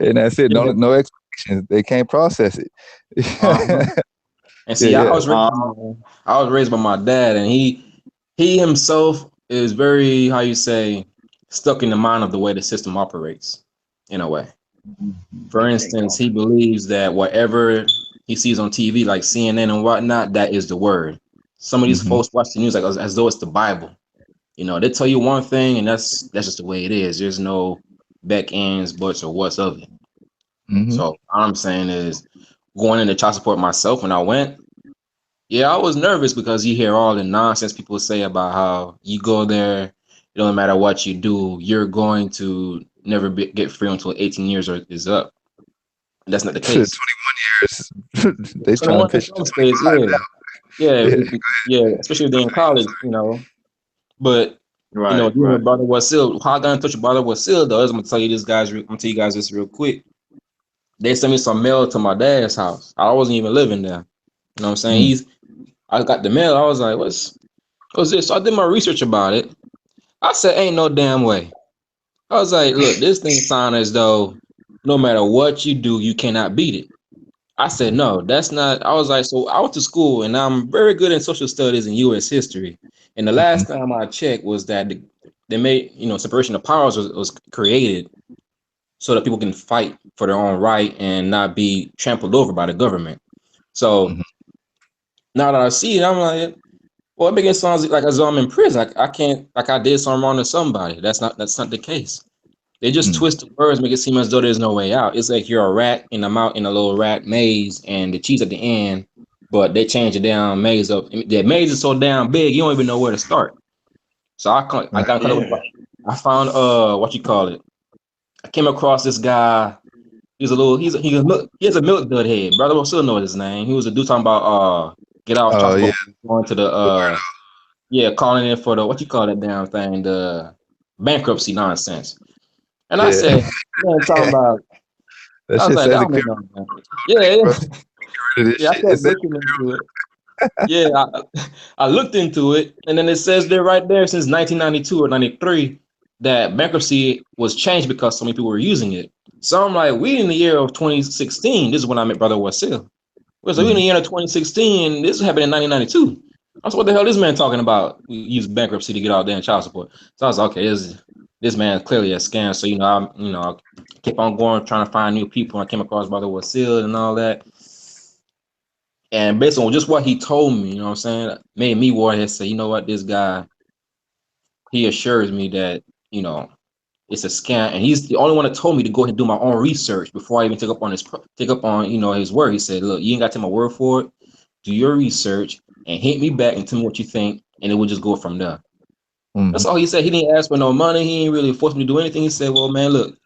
And that's it. Yeah. No explanations. They can't process it. And see, Yeah. I was raised by my dad, and he himself is very, how you say, stuck in the mind of the way the system operates, in a way. For instance, he believes that whatever he sees on TV, like CNN and whatnot, that is the word. Some of these folks watch the news like as though it's the Bible. You know, they tell you one thing, and that's just the way it is. There's no back ends, buts, or what's of it. So all I'm saying is, going into child support myself when I went, yeah, I was nervous because you hear all the nonsense people say about how you go there, it don't matter what you do, you're going to never get free until 18 years is up. That's not the case. 21 years. They're trying to pitch 25 yeah, especially if they're in college, you know. But you know, dealing with Brother Wasil, how I got in touch with Brother Wasil though is I'm gonna tell you guys this real quick. They sent me some mail to my dad's house. I wasn't even living there. You know what I'm saying? I got the mail. I was like, what's this? So I did my research about it. I said, ain't no damn way. I was like, look, this thing sounds as though no matter what you do, you cannot beat it. I said, no, that's not. I was like, so I went to school and I'm very good in social studies and U.S. history. And the last time I checked was that they made, separation of powers was created so that people can fight for their own right and not be trampled over by the government. So now that I see it, I'm like, well, it makes it sound like as though I'm in prison. I can't, like I did something wrong to somebody. That's not the case. They just twist the words, make it seem as though there's no way out. It's like you're a rat in a little rat maze, and the cheese at the end, but they change the damn maze up. The maze is so damn big, you don't even know where to start. So I got caught up. I found what you call it. I came across this guy. He has a milk dud head. Brother will still know his name. He was a dude talking about get out child support, going to the calling in for the what you call that damn thing, the bankruptcy nonsense. And I said, man, talking about that I was shit like, says that it don't yeah. I kept looking into it. Yeah, I looked into it, and then it says there right there since 1992 or 93 that bankruptcy was changed because so many people were using it. So I'm like, we in the year of 2016. This is when I met Brother Wasil. So we in the year of 2016. This happened in 1992. I was what the hell this man talking about? We use bankruptcy to get out there in child support. So I was like, okay, this man is clearly a scam. So I kept on going trying to find new people. I came across Brother Wasil and all that. And based on just what he told me, you know what I'm saying, made me want to say, you know what, this guy, he assures me that, it's a scam. And he's the only one that told me to go ahead and do my own research before I even take up on his word. He said, look, you ain't got to take my word for it. Do your research and hit me back and tell me what you think, and it will just go from there. That's all he said. He didn't ask for no money. He ain't really forced me to do anything. He said, well, man, look. And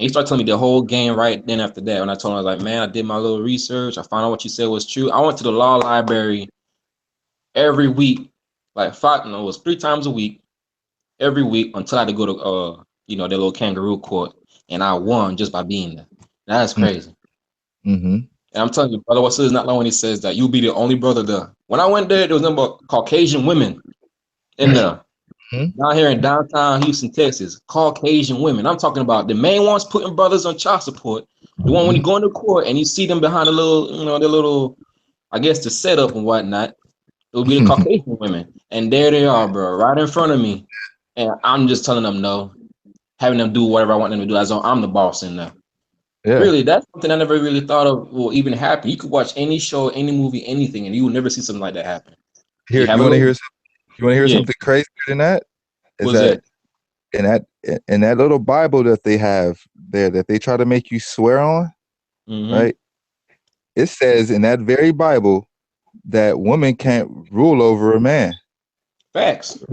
he started telling me the whole game right then after that. When I told him, I was like, man, I did my little research. I found out what you said was true. I went to the law library every week, like it was 3 times a week, every week until I had to go to, their little kangaroo court. And I won just by being there. That's crazy. And I'm telling you, Brother Wasil is not lying when he says that you'll be the only brother there. When I went there was number Caucasian women in there. Down here in downtown Houston, Texas, Caucasian women. I'm talking about the main ones putting brothers on child support. The one when you go into court and you see them behind the little, their little, I guess the setup and whatnot, it would be the Caucasian women. And there they are, bro, right in front of me. And I'm just telling them no, having them do whatever I want them to do. As though I'm the boss in there. Yeah. Really, that's something I never really thought of will even happen. You could watch any show, any movie, anything, and you will never see something like that happen. Here, have you a want to little, hear yeah. something crazier than that? Is What's that that? in that little Bible that they have there that they try to make you swear on, right? It says in that very Bible that woman can't rule over a man. Facts.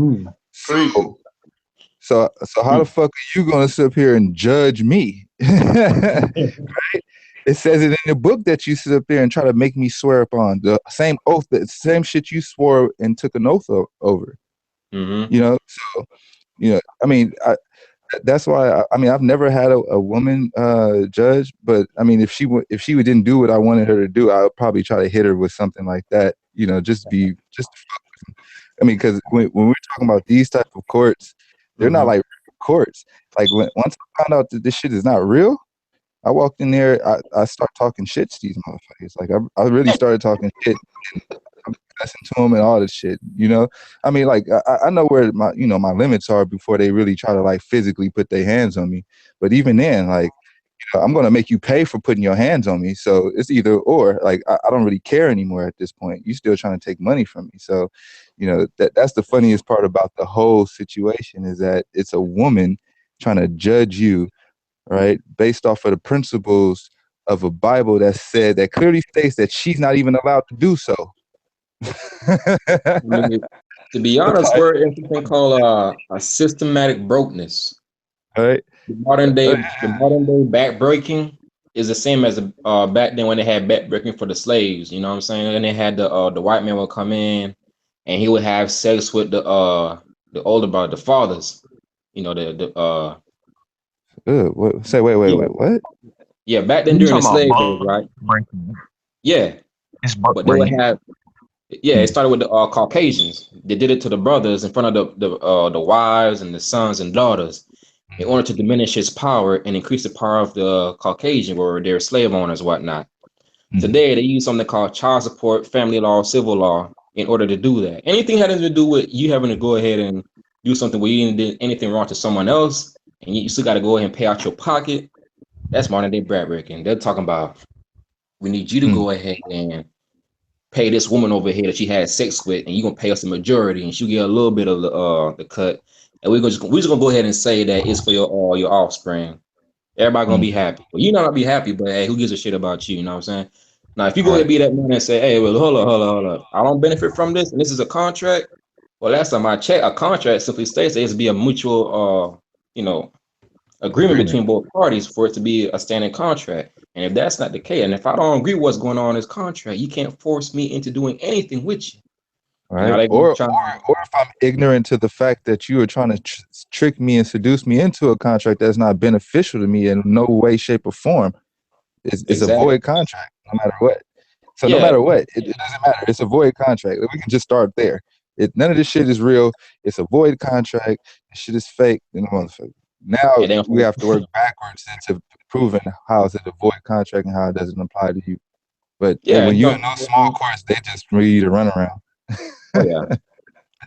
So how the fuck are you gonna sit up here and judge me? Right? It says it in the book that you sit up there and try to make me swear upon the same oath, the same shit you swore and took an oath over. You know, so I mean, that's why I mean I've never had a woman judge, but I mean if she didn't do what I wanted her to do, I would probably try to hit her with something like that. You know, just I mean, because when we're talking about these type of courts, they're not like courts. Like once I found out that this shit is not real, I walked in there, I start talking shit to these motherfuckers. Like I really started talking shit. I'm cussing to them and all this shit, you know. I mean, like I know where my my limits are before they really try to like physically put their hands on me. But even then, like I'm gonna make you pay for putting your hands on me. So it's either or. Like I don't really care anymore at this point. You still trying to take money from me. So, that's the funniest part about the whole situation is that it's a woman trying to judge you, right, based off of the principles of a Bible that clearly states that she's not even allowed to do so. I mean, to be honest, we're in something called a systematic brokenness. Right. The modern day back breaking is the same as back then when they had back breaking for the slaves. You know what I'm saying? And they had the white man would come in and he would have sex with the older brother, the fathers. You know wait, what? Yeah, back then You during the talking slave about days, right? breaking? Yeah, It's buck but they would breaking. have. Yeah, it started with the Caucasians. They did it to the brothers in front of the wives and the sons and daughters in order to diminish his power and increase the power of the Caucasian, where they're slave owners, whatnot. Today, they use something called child support, family law, civil law in order to do that. Anything having to do with you having to go ahead and do something where you didn't do anything wrong to someone else, and you still got to go ahead and pay out your pocket, that's modern day brat breaking. They're talking about, we need you to go ahead and pay this woman over here that she had sex with, and you're gonna pay us the majority, and she'll get a little bit of the cut. And we're just gonna go ahead and say that it's for your offspring. Everybody gonna be happy. Well, you not be happy, but hey, who gives a shit about you? You know what I'm saying? Now, if you go ahead and be that man and say, hey, well, hold up, I don't benefit from this, and this is a contract. Well, last time I checked, a contract simply states that it's be a mutual, agreement between both parties for it to be a standing contract. And if that's not the case, and if I don't agree with what's going on in this contract, you can't force me into doing anything with you. Right. Or if I'm ignorant to the fact that you are trying to trick me and seduce me into a contract that's not beneficial to me in no way, shape, or form, it's a void contract, no matter what. So no matter what, it doesn't matter. It's a void contract. We can just start there. None of this shit is real. It's a void contract. This shit is fake. Now we have to work backwards into proving how is it a void contract and how it doesn't apply to you. But when you're in those small courts, they just read you to run around. Oh yeah.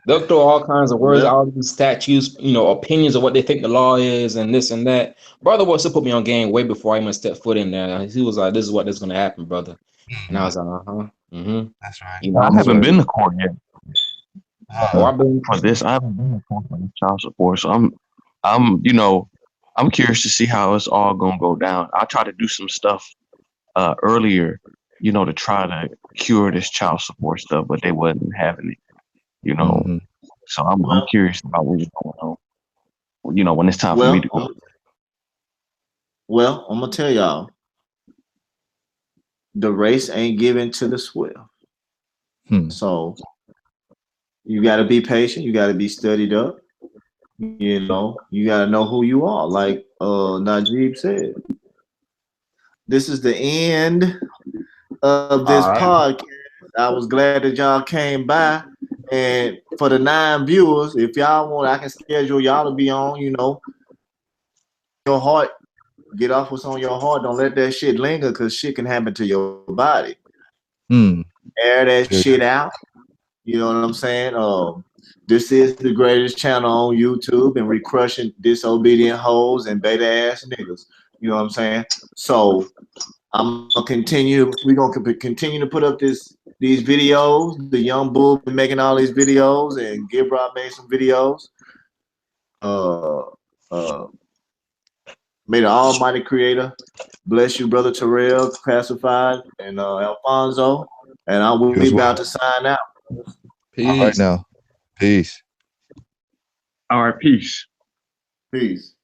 They'll throw all kinds of words, all these statutes, opinions of what they think the law is and this and that. Brother was to put me on game way before I even stepped foot in there. He was like, this is what's going to happen, brother. And I was like, That's right. I haven't been to court yet. I've been for this. I haven't been to court for this child support. So I'm curious to see how it's all going to go down. I tried to do some stuff earlier, to try to cure this child support stuff, but they wasn't having it. So I'm curious about what's going on. When it's time for me to go. Well, I'm gonna tell y'all, the race ain't given to the swift. So you got to be patient. You got to be studied up. You got to know who you are. Like Najib said, this is the end of this podcast. I was glad that y'all came by. And for the 9 viewers, if y'all want, I can schedule y'all to be on, your heart. Get off what's on your heart. Don't let that shit linger because shit can happen to your body. Air that shit out. You know what I'm saying? This is the greatest channel on YouTube, and we crushing disobedient hoes and beta ass niggas. You know what I'm saying? So I'm gonna continue. We're gonna continue to put up these videos. The young bull been making all these videos, and Gibrod made some videos. May the Almighty Creator bless you, Brother Terrell, Pacified, and Alfonso. And I will be about to sign out. Peace. All right now. Peace. All right, peace. Peace.